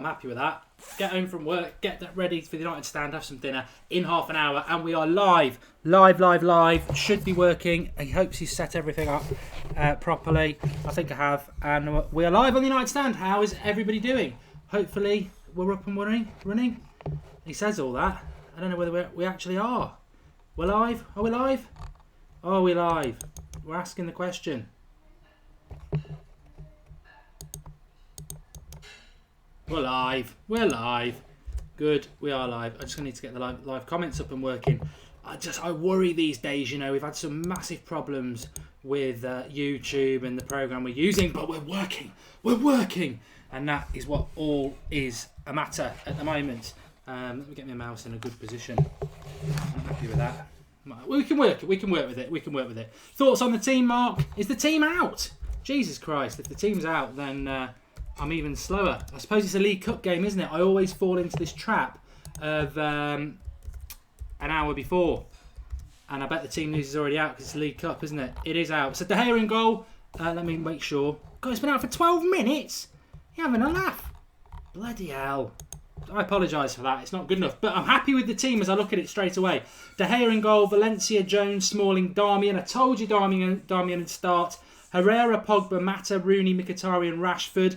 I'm happy with that. Get home from work, get that ready for the United Stand, have some dinner in half an hour, and we are live. Live. Should be working. He hopes he's set everything up properly. I think I have. And we are live on the United Stand. How is everybody doing? Hopefully we're up and running. He says all that. I don't know whether we actually are. We're live? Are we live? Are we live? We're asking the question. We're live. Good, we are live. I just need to get the live comments up and working. I worry these days, you know, we've had some massive problems with YouTube and the program we're using, but we're working. And that is what all is a matter at the moment. Let me get my mouse in a good position. I'm happy with that. We can work with it. Thoughts on the team, Mark? Is the team out? Jesus Christ, if the team's out, then I'm even slower. I suppose it's a League Cup game, isn't it? I always fall into this trap of an hour before. And I bet the team news is already out because it's a League Cup, isn't it? It is out. So De Gea in goal. Let me make sure. God, it's been out for 12 minutes. You're having a laugh. Bloody hell. I apologise for that. It's not good enough. But I'm happy with the team as I look at it straight away. De Gea in goal. Valencia, Jones, Smalling, Darmian. I told you Darmian would start. Herrera, Pogba, Mata, Rooney, Mkhitaryan, Rashford.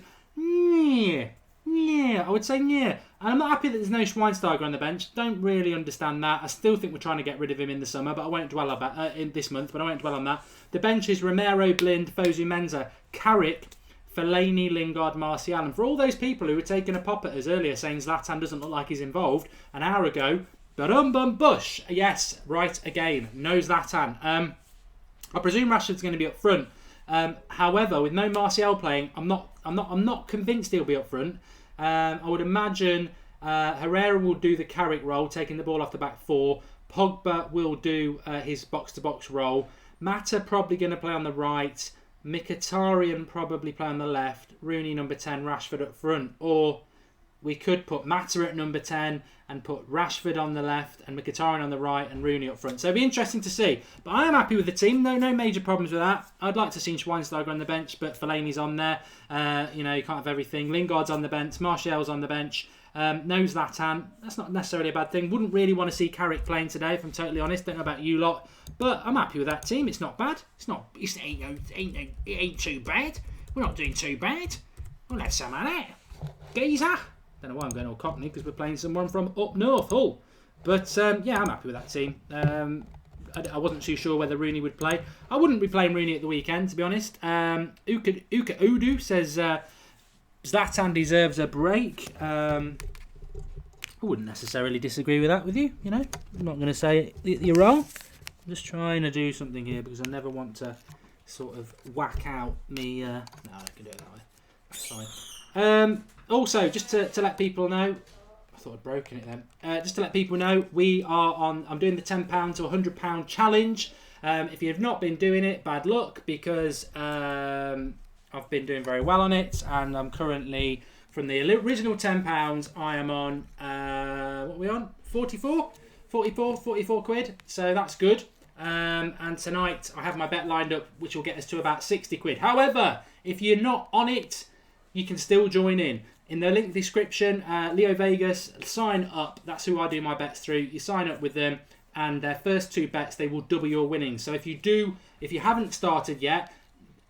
Yeah, I would say yeah. And I'm not happy that there's no Schweinsteiger on the bench. Don't really understand that. I still think we're trying to get rid of him in the summer, but I won't dwell on that in this month. But I won't dwell on that. The bench is Romero, Blind, Fosu Mensah, Carrick, Fellaini, Lingard, Martial. And for all those people who were taking a pop at us earlier saying Zlatan doesn't look like he's involved an hour ago, bush. Yes, right again. No Zlatan. I presume Rashford's going to be up front. However, with no Martial playing, I'm not convinced he'll be up front. I would imagine Herrera will do the Carrick role, taking the ball off the back four. Pogba will do his box-to-box role. Mata probably going to play on the right. Mkhitaryan probably play on the left. Rooney number 10, Rashford up front. Or we could put Mata at number 10 and put Rashford on the left and Mkhitaryan on the right and Rooney up front. So it'll be interesting to see. But I am happy with the team. No major problems with that. I'd like to see Schweinsteiger on the bench, but Fellaini's on there. You can't have everything. Lingard's on the bench. Martial's on the bench. No Zlatan. That's not necessarily a bad thing. Wouldn't really want to see Carrick playing today, if I'm totally honest. Don't know about you lot. But I'm happy with that team. It's not bad. It ain't too bad. We're not doing too bad. We'll have some of that. Geezer. Don't know why I'm going all Cockney, because we're playing someone from up north, Hull. But yeah, I'm happy with that team. I wasn't too sure whether Rooney would play. I wouldn't be playing Rooney at the weekend, to be honest. Uka Udu says Zlatan deserves a break. I wouldn't necessarily disagree with that with you, you know. I'm not going to say you're wrong. I'm just trying to do something here because I never want to sort of whack out me. No, I can do it that way. That's fine. Also, just to let people know, I thought I'd broken it then. Just to let people know, we are on. I'm doing the £10 to £100 challenge. If you have not been doing it, bad luck, because I've been doing very well on it, and I'm currently from the original £10. I am on what are we on? 44 quid. So that's good. And tonight I have my bet lined up, which will get us to about 60 quid. However, if you're not on it, you can still join in. In the link description, Leo Vegas, sign up. That's who I do my bets through. You sign up with them, and their first two bets, they will double your winnings. So if you haven't started yet,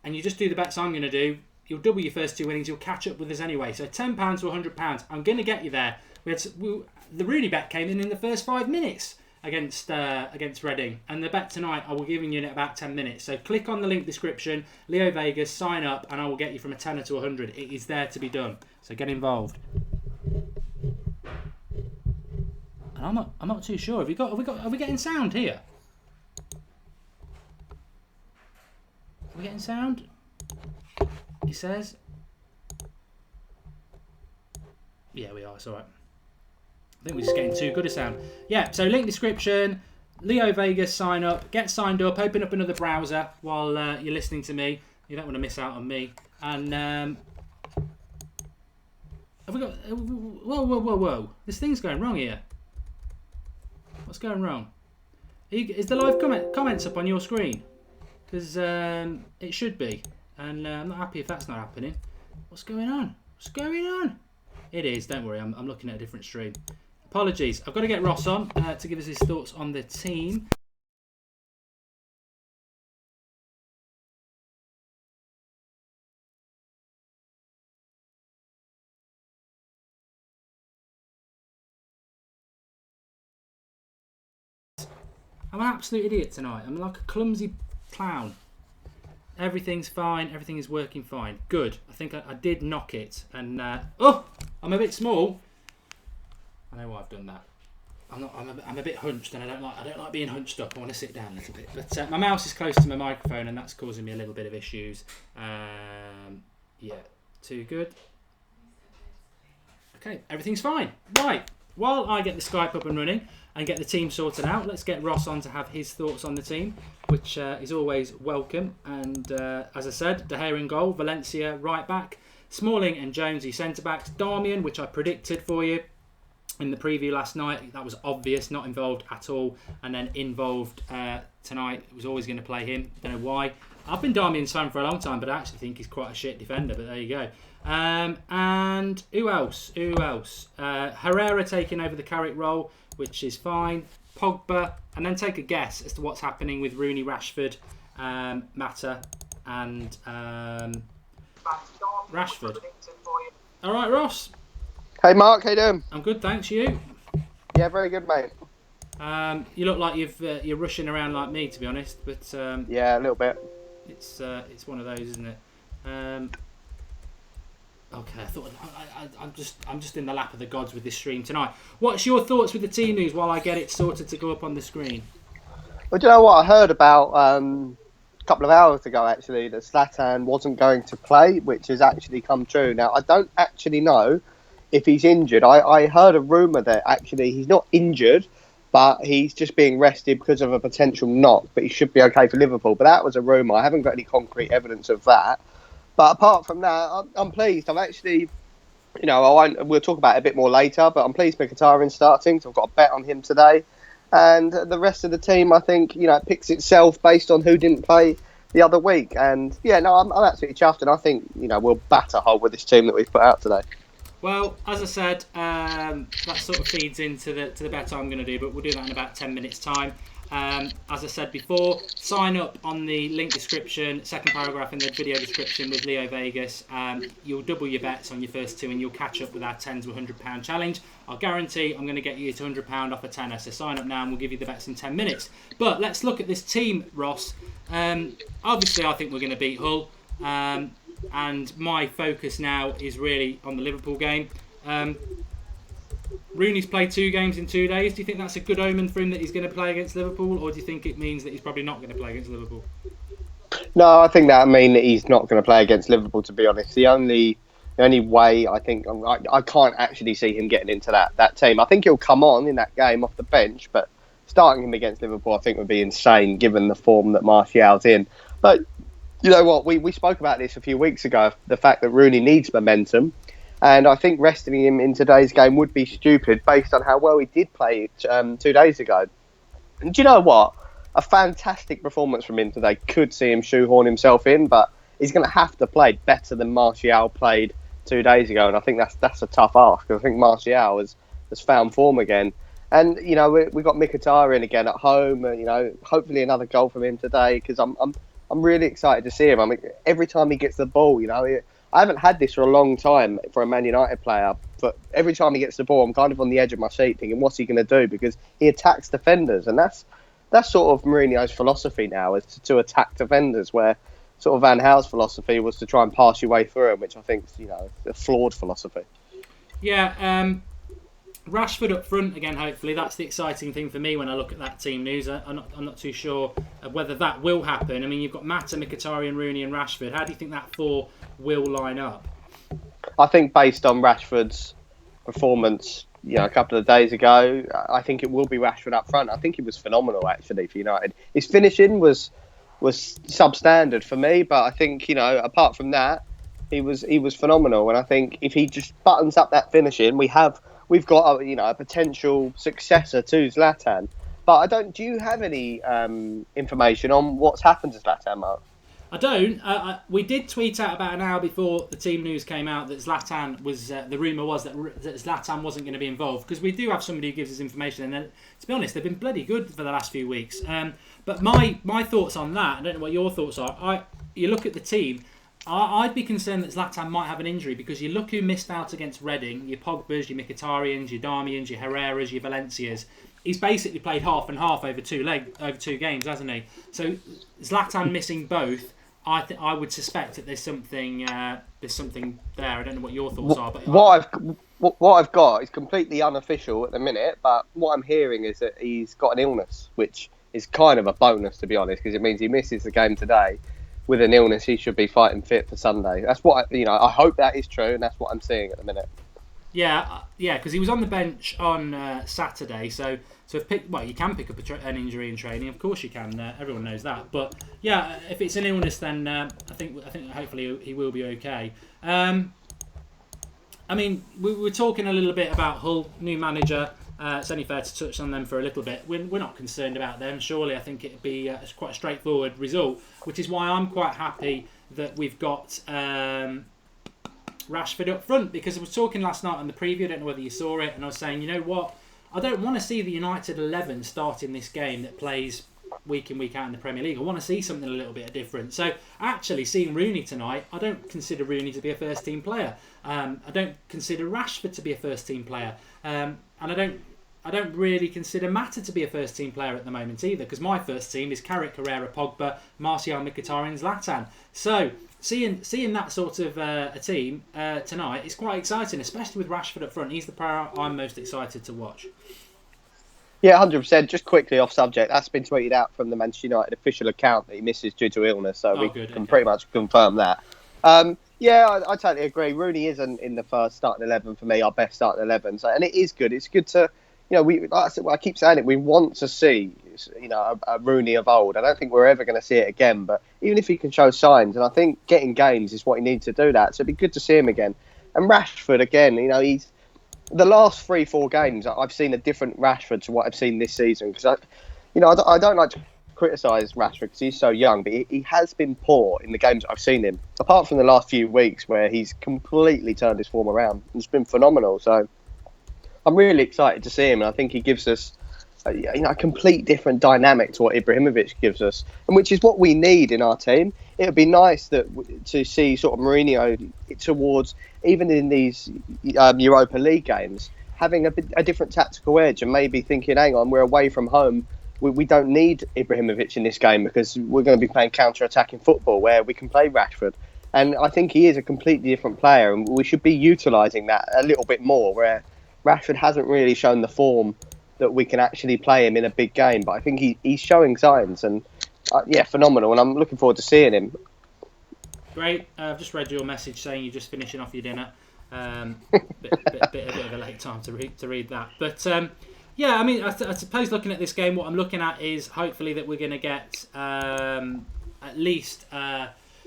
and you just do the bets I'm going to do, you'll double your first two winnings. You'll catch up with us anyway. So £10 to £100. I'm going to get you there. The Rooney bet came in the first 5 minutes against Reading, and the bet tonight I will give you in about 10 minutes. So click on the link description, Leo Vegas, sign up, and I will get you from a tenner to 100. It is there to be done. So get involved. And I'm not too sure. Are we getting sound here? Are we getting sound? He says. Yeah, we are. It's all right. I think we're just getting too good a sound. Yeah, so link description, Leo Vegas, sign up, get signed up, open up another browser while you're listening to me. You don't want to miss out on me. And have we got... Whoa. This thing's going wrong here. What's going wrong? Is the live comments up on your screen? Because it should be. And I'm not happy if that's not happening. What's going on? It is, don't worry, I'm looking at a different stream. Apologies. I've got to get Ross on to give us his thoughts on the team. I'm an absolute idiot tonight. I'm like a clumsy clown. Everything's fine. Everything is working fine. Good. I think I did knock it. And I'm a bit small. I know why I've done that. I'm a bit hunched, and I don't like being hunched up. I want to sit down a little bit. But my mouse is close to my microphone, and that's causing me a little bit of issues. Yeah, too good. Okay, everything's fine. Right. While I get the Skype up and running and get the team sorted out, let's get Ross on to have his thoughts on the team, which is always welcome. And as I said, De Gea in goal, Valencia right back, Smalling and Jonesy centre backs, Darmian, which I predicted for you in the preview last night. That was obvious, not involved at all, and then involved tonight. It was always going to play him. Don't know why. I've been Darmian's fan for a long time, but I actually think he's quite a shit defender. But there you go. And who else? Herrera taking over the Carrick role, which is fine. Pogba, and then take a guess as to what's happening with Rooney, Rashford, Mata, and Rashford. All right, Ross. Hey Mark, how you doing? I'm good, thanks. You? Yeah, very good, mate. You look like you're rushing around like me, to be honest. But yeah, a little bit. It's one of those, isn't it? Okay, I'm just in the lap of the gods with this stream tonight. What's your thoughts with the team news while I get it sorted to go up on the screen? Well, do you know what I heard about a couple of hours ago, actually, that Zlatan wasn't going to play, which has actually come true. Now, I don't actually know if he's injured. I heard a rumour that actually he's not injured, but he's just being rested because of a potential knock, but he should be okay for Liverpool. But that was a rumour. I haven't got any concrete evidence of that. But apart from that, I'm pleased. I'm actually, we'll talk about it a bit more later, but I'm pleased Mkhitaryan's starting, so I've got a bet on him today. And the rest of the team, I think, it picks itself based on who didn't play the other week. And, I'm absolutely chuffed, and I think, we'll batter Hull with this team that we've put out today. Well, as I said, that sort of feeds into the bet I'm going to do, but we'll do that in about 10 minutes' time. As I said before, sign up on the link description, second paragraph in the video description with Leo Vegas. You'll double your bets on your first two and you'll catch up with our £10 to £100 challenge. I'll guarantee I'm going to get you to £100 off a tenner, so sign up now and we'll give you the bets in 10 minutes. But let's look at this team, Ross. Obviously, I think we're going to beat Hull. And my focus now is really on the Liverpool game. Rooney's played 2 games in 2 days. Do you think that's a good omen for him that he's going to play against Liverpool, or do you think it means that he's probably not going to play against Liverpool? No, I think that means that he's not going to play against Liverpool, to be honest. The only way I think I can't actually see him getting into that team. I think he'll come on in that game off the bench, but starting him against Liverpool I think would be insane given the form that Martial's in. But you know what, we spoke about this a few weeks ago, the fact that Rooney needs momentum. And I think resting him in today's game would be stupid based on how well he did play 2 days ago. And do you know what? A fantastic performance from him today. Could see him shoehorn himself in, but he's going to have to play better than Martial played 2 days ago. And I think that's a tough ask. I think Martial has found form again. And, we got Mkhitaryan again at home. Hopefully another goal from him today because I'm really excited to see him. I mean, every time he gets the ball, I haven't had this for a long time for a Man United player, but every time he gets the ball, I'm kind of on the edge of my seat thinking, what's he going to do? Because he attacks defenders, and that's sort of Mourinho's philosophy now, is to attack defenders, where sort of Van Gaal's philosophy was to try and pass your way through them, which I think is, a flawed philosophy. Yeah, Rashford up front again, hopefully. That's the exciting thing for me when I look at that team news. I'm not too sure whether that will happen. I mean, you've got Mata, Mkhitaryan, Rooney and Rashford. How do you think that 4 will line up? I think based on Rashford's performance, a couple of days ago, I think it will be Rashford up front. I think he was phenomenal, actually, for United. His finishing was substandard for me, but I think, apart from that, he was phenomenal. And I think if he just buttons up that finishing, we've got a potential successor to Zlatan. But do you have any information on what's happened to Zlatan, Mark? I don't. We did tweet out about an hour before the team news came out that Zlatan was. The rumour was that Zlatan wasn't going to be involved, because we do have somebody who gives us information. And then, to be honest, they've been bloody good for the last few weeks. But my thoughts on that, I don't know what your thoughts are. You look at the team. I'd be concerned that Zlatan might have an injury, because you look who missed out against Reading, your Pogbas, your Mkhitaryan's, your Darmians, your Herreras, your Valencias. He's basically played half and half over two games, hasn't he? So Zlatan missing both, I would suspect that there's something there. I don't know what your thoughts are, but what I've got is completely unofficial at the minute. But what I'm hearing is that he's got an illness, which is kind of a bonus, to be honest, because it means he misses the game today. With an illness, he should be fighting fit for Sunday. That's what I hope that is true, and that's what I'm seeing at the minute. Yeah, because he was on the bench on Saturday. So you can pick up an injury in training. Of course you can. Everyone knows that. But yeah, if it's an illness, then I think hopefully he will be okay. I mean, we were talking a little bit about Hull, new manager. It's only fair to touch on them for a little bit. We're not concerned about them. Surely, I think it'd be quite a straightforward result, which is why I'm quite happy that we've got Rashford up front, because I was talking last night on the preview. I don't know whether you saw it, and I was saying, you know what? I don't want to see the United 11 starting this game that plays week in, week out in the Premier League. I want to see something a little bit different. So actually seeing Rooney tonight, I don't consider Rooney to be a first team player. I don't consider Rashford to be a first team player. And I don't really consider Mata to be a first team player at the moment either, because my first team is Carrick, Herrera, Pogba, Martial, Mkhitaryan, Zlatan. So seeing that sort of a team tonight is quite exciting, especially with Rashford up front. He's the player I'm most excited to watch. Yeah, 100%. Just quickly off subject, that's been tweeted out from the Manchester United official account that he misses due to illness, so we can pretty much confirm that. Yeah, I totally agree. Rooney isn't in the first starting 11 for me, our best starting 11. So, and it is good. It's good to, I keep saying it, we want to see, a Rooney of old. I don't think we're ever going to see it again, but even if he can show signs, and I think getting games is what he needs to do that. So it'd be good to see him again. And Rashford, again, he's the last 3-4 games, I've seen a different Rashford to what I've seen this season. Because I don't like to criticise Rashford because he's so young, but he has been poor in the games I've seen him. Apart from the last few weeks where he's completely turned his form around, it's been phenomenal. So I'm really excited to see him, and I think he gives us a complete different dynamic to what Ibrahimovic gives us, and which is what we need in our team. It would be nice to see sort of Mourinho towards, even in these Europa League games, having a different tactical edge, and maybe thinking, hang on, we're away from home. We don't need Ibrahimovic in this game because we're going to be playing counter-attacking football where we can play Rashford. And I think he is a completely different player, and we should be utilising that a little bit more, where Rashford hasn't really shown the form that we can actually play him in a big game. But I think he's showing signs, and phenomenal. And I'm looking forward to seeing him. Great. I've just read your message saying you're just finishing off your dinner. Bit of a late time to read that. But yeah, I mean, I suppose looking at this game, what I'm looking at is hopefully that we're going to get at least...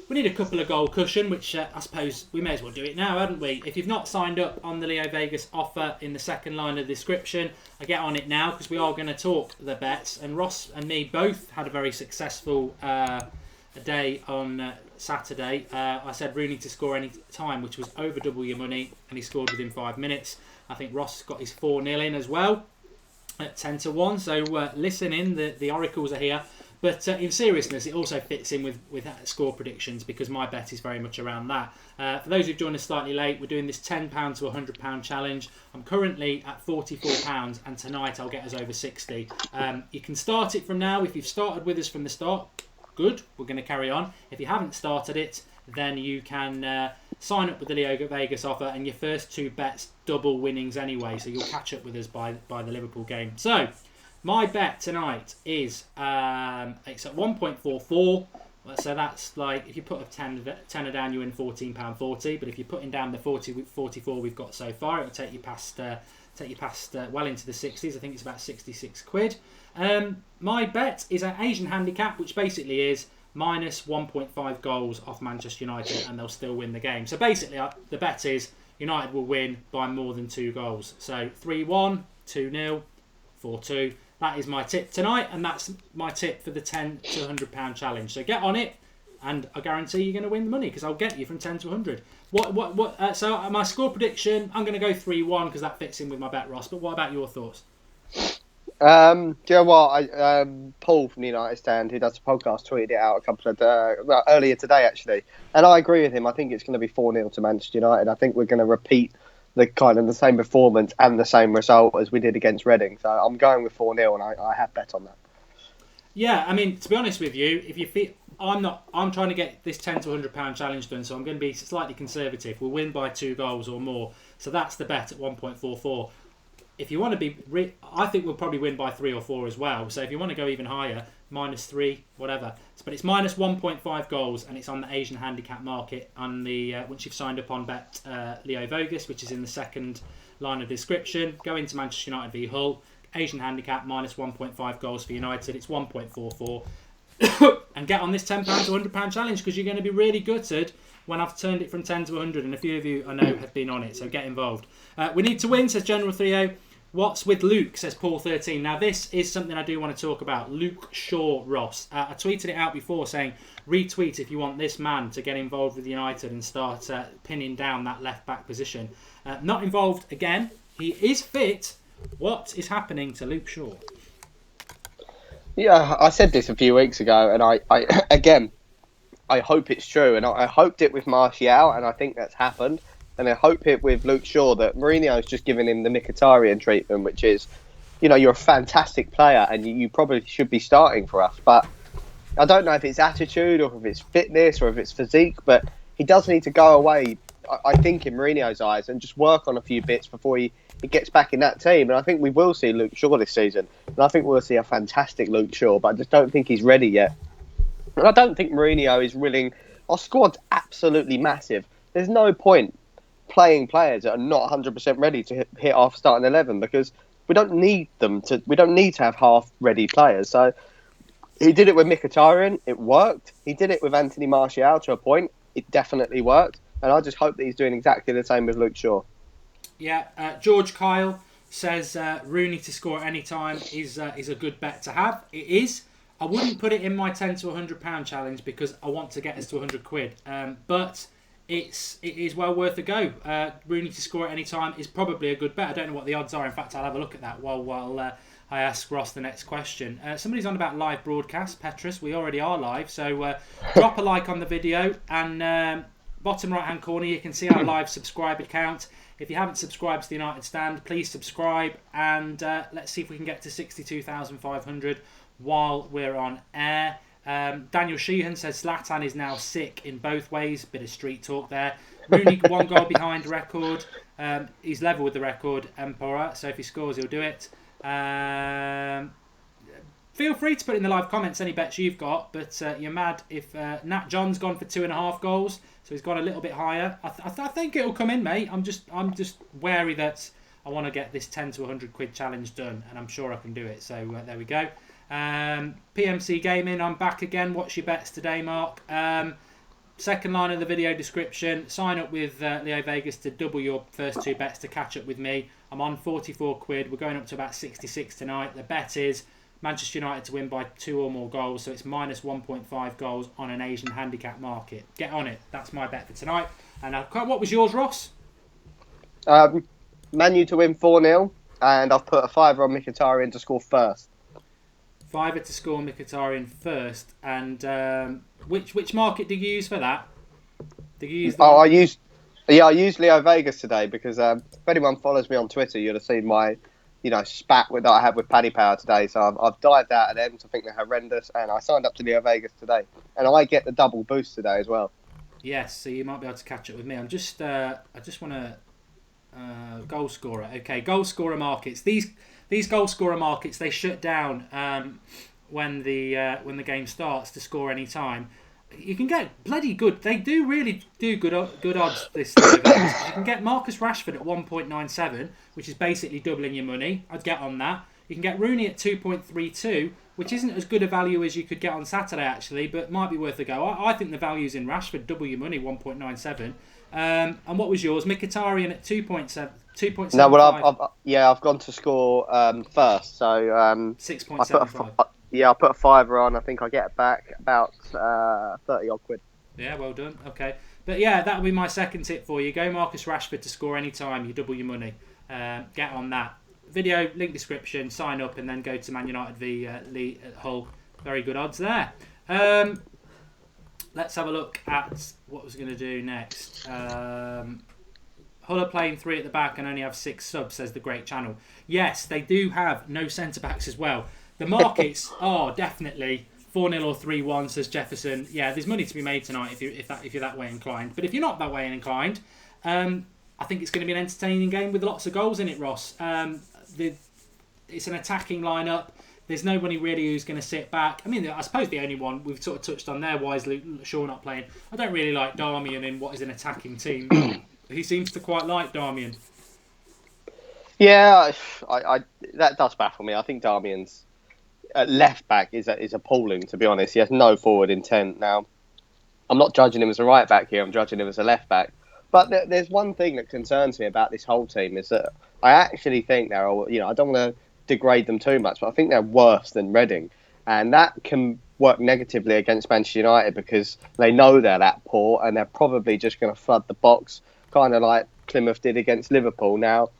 we need a couple of goal cushion, which I suppose we may as well do it now, haven't we? If you've not signed up on the Leo Vegas offer in the second line of the description, I get on it now because we are going to talk the bets. And Ross and me both had a very successful day on Saturday. I said Rooney to score any time, which was over double your money, and he scored within 5 minutes. I think Ross got his 4-0 in as well at 10-1. So listen in, the oracles are here. But in seriousness, it also fits in with score predictions because my bet is very much around that. For those who've joined us slightly late, we're doing this £10 to £100 challenge. I'm currently at £44 and tonight I'll get us over 60. You can start it from now. If you've started with us from the start, good, we're going to carry on. If you haven't started it, then you can sign up with the Leo Vegas offer, and your first two bets double winnings anyway, so you'll catch up with us by the Liverpool game. So my bet tonight is it's at 1.44. So that's like, if you put a tenner down, you win £14.40. But if you're putting down the 44 we've got so far, it'll take you past well into the 60s. I think it's about 66 quid. My bet is an Asian handicap, which basically is minus 1.5 goals off Manchester United, and they'll still win the game. So basically, the bet is United will win by more than 2 goals. So 3-1, 2-0, 4-2. That is my tip tonight, and that's my tip for the £10 to £100 challenge. So get on it, and I guarantee you're going to win the money because I'll get you from 10 to 100. So my score prediction, I'm going to go 3-1 because that fits in with my bet, Ross. But what about your thoughts? Do you know what? Paul from the United Stand, who does the podcast, tweeted it out earlier today, actually. And I agree with him. I think it's going to be 4-0 to Manchester United. I think we're going to repeat the same performance and the same result as we did against Reading. So I'm going with 4-0, and I have bet on that. Yeah, I mean, to be honest with you, if you feel I'm trying to get this £10 to £100 challenge done, so I'm going to be slightly conservative. We'll win by 2 goals or more, so that's the bet at 1.44. If you want to be, I think we'll probably win by 3 or 4 as well. So if you want to go even higher, -3, whatever. But it's -1.5 goals, and it's on the Asian handicap market on the once you've signed up on Bet Leo Vogus, which is in the second line of description. Go into Manchester United v Hull. Asian handicap -1.5 goals for United. It's 1.44. And get on this £10 to £100 challenge because you're going to be really gutted when I've turned it from 10 to 100, and a few of you I know have been on it, so get involved. We need to win, says General 30. What's with Luke, says Paul 13. Now this is something I do want to talk about. Luke Shaw Ross. I tweeted it out before saying retweet if you want this man to get involved with United and start pinning down that left back position. Not involved again. He is fit. What is happening to Luke Shaw? Yeah, I said this a few weeks ago, and I hope it's true, and I hoped it with Martial, and I think that's happened. And I hope it with Luke Shaw that Mourinho's just given him the Mkhitaryan treatment, which is, you're a fantastic player and you probably should be starting for us. But I don't know if it's attitude or if it's fitness or if it's physique, but he does need to go away, I think, in Mourinho's eyes and just work on a few bits before he gets back in that team. And I think we will see Luke Shaw this season. And I think we'll see a fantastic Luke Shaw, but I just don't think he's ready yet. And I don't think Mourinho is willing. Our squad's absolutely massive. There's no point playing players that are not 100% ready to hit our starting 11 because we don't need to have half-ready players. So he did it with Mkhitaryan, it worked. He did it with Anthony Martial to a point, it definitely worked. And I just hope that he's doing exactly the same with Luke Shaw. Yeah, George Kyle says Rooney to score at any time is a good bet to have. It is. I wouldn't put it in my £10 to £100 challenge because I want to get us to £100. But it is well worth a go. Rooney to score at any time is probably a good bet. I don't know what the odds are. In fact, I'll have a look at that while I ask Ross the next question. Somebody's on about live broadcast. Petrus, we already are live. So drop a like on the video. And bottom right-hand corner, you can see our live subscriber count. If you haven't subscribed to the United Stand, please subscribe. And let's see if we can get to 62,500 while we're on air. Daniel Sheehan says Zlatan is now sick in both ways. Bit of street talk there. Rooney 1 goal behind record. He's level with the record, Emperor. So if he scores, he'll do it. Feel free to put in the live comments any bets you've got. But you're mad if Nat John's gone for 2.5 goals. So he's gone a little bit higher. I think it'll come in, mate. I'm just wary that I want to get this 10 to 100 quid challenge done, and I'm sure I can do it. So there we go. PMC Gaming, I'm back again. What's your bets today, Mark? Second line of the video description. Sign up with Leo Vegas to double your first 2 bets to catch up with me. I'm on 44 quid. We're going up to about 66 tonight. The bet is Manchester United to win by 2 or more goals, so it's -1.5 goals on an Asian handicap market. Get on it. That's my bet for tonight. And what was yours, Ross? Man U to win 4-0, and I've put a $5 on Mkhitaryan to score first. $5 to score Mkhitaryan first, and which market did you use for that? Did you use? I used Leo Vegas today because if anyone follows me on Twitter, you'd have seen my spat that I had with Paddy Power today. So I've dived out of them. So I think they're horrendous, and I signed up to Leo Vegas today, and I get the double boost today as well. Yes, so you might be able to catch up with me. I just want to goal scorer. Okay, goal scorer markets. These goal scorer markets, they shut down when the game starts to score any time. You can get bloody good. They do really do good odds this time. You can get Marcus Rashford at 1.97, which is basically doubling your money. I'd get on that. You can get Rooney at 2.32, which isn't as good a value as you could get on Saturday actually, but might be worth a go. I think the value's in Rashford, double your money, 1.97. And what was yours? Mkhitaryan at 2.7. No, well, I've gone to score first. So 6.75. Yeah, I'll put a fiver on. I think I get back about 30 odd quid. Yeah, well done. Okay. But yeah, that'll be my second tip for you. Go Marcus Rashford to score any time. You double your money. Get on that. Video, link description, sign up, and then go to Man United v Hull. Very good odds there. Let's have a look at what I was going to do next. Hull are playing 3 at the back and only have 6 subs, says the Great Channel. Yes, they do have no centre-backs as well. The markets are definitely 4-0 or 3-1, says Jefferson. Yeah, there's money to be made tonight if you're that way inclined. But if you're not that way inclined, I think it's going to be an entertaining game with lots of goals in it, Ross. It's an attacking lineup. There's nobody really who's going to sit back. I mean, I suppose the only one we've sort of touched on there, why is Shaw not playing? I don't really like Darmian in what is an attacking team. He seems to quite like Darmian. Yeah, I that does baffle me. I think Darmian's left back is appalling, to be honest. He has no forward intent. Now, I'm not judging him as a right back here. I'm judging him as a left back. But there's one thing that concerns me about this whole team is that I actually think they're, I don't want to degrade them too much, but I think they're worse than Reading. And that can work negatively against Manchester United because they know they're that poor and they're probably just going to flood the box, kind of like Plymouth did against Liverpool. Now,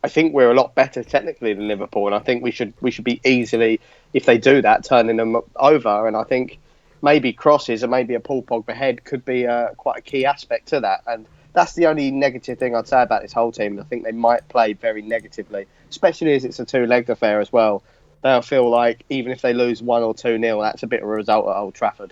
I think we're a lot better technically than Liverpool, and I think we should be easily, if they do that, turning them over. And I think maybe crosses and maybe a Paul Pogba head could be quite a key aspect to that. And that's the only negative thing I'd say about this whole team. I think they might play very negatively, especially as it's a 2-legged affair as well. They'll feel like even if they lose 1 or 2-0, that's a bit of a result at Old Trafford.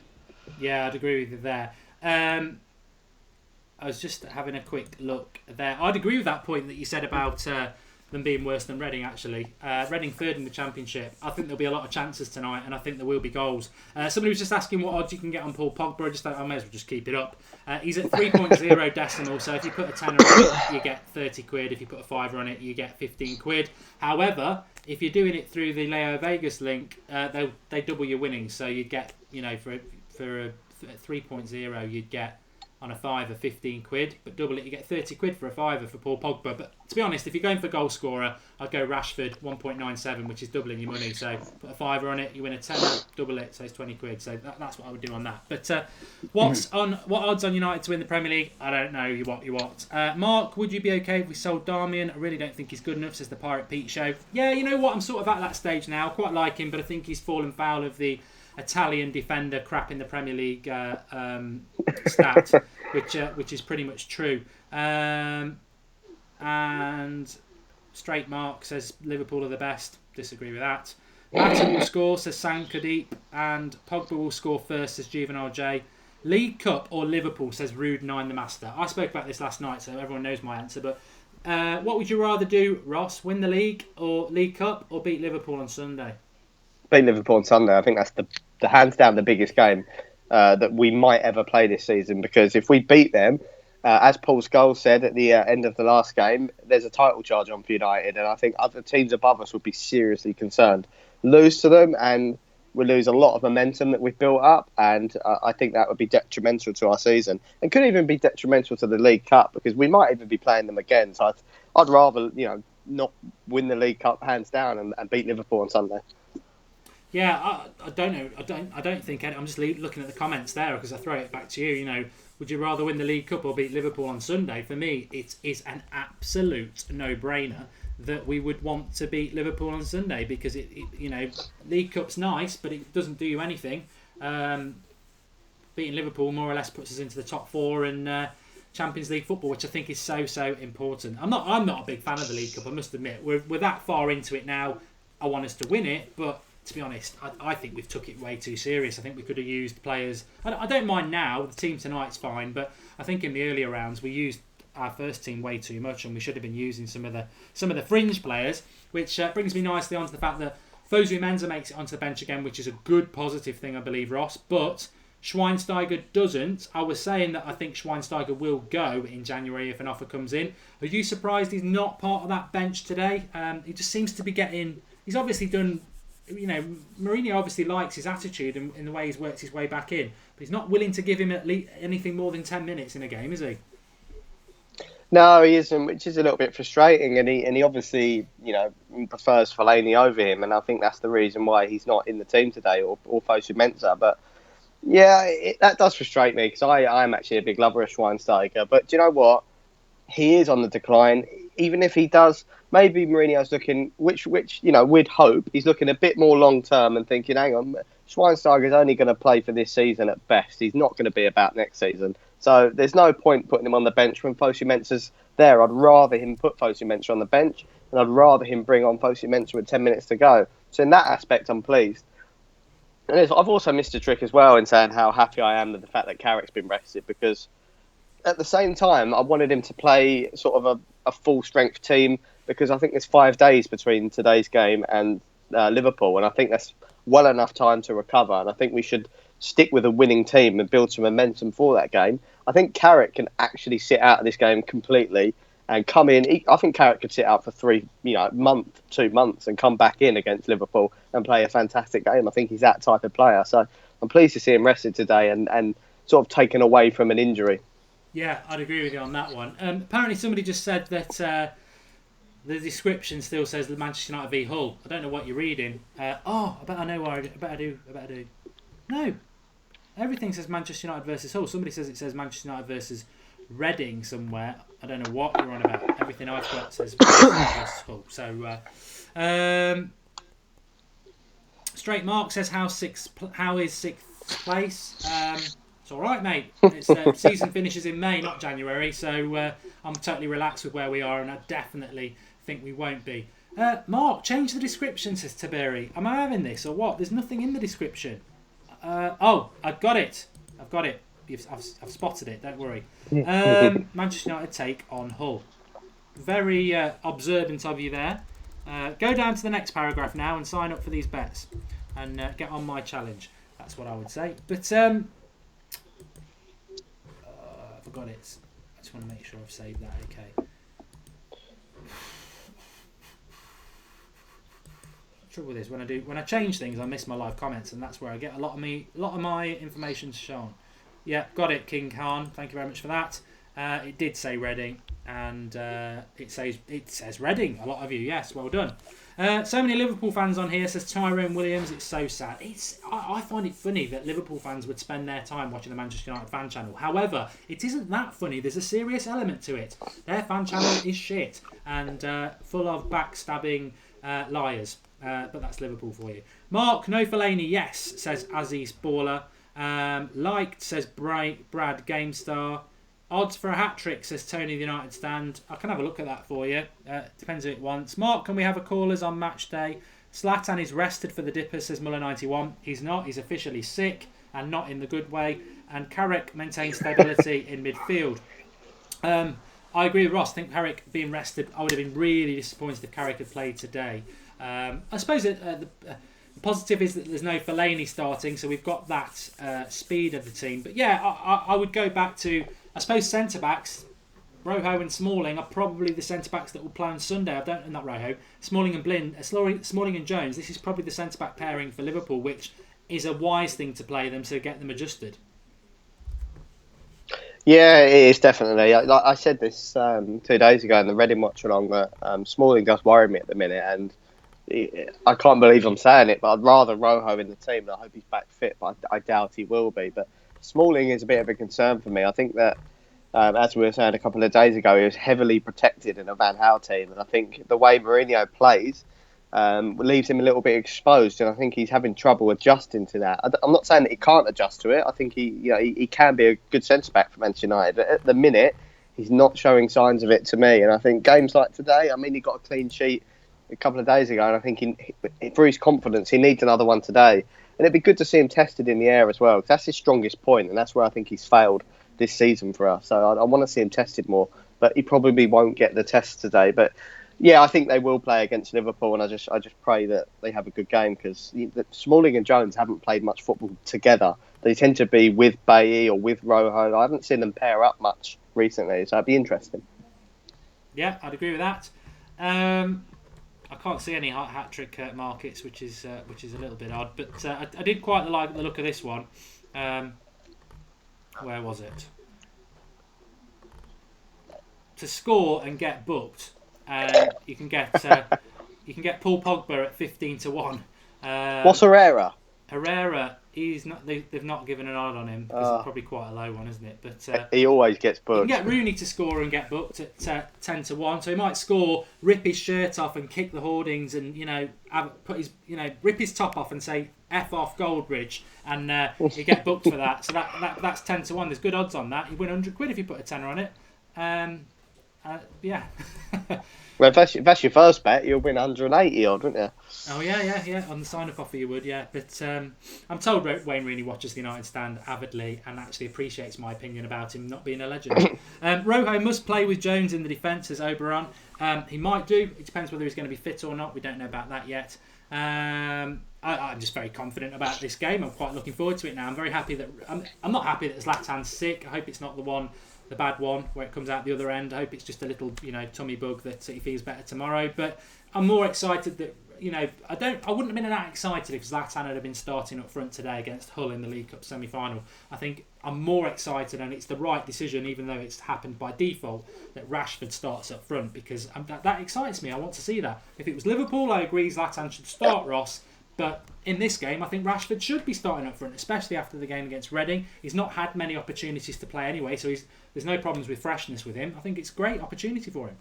Yeah, I'd agree with you there. I was just having a quick look there. I'd agree with that point that you said about them being worse than Reading, actually. Reading 3rd in the Championship. I think there'll be a lot of chances tonight, and I think there will be goals. Somebody was just asking what odds you can get on Paul Pogba. I may as well just keep it up. He's at 3.0 decimal, so if you put a tenner on it, you get 30 quid. If you put a fiver on it, you get 15 quid. However, if you're doing it through the Leo Vegas link, they double your winnings. So you'd get, for a 3.0, you'd get on a fiver 15 quid, but double it, you get 30 quid for a fiver for Paul Pogba. But to be honest, if you're going for goal scorer, I'd go Rashford 1.97, which is doubling your money. So put a fiver on it, you win a tenner, double it, so it's 20 quid. So that's what I would do on that. But what odds on United to win the Premier League? I don't know. You what. Mark, would you be okay if we sold Darmian? I really don't think he's good enough, says the Pirate Pete Show. Yeah, you know what? I'm sort of at that stage now. I quite like him, but I think he's fallen foul of the Italian defender crap in the Premier League stat, which is pretty much true. And Straight Mark says Liverpool are the best. Disagree with that. Matten will score, says Sankadeep, and Pogba will score first, says Juvenile J. League Cup or Liverpool, says Rude 9 the Master. I spoke about this last night, so everyone knows my answer. But what would you rather do, Ross? Win the league or League Cup, or beat Liverpool on Sunday? Beat Liverpool on Sunday. I think that's the hands down the biggest game that we might ever play this season, because if we beat them, as Paul Scholes said at the end of the last game, there's a title charge on for United, and I think other teams above us would be seriously concerned. Lose to them and we lose a lot of momentum that we've built up, and I think that would be detrimental to our season, and could even be detrimental to the League Cup, because we might even be playing them again. So I'd rather not win the League Cup hands down and beat Liverpool on Sunday. Yeah, I don't know. I don't think. I'm just looking at the comments there because I throw it back to you. Would you rather win the League Cup or beat Liverpool on Sunday? For me, it is an absolute no-brainer that we would want to beat Liverpool on Sunday, because League Cup's nice, but it doesn't do you anything. Beating Liverpool more or less puts us into the top 4 in Champions League football, which I think is so important. I'm not a big fan of the League Cup, I must admit. We're that far into it now. I want us to win it, but to be honest, I think we've took it way too serious. I think we could have used players. I don't mind now. The team tonight's fine, but I think in the earlier rounds we used our first team way too much, and we should have been using some of the fringe players. Which brings me nicely onto the fact that Fosu Mensah makes it onto the bench again, which is a good positive thing, I believe, Ross. But Schweinsteiger doesn't. I was saying that I think Schweinsteiger will go in January if an offer comes in. Are you surprised he's not part of that bench today? He just seems to be getting. He's obviously done. Mourinho obviously likes his attitude and in the way he's worked his way back in, but he's not willing to give him at least anything more than 10 minutes in a game, is he? No, he isn't, which is a little bit frustrating. And he obviously, he prefers Fellaini over him, and I think that's the reason why he's not in the team today, or Fosu Mensah. But yeah, that does frustrate me because I'm actually a big lover of Schweinsteiger. But do you know what? He is on the decline. Even if he does, maybe Mourinho's looking, which we'd hope he's looking a bit more long term and thinking, hang on, Schweinsteiger's only going to play for this season at best. He's not going to be about next season. So there's no point putting him on the bench when Fosu Mensah's there. I'd rather him put Fosu Mensah on the bench, and I'd rather him bring on Fosu Mensah with 10 minutes to go. So in that aspect, I'm pleased. And I've also missed a trick as well in saying how happy I am with the fact that Carrick's been rested, because at the same time, I wanted him to play sort of a full strength team, because I think there's 5 days between today's game and Liverpool, and I think that's well enough time to recover. And I think we should stick with a winning team and build some momentum for that game. I think Carrick can actually sit out of this game completely and come in. I think Carrick could sit out for 2 months, and come back in against Liverpool and play a fantastic game. I think he's that type of player. So I'm pleased to see him rested today and sort of taken away from an injury. Yeah, I'd agree with you on that one. Apparently somebody just said that the description still says the Manchester United v Hull. I don't know what you're reading. I bet I know where I bet I do. No. Everything says Manchester United versus Hull. Somebody says it says Manchester United versus Reading somewhere. I don't know what you're on about. Everything I've got says Manchester United versus Hull. So, Straight Mark says how is sixth place? It's all right, mate. It's season finishes in May, not January, so I'm totally relaxed with where we are, and I definitely think we won't be. Mark, change the description, says Taberi. Am I having this or what? There's nothing in the description. I've got it. I've spotted it. Don't worry. Manchester United take on Hull. Very observant of you there. Go down to the next paragraph now and sign up for these bets and get on my challenge. That's what I would say. But I forgot it. I just want to make sure I've saved that. Okay. Trouble is when I change things, I miss my live comments, and that's where I get a lot of my information shown. Yeah, got it, King Khan. Thank you very much for that. It did say Reading, and it says Reading. A lot of you, yes, well done. So many Liverpool fans on here, says Tyrone Williams. It's so sad. I find it funny that Liverpool fans would spend their time watching the Manchester United fan channel. However, it isn't that funny. There's a serious element to it. Their fan channel is shit and full of backstabbing liars. But that's Liverpool for you. Mark, no Fellaini, yes, says Aziz Baller. Liked, says Brad GameStar. Odds for a hat-trick, says Tony the United Stand. I can have a look at that for you. Depends who it wants. Mark, can we have a callers on match day? Zlatan is rested for the Dippers, says Muller91. He's not. He's officially sick and not in the good way. And Carrick maintains stability in midfield. I agree with Ross. I think Carrick being rested, I would have been really disappointed if Carrick had played today. I suppose the positive is that there's no Fellaini starting, so we've got that speed of the team. But yeah, I would go back to, I suppose, centre-backs. Rojo and Smalling are probably the centre-backs that will play on Sunday. Not Rojo. Smalling and Jones. This is probably the centre-back pairing for Liverpool, which is a wise thing to play them to get them adjusted. Yeah, it is definitely. I said this 2 days ago in the Reading Watchalong that Smalling does worry me at the minute, and I can't believe I'm saying it, but I'd rather Rojo in the team, and I hope he's back fit, but I doubt he will be. But Smalling is a bit of a concern for me. I think that, as we were saying a couple of days ago, he was heavily protected in a Van Gaal team, and I think the way Mourinho plays leaves him a little bit exposed, and I think he's having trouble adjusting to that. I'm not saying that he can't adjust to it. I think he can be a good centre-back for Manchester United, but at the minute, he's not showing signs of it to me. And I think games like today, I mean, he got a clean sheet a couple of days ago, and I think for his confidence, he needs another one today. And it'd be good to see him tested in the air as well, because that's his strongest point, and that's where I think he's failed this season for us. So I want to see him tested more, but he probably won't get the test today. But yeah, I think they will play against Liverpool, and I just pray that they have a good game, because Smalling and Jones haven't played much football together. They tend to be with Bailly or with Rojo. I haven't seen them pair up much recently, so it'd be interesting. Yeah, I'd agree with that. I can't see any hat-trick markets, which is a little bit odd. But I did quite like the look of this one. Where was it? to score and get booked. You can get Paul Pogba at 15-1. What's Herrera? Herrera, he's not. They've not given an odd on him because it's probably quite a low one, isn't it? But he always gets you can booked. get Rooney to score and get booked at 10-1. So he might score, rip his shirt off, and kick the hoardings, and rip his top off and say "F off Goldbridge," and you get booked for that. So that's 10-1. There's good odds on that. You win £100 if you put a tenner on it. Yeah. Well, if that's your first bet, you'll win 180 odd, wouldn't you? Oh yeah. On the sign-up offer, you would, yeah. But I'm told Wayne Rooney watches the United stand avidly and actually appreciates my opinion about him not being a legend. Rojo must play with Jones in the defence as Oberon. He might do. It depends whether he's going to be fit or not. We don't know about that yet. I'm just very confident about this game. I'm quite looking forward to it now. I'm very happy that I'm not happy that Zlatan's sick. I hope it's not the bad one where it comes out the other end. I hope it's just a little, tummy bug that he feels better tomorrow. But I'm more excited that, I wouldn't have been that excited if Zlatan had been starting up front today against Hull in the League Cup semi-final. I think I'm more excited, and it's the right decision, even though it's happened by default, that Rashford starts up front, because that excites me. I want to see that. If it was Liverpool, I agree Zlatan should start, Ross. But in this game, I think Rashford should be starting up front, especially after the game against Reading. He's not had many opportunities to play anyway, so there's no problems with freshness with him. I think it's a great opportunity for him.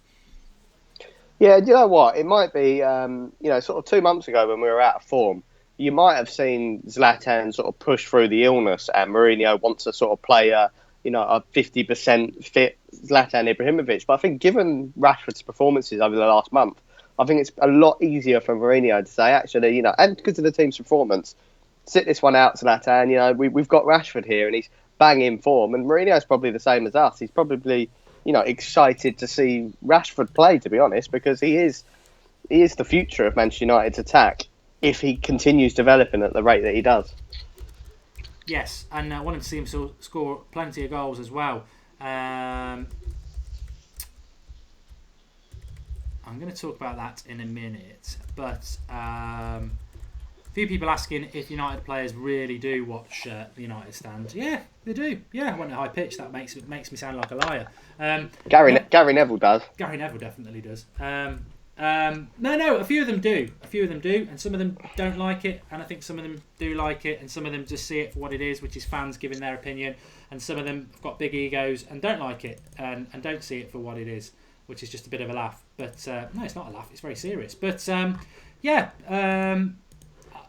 Yeah, do you know what? It might be, sort of 2 months ago when we were out of form, you might have seen Zlatan sort of push through the illness, and Mourinho wants to sort of play a 50% fit Zlatan Ibrahimovic. But I think given Rashford's performances over the last month, I think it's a lot easier for Mourinho to say, actually, and because of the team's performance, sit this one out, Zlatan. We've got Rashford here, and he's banging form. And Mourinho's probably the same as us. He's probably, excited to see Rashford play, to be honest, because he is the future of Manchester United's attack if he continues developing at the rate that he does. Yes, and I wanted to see him score plenty of goals as well. I'm going to talk about that in a minute, but a few people asking if United players really do watch the United stand. Yeah, they do. Yeah, I went at high pitch. That makes me sound like a liar. Gary Neville does. Gary Neville definitely does. No, a few of them do. And some of them don't like it, and I think some of them do like it, and some of them just see it for what it is, which is fans giving their opinion, and some of them have got big egos and don't like it, and don't see it for what it is, which is just a bit of a laugh. But no, it's not a laugh, it's very serious. But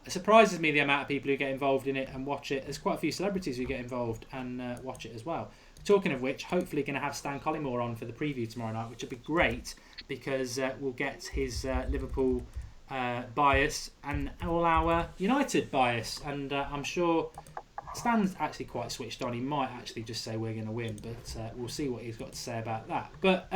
it surprises me the amount of people who get involved in it and watch it. There's quite a few celebrities who get involved and watch it as well. Talking of which, hopefully going to have Stan Collymore on for the preview tomorrow night, which would be great, because we'll get his Liverpool bias and all our United bias. And I'm sure Stan's actually quite switched on. He might actually just say we're going to win, but we'll see what he's got to say about that. But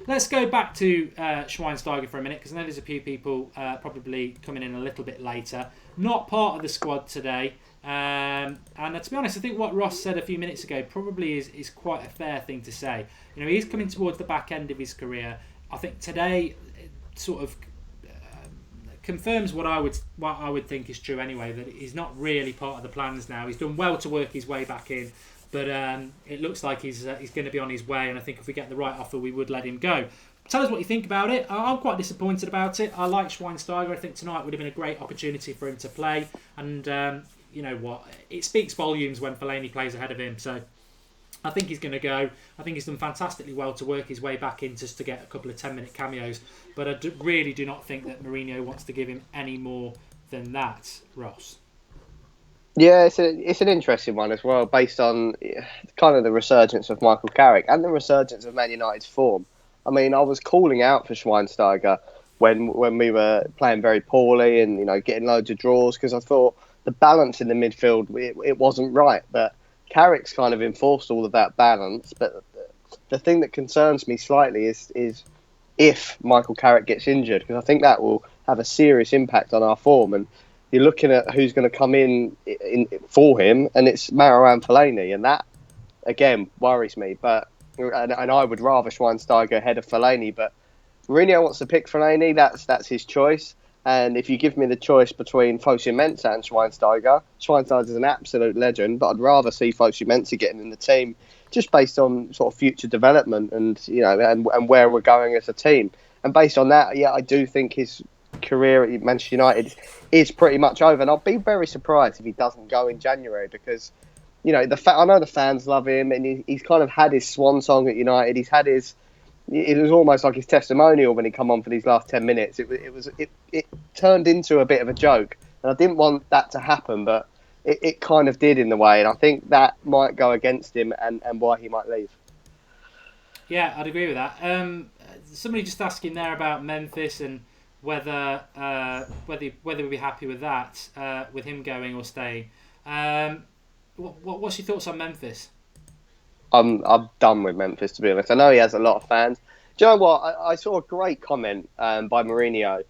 let's go back to Schweinsteiger for a minute, because I know there's a few people probably coming in a little bit later. Not part of the squad today. And to be honest, I think what Ross said a few minutes ago probably is quite a fair thing to say. He's coming towards the back end of his career. I think today sort of confirms what I would think is true anyway, that he's not really part of the plans now. He's done well to work his way back in, but it looks like he's going to be on his way, and I think if we get the right offer, we would let him go. Tell us what you think about it. I'm quite disappointed about it. I like Schweinsteiger. I think tonight would have been a great opportunity for him to play, and you know what? It speaks volumes when Fellaini plays ahead of him, so I think he's going to go. I think he's done fantastically well to work his way back in just to get a couple of 10-minute cameos. But I really do not think that Mourinho wants to give him any more than that, Ross. Yeah, it's an interesting one as well, based on kind of the resurgence of Michael Carrick and the resurgence of Man United's form. I mean, I was calling out for Schweinsteiger when we were playing very poorly and getting loads of draws, because I thought the balance in the midfield it wasn't right, but Carrick's kind of enforced all of that balance. But the thing that concerns me slightly is if Michael Carrick gets injured, because I think that will have a serious impact on our form. And you're looking at who's going to come in for him, and it's Marouane Fellaini, and that again worries me. But and I would rather Schweinsteiger ahead of Fellaini, but Mourinho wants to pick Fellaini. That's his choice. And if you give me the choice between Fosu Mensah and Schweinsteiger is an absolute legend, but I'd rather see Fosu Mensah getting in the team just based on sort of future development and and where we're going as a team. And based on that, yeah, I do think his career at Manchester United is pretty much over. And I'll be very surprised if he doesn't go in January because, I know the fans love him and he's kind of had his swan song at United. He's had his. It was almost like his testimonial when he come on for these last 10 minutes. It turned into a bit of a joke, and I didn't want that to happen, but it kind of did in the way, and I think that might go against him and why he might leave. Yeah, I'd agree with that. Somebody just asking there about Memphis and whether we'd be happy with that, with him going or staying. What's your thoughts on Memphis? I'm done with Memphis, to be honest. I know he has a lot of fans. Do you know what? I saw a great comment by Mourinho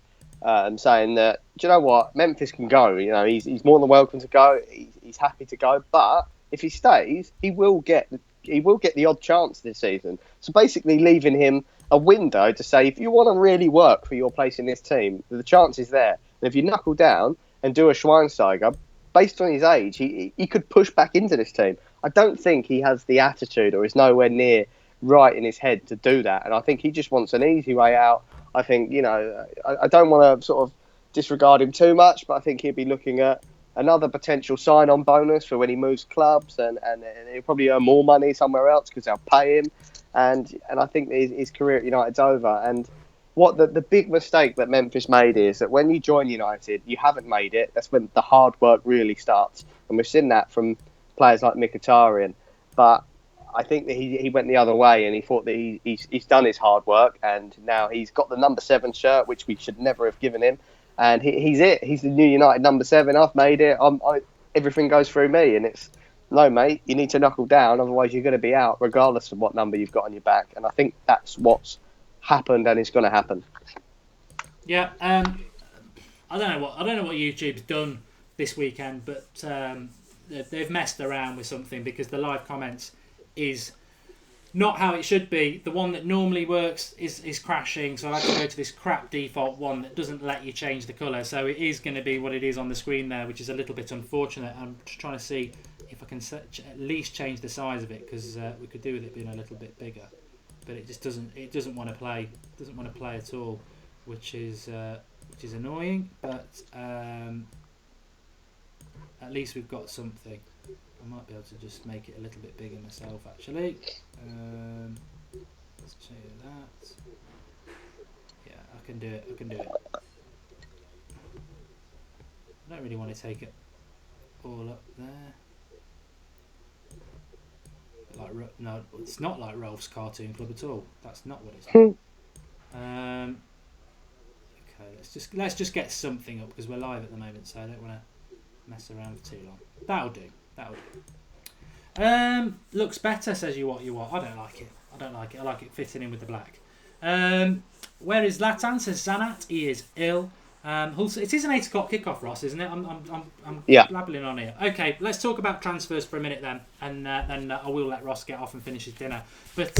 saying that, do you know what? Memphis can go. He's more than welcome to go. He's happy to go. But if he stays, he will get the odd chance this season. So basically leaving him a window to say, if you want to really work for your place in this team, the chance is there. And if you knuckle down and do a Schweinsteiger, based on his age, he could push back into this team. I don't think he has the attitude or is nowhere near right in his head to do that. And I think he just wants an easy way out. I think, I don't want to sort of disregard him too much, but I think he'll be looking at another potential sign-on bonus for when he moves clubs and he'll probably earn more money somewhere else because they'll pay him. And I think his career at United's over. And what the big mistake that Memphis made is that when you join United, you haven't made it. That's when the hard work really starts. And we've seen that from players like Mkhitaryan. But I think that he went the other way and he thought that he's done his hard work and now he's got the number 7 shirt, which we should never have given him. And he's it. He's the new United number 7. I've made it. Everything goes through me. And it's, no, mate, you need to knuckle down. Otherwise, you're going to be out regardless of what number you've got on your back. And I think that's what's happened and is going to happen. Yeah. I don't know what YouTube's done this weekend, but they've messed around with something because the live comments is not how it should be. The one that normally works is crashing, so I have to go to this crap default one that doesn't let you change the colour. So it is going to be what it is on the screen there, which is a little bit unfortunate. I'm just trying to see if I can at least change the size of it because we could do with it being a little bit bigger, but it just doesn't. It doesn't want to play. Doesn't want to play at all, which is annoying. But at least we've got something. I might be able to just make it a little bit bigger myself, actually. Let's change that. Yeah, I can do it. I don't really want to take it all up there. No, it's not like Rolf's Cartoon Club at all. That's not what it's like. Okay, let's just get something up because we're live at the moment, so I don't want to mess around for too long. That'll do. Looks better, says you what. I don't like it. I like it fitting in with the black. Where is Latan? Says Zanat. He is ill. It is an 8 o'clock kickoff, Ross, isn't it? I'm blabbling on here. Okay, let's talk about transfers for a minute then, and then I will let Ross get off and finish his dinner. But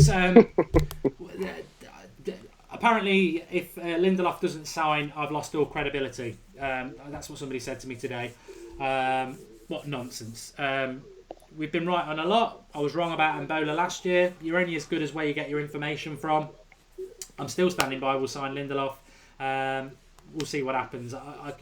apparently, if Lindelof doesn't sign, I've lost all credibility. That's what somebody said to me today. What nonsense. We've been right on a lot. I was wrong about Mbola last year. You're only as good as where you get your information from. I'm still standing by. We'll sign Lindelof. We'll see what happens. I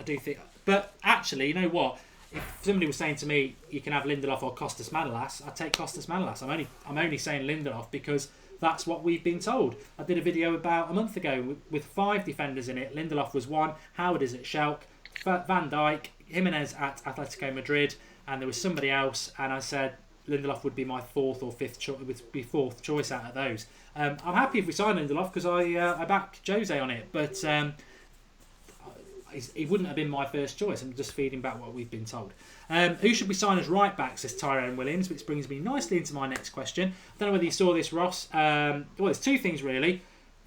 do think. But actually, you know what? If somebody was saying to me, you can have Lindelof or Costas Manolas, I'd take Costas Manolas. I'm only saying Lindelof because that's what we've been told. I did a video about a month ago with 5 defenders in it. Lindelof was 1. Howard is at Schalke. Van Dijk, Jimenez at Atletico Madrid, and there was somebody else, and I said Lindelof would be my 4th or 5th choice. Would be 4th choice out of those. I'm happy if we sign Lindelof because I backed Jose on it, but he wouldn't have been my first choice. I'm just feeding back what we've been told. Who should we sign as right back, says Tyrone Williams, which brings me nicely into my next question. I don't know whether you saw this, Ross. Well, there's 2 things really.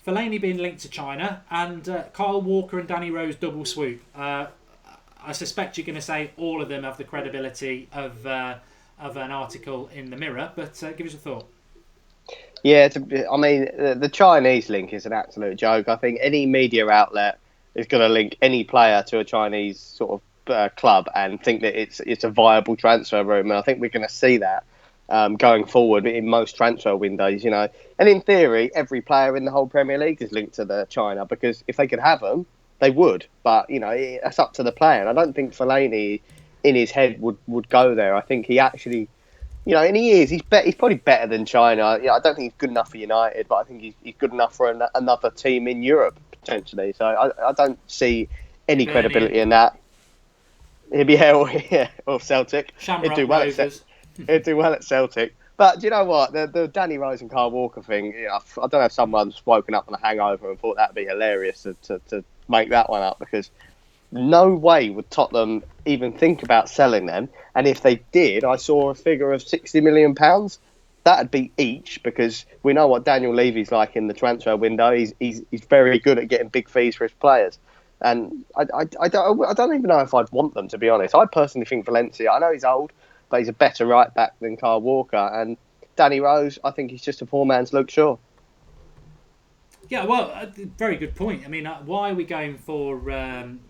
Fellaini being linked to China and Kyle Walker and Danny Rose double swoop. I suspect you're going to say all of them have the credibility of an article in the Mirror, but give us a thought. Yeah, the Chinese link is an absolute joke. I think any media outlet is going to link any player to a Chinese sort of club and think that it's a viable transfer room, and I think we're going to see that. going forward in most transfer windows, And in theory, every player in the whole Premier League is linked to China, because if they could have them, they would. But, that's up to the player. And I don't think Fellaini in his head would go there. I think he actually, and he is. He's probably better than China. I don't think he's good enough for United, but I think he's good enough for another team in Europe, potentially. So I don't see any credibility in that. He'd be hell, yeah, or Celtic. Shamrock Rovers. He'd do well at Celtic. But do you know what? The Danny Rose and Kyle Walker thing, I don't know if someone's woken up on a hangover and thought that'd be hilarious to make that one up, because no way would Tottenham even think about selling them. And if they did, I saw a figure of £60 million. That'd be each, because we know what Daniel Levy's like in the transfer window. He's very good at getting big fees for his players. And I don't even know if I'd want them, to be honest. I personally think Valencia, I know he's old, but he's a better right back than Kyle Walker. And Danny Rose, I think he's just a poor man's Luke Shaw. Yeah, well, very good point. I mean, why are we going for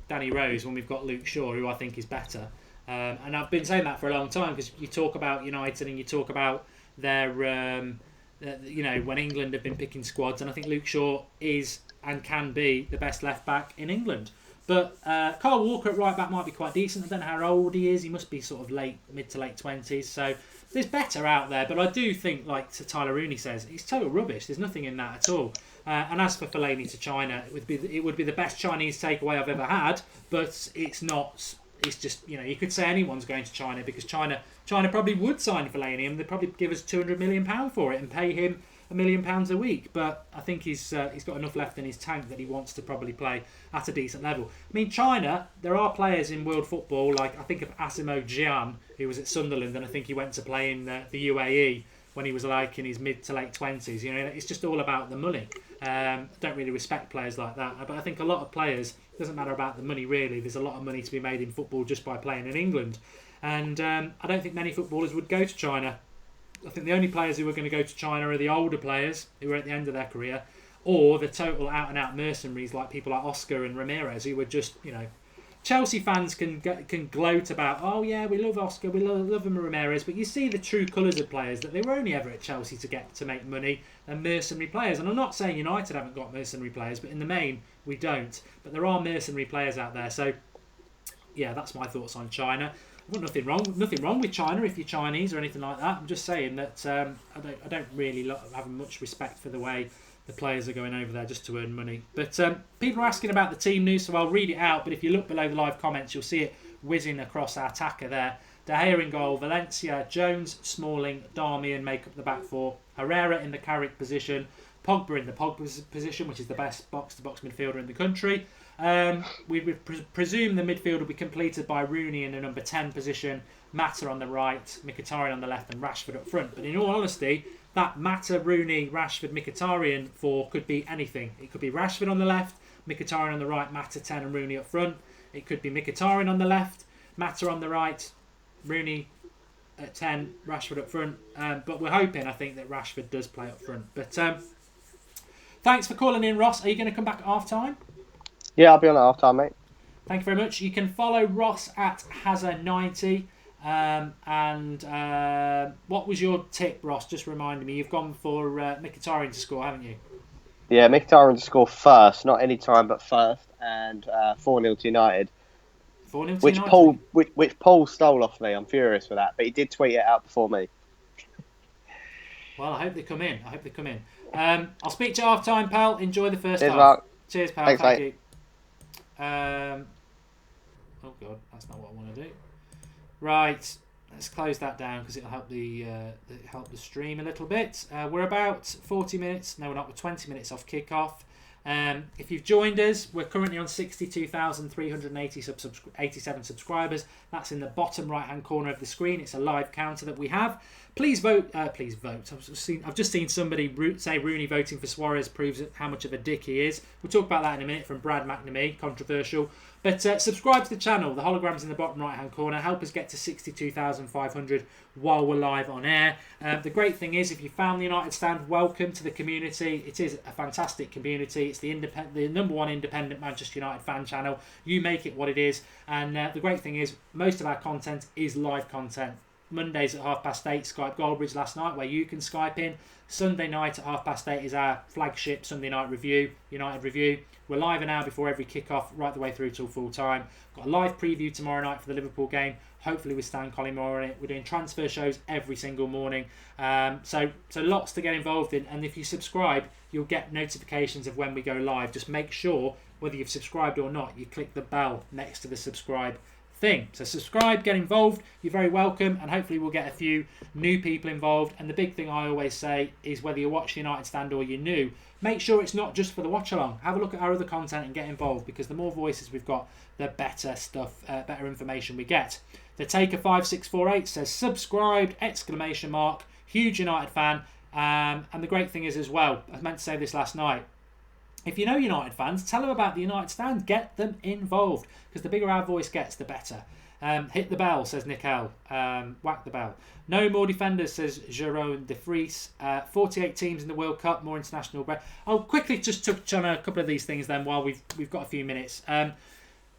Danny Rose when we've got Luke Shaw, who I think is better? And I've been saying that for a long time, because you talk about United and you talk about their, when England have been picking squads, and I think Luke Shaw is and can be the best left back in England. But Kyle Walker at right back might be quite decent. I don't know how old he is. He must be sort of mid to late 20s. So there's better out there. But I do think, like Tyler Rooney says, it's total rubbish. There's nothing in that at all. And as for Fellaini to China, it would be the best Chinese takeaway I've ever had. But it's not. It's just, you could say anyone's going to China, because China probably would sign Fellaini, and they'd probably give us £200 million for it and pay him £1 million a week. But I think he's got enough left in his tank that he wants to probably play at a decent level. I mean, China, there are players in world football, like I think of Asimo Jian, who was at Sunderland, and I think he went to play in the UAE when he was like in his mid to late 20s. It's just all about the money. Don't really respect players like that. But I think a lot of players, it doesn't matter about the money really. There's a lot of money to be made in football just by playing in England. And I don't think many footballers would go to China. I think the only players who are going to go to China are the older players who are at the end of their career, or the total out-and-out mercenaries like people like Oscar and Ramirez, who were just, Chelsea fans can gloat about, oh yeah, we love Oscar, we love him, Ramirez, but you see the true colours of players, that they were only ever at Chelsea to make money, and mercenary players. And I'm not saying United haven't got mercenary players, but in the main we don't. But there are mercenary players out there. So yeah, that's my thoughts on China. I've got nothing wrong with China if you're Chinese or anything like that. I'm just saying that I don't really have much respect for the way the players are going over there just to earn money. But people are asking about the team news, so I'll read it out. But if you look below the live comments, you'll see it whizzing across our attacker there. De Gea in goal, Valencia, Jones, Smalling, Darmian make up the back four. Herrera in the Carrick position, Pogba in the Pogba position, which is the best box-to-box midfielder in the country. We would presume the midfield will be completed by Rooney in the number 10 position, Mata on the right, Mkhitaryan on the left, and Rashford up front. But in all honesty, that Mata, Rooney, Rashford, Mkhitaryan four could be anything. It could be Rashford on the left, Mkhitaryan on the right, Mata 10 and Rooney up front. It could be Mkhitaryan on the left, Mata on the right, Rooney at 10, Rashford up front. But we're hoping, I think, that Rashford does play up front. But thanks for calling in, Ross. Are you going to come back at half-time? Yeah, I'll be on at half-time, mate. Thank you very much. You can follow Ross at Hazza90. What was your tip, Ross? Just reminding me. You've gone for Mkhitaryan to score, haven't you? Yeah, Mkhitaryan to score first, not any time but first, and 4-0 to United. 4-0 to United? Which Paul stole off me. I'm furious for that, but he did tweet it out before me. Well, I hope they come in. I'll speak to you half time, pal. Enjoy the first half. Mark. Cheers, pal. Thanks, Thank mate. you. Oh god, that's not what I want to do. Right, let's close that down because it'll help the stream a little bit. We're about 40 minutes. No, we're not. We're 20 minutes off kickoff. If you've joined us, we're currently on 62,387 subscribers. That's in the bottom right-hand corner of the screen. It's a live counter that we have. Please vote. Please vote. I've just seen somebody say Rooney voting for Suarez proves how much of a dick he is. We'll talk about that in a minute from Brad McNamee. Controversial. But subscribe to the channel. The hologram's in the bottom right-hand corner. Help us get to 62,500 while we're live on air. The great thing is, if you found the United Stand, welcome to the community. It is a fantastic community. It's the number one independent Manchester United fan channel. You make it what it is. And the great thing is, most of our content is live content. Mondays at 8:30, Skype Goldbridge last night, where you can Skype in. Sunday night at 8:30 is our flagship Sunday night review, United review. We're live an hour before every kickoff, right the way through till full time. Got a live preview tomorrow night for the Liverpool game, hopefully with Stan Collymore on it. We're doing transfer shows every single morning. So lots to get involved in. And if you subscribe, you'll get notifications of when we go live. Just make sure, whether you've subscribed or not, you click the bell next to the subscribe thing. So subscribe, get involved. You're very welcome, and hopefully we'll get a few new people involved. And the big thing I always say is, whether you watch the United Stand or you're new, make sure it's not just for the watch along. Have a look at our other content and get involved, because the more voices we've got, the better stuff, better information we get. The Taker 5648 says subscribed ! Huge United fan. And the great thing is as well, I meant to say this last night, if you know United fans, tell them about the United Stand. Get them involved, because the bigger our voice gets, the better. Hit the bell, says Nickel. Whack the bell. No more defenders, says Jerome de Vries. 48 teams in the World Cup, more international break. I'll quickly just touch on a couple of these things then, while we've got a few minutes.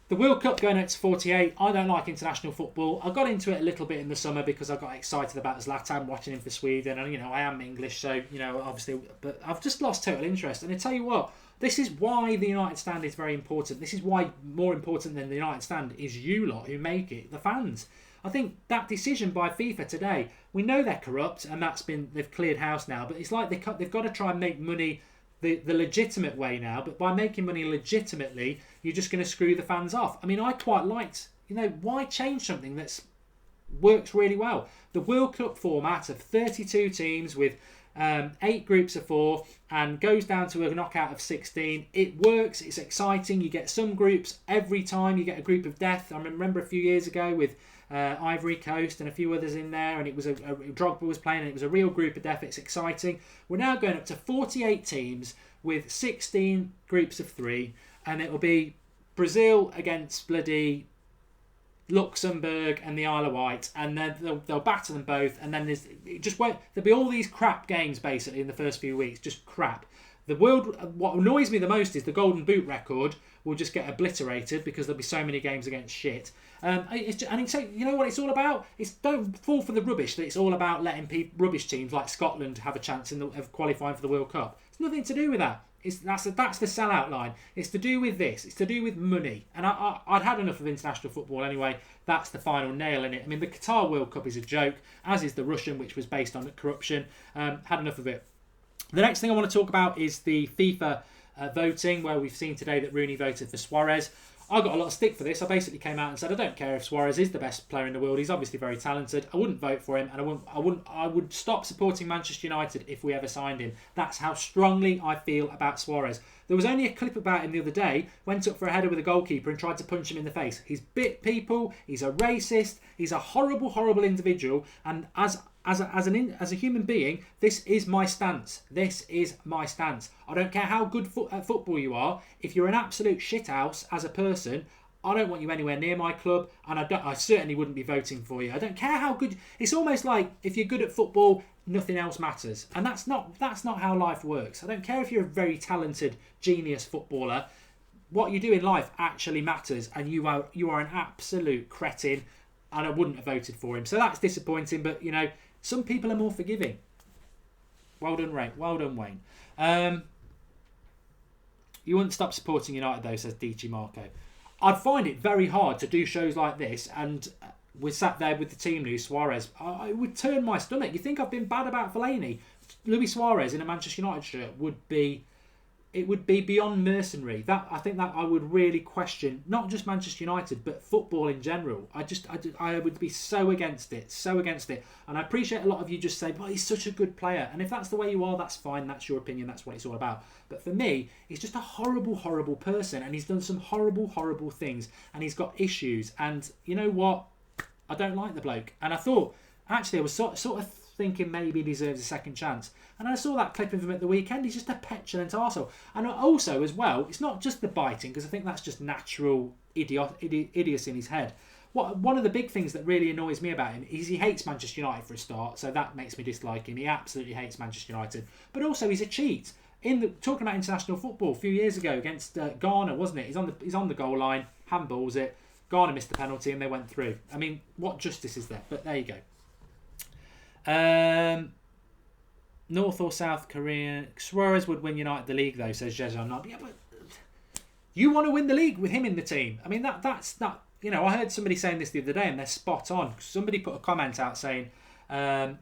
The World Cup going out to 48. I don't like international football. I got into it a little bit in the summer because I got excited about Zlatan, watching him for Sweden, and I am English, so obviously, but I've just lost total interest. And I tell you what, this is why the United Stand is very important. This is why, more important than the United Stand, is you lot who make it, the fans. I think that decision by FIFA today, we know they're corrupt, and they've cleared house now, but it's like they've got to try and make money the legitimate way now. But by making money legitimately, you're just going to screw the fans off. I mean, I quite liked, why change something that's works really well? The World Cup format of 32 teams with 8 groups of 4 and goes down to a knockout of 16. It works, it's exciting. You get some groups every time. You get a group of death. I remember a few years ago with Ivory Coast and a few others in there, and it was Drogba was playing, and it was a real group of death. It's exciting. We're now going up to 48 teams with 16 groups of 3, and it will be Brazil against bloody Luxembourg and the Isle of Wight, and then they'll batter them both, and then there'll be all these crap games basically in the first few weeks, just crap. What annoys me the most is the Golden Boot record will just get obliterated because there'll be so many games against shit. You know what it's all about? Don't fall for the rubbish that it's all about letting rubbish teams like Scotland have a chance of qualifying for the World Cup. It's nothing to do with that. That's the sellout line. It's to do with this. It's to do with money. And I'd had enough of international football anyway. That's the final nail in it. I mean, the Qatar World Cup is a joke, as is the Russian, which was based on corruption. Had enough of it. The next thing I want to talk about is the FIFA voting, where we've seen today that Rooney voted for Suarez. I got a lot of stick for this. I basically came out and said I don't care if Suarez is the best player in the world. He's obviously very talented. I wouldn't vote for him, and I would stop supporting Manchester United if we ever signed him. That's how strongly I feel about Suarez. There was only a clip about him the other day. Went up for a header with a goalkeeper and tried to punch him in the face. He's bit people. He's a racist. He's a horrible, horrible individual. And as a human being, this is my stance. This is my stance. I don't care how good at football you are. If you're an absolute shithouse as a person, I don't want you anywhere near my club, and I certainly wouldn't be voting for you. I don't care how good. It's almost like if you're good at football, nothing else matters, and that's not how life works. I don't care if you're a very talented genius footballer. What you do in life actually matters, and you are an absolute cretin, and I wouldn't have voted for him. So that's disappointing, but some people are more forgiving. Well done, Ray. Well done, Wayne. You wouldn't stop supporting United though, says DG Marco. I'd find it very hard to do shows like this, and we're sat there with the team news, Suarez. I would turn my stomach. You think I've been bad about Fellaini? Luis Suarez in a Manchester United shirt would be beyond mercenary. I think that I would really question not just Manchester United but football in general. I would be so against it. And I appreciate a lot of you just say, "Well, he's such a good player," and if that's the way you are, that's fine. That's your opinion. That's what it's all about. But for me, he's just a horrible, horrible person, and he's done some horrible, horrible things, and he's got issues. And you know what? I don't like the bloke. And I thought, actually, I was sort of thinking maybe he deserves a second chance. And I saw that clip of him at the weekend. He's just a petulant arsehole. And also, as well, it's not just the biting, because I think that's just natural idiocy in his head. One of the big things that really annoys me about him is he hates Manchester United for a start, so that makes me dislike him. He absolutely hates Manchester United. But also, he's a cheat. Talking about international football a few years ago against Ghana, wasn't it? He's on the goal line, handballs it. Ghana missed the penalty and they went through. I mean, what justice is there? But there you go. North or South Korea? Suarez would win United the league, though, says Jezon. Yeah, but you want to win the league with him in the team. I mean, that's not... You know, I heard somebody saying this the other day, and they're spot on. Somebody put a comment out saying, I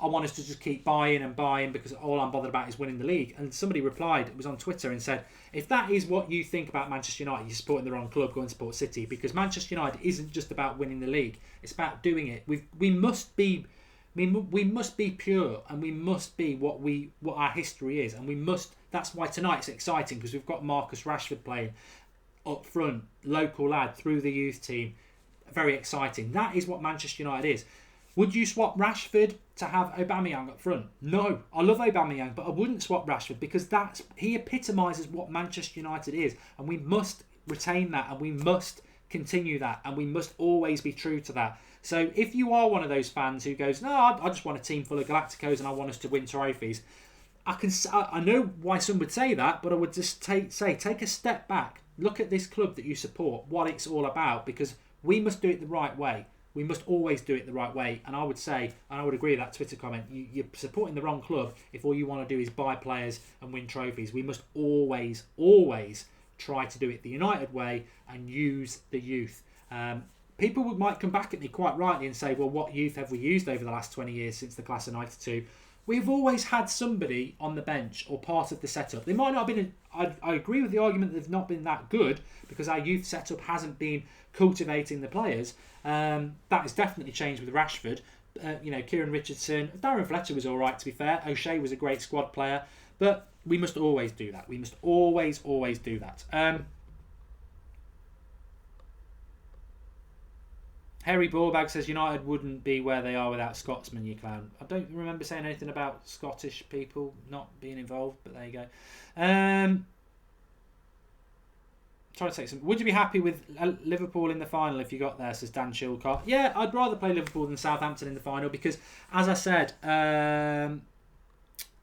want us to just keep buying and buying because all I'm bothered about is winning the league. And somebody replied, it was on Twitter, and said, if that is what you think about Manchester United, you're supporting the wrong club, go and support City. Because Manchester United isn't just about winning the league. It's about doing it. We must be pure, and we must be what our history is. And we must... That's why tonight's exciting, because we've got Marcus Rashford playing up front, local lad through the youth team. Very exciting. That is what Manchester United is. Would you swap Rashford to have Aubameyang up front? No. I love Aubameyang, but I wouldn't swap Rashford because he epitomises what Manchester United is, and we must retain that, and we must continue that, and we must always be true to that. So if you are one of those fans who goes, no, I just want a team full of Galacticos and I want us to win trophies, I know why some would say that, but I would just take a step back. Look at this club that you support, what it's all about, because we must do it the right way. We must always do it the right way. And I would say, and I would agree with that Twitter comment, you're supporting the wrong club if all you want to do is buy players and win trophies. We must always, always try to do it the United way and use the youth. People might come back at me quite rightly and say, well, what youth have we used over the last 20 years since the class of 92? We've always had somebody on the bench or part of the setup. They might not have been... I agree with the argument that they've not been that good because our youth setup hasn't been cultivating the players. That has definitely changed with Rashford. Kieran Richardson. Darren Fletcher was all right, to be fair. O'Shea was a great squad player. But we must always do that. We must always, always do that. Harry Borbag says United wouldn't be where they are without Scotsman, you clown. I don't remember saying anything about Scottish people not being involved, but there you go. Trying to take some... Would you be happy with Liverpool in the final if you got there, says Dan Chilcott. Yeah, I'd rather play Liverpool than Southampton in the final because, as I said, and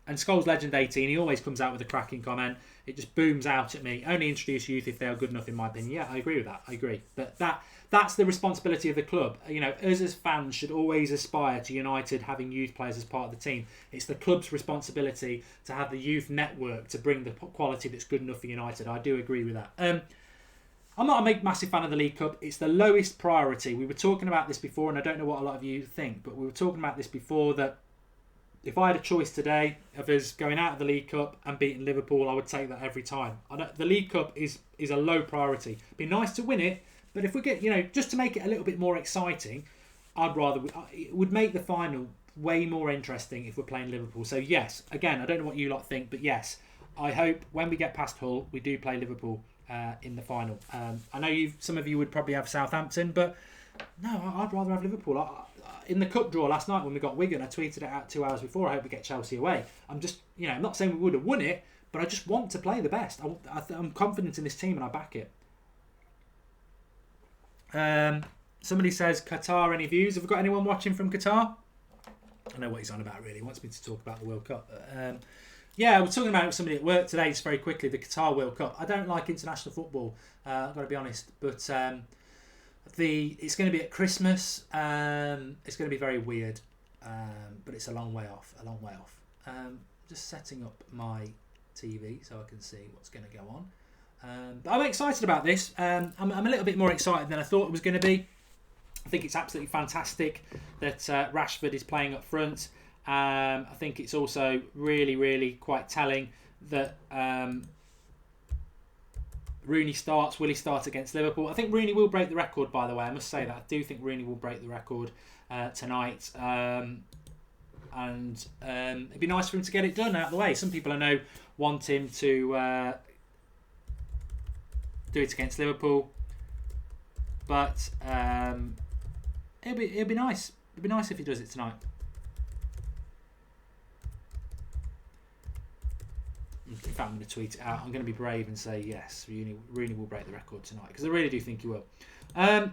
Scholes Legend 18, he always comes out with a cracking comment. It just booms out at me. Only introduce youth if they are good enough, in my opinion. Yeah, I agree with that. I agree. But that's the responsibility of the club. You know, us as fans should always aspire to United having youth players as part of the team. It's the club's responsibility to have the youth network to bring the quality that's good enough for United. I do agree with that. I'm not a massive fan of the League Cup. It's the lowest priority. We were talking about this before, and I don't know what a lot of you think, but we were talking about this before that if I had a choice today of us going out of the League Cup and beating Liverpool, I would take that every time. The League Cup is a low priority. It'd be nice to win it, but if we get, just to make it a little bit more exciting, it would make the final way more interesting if we're playing Liverpool. So yes, again, I don't know what you lot think, but yes, I hope when we get past Hull, we do play Liverpool in the final. I know some of you would probably have Southampton, but no, I'd rather have Liverpool. In the cup draw last night when we got Wigan, I tweeted it out 2 hours before. I hope we get Chelsea away. I'm just, I'm not saying we would have won it, but I just want to play the best. I'm confident in this team and I back it. Somebody says, Qatar, any views? Have we got anyone watching from Qatar? I know what he's on about, really. He wants me to talk about the World Cup. Yeah, I was talking about it with somebody at work today, just very quickly, the Qatar World Cup. I don't like international football, I've got to be honest, but it's going to be at Christmas. It's going to be very weird, but it's a long way off. Just setting up my TV so I can see what's going to go on. But I'm excited about this. I'm a little bit more excited than I thought it was going to be. I think it's absolutely fantastic that Rashford is playing up front. I think it's also really, really quite telling that Rooney starts. Will he start against Liverpool? I think Rooney will break the record, by the way. I must say that. I do think Rooney will break the record tonight. And it'd be nice for him to get it done out of the way. Some people I know want him to do it against Liverpool. But it'd be nice. It'd be nice if he does it tonight. In fact, I'm going to tweet it out. I'm going to be brave and say yes, Rooney will break the record tonight because I really do think he will.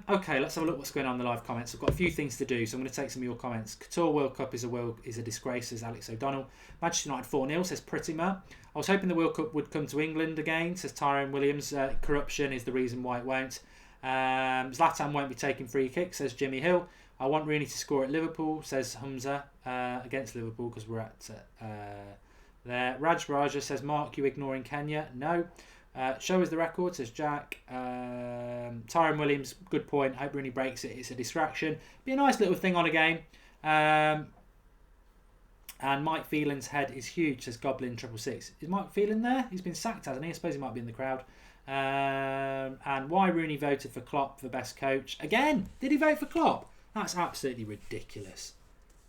Okay, let's have a look what's going on in the live comments. I've got a few things to do, so I'm going to take some of your comments. Qatar World Cup is a disgrace, says Alex O'Donnell. Manchester United 4-0, says Prettymer. I was hoping the World Cup would come to England again, says Tyrone Williams. Corruption is the reason why it won't. Zlatan won't be taking free kicks, says Jimmy Hill. I want Rooney to score at Liverpool, says Humza, against Liverpool because we're at there. Raj Raja says, Mark, you ignoring Kenya? No. Show us the record, says Jack. Tyrone Williams, good point. Hope Rooney breaks it. It's a distraction. Be a nice little thing on a game. And Mike Phelan's head is huge, says Goblin 666. Is Mike Phelan there? He's been sacked, hasn't he? I suppose he might be in the crowd. And why Rooney voted for Klopp for best coach. Again, did he vote for Klopp? That's absolutely ridiculous.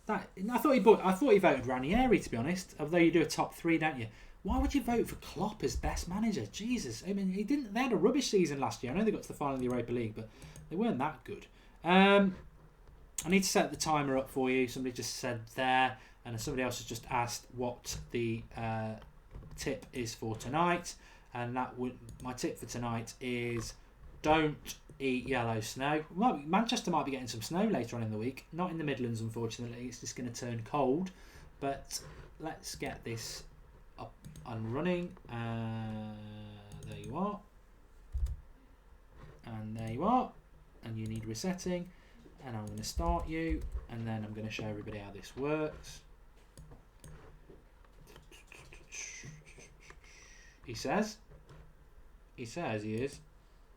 I thought he voted Ranieri, to be honest. Although you do a top 3, don't you? Why would you vote for Klopp as best manager? Jesus. I mean, they had a rubbish season last year. I know they got to the final of the Europa League, but they weren't that good. I need to set the timer up for you. Somebody just said there. And somebody else has just asked what the tip is for tonight. And my tip for tonight is don't eat yellow snow. Well, Manchester might be getting some snow later on in the week. Not in the Midlands, unfortunately. It's just going to turn cold. But let's get this up and running. There you are. And there you are. And you need resetting. And I'm going to start you. And then I'm going to show everybody how this works. He says he is.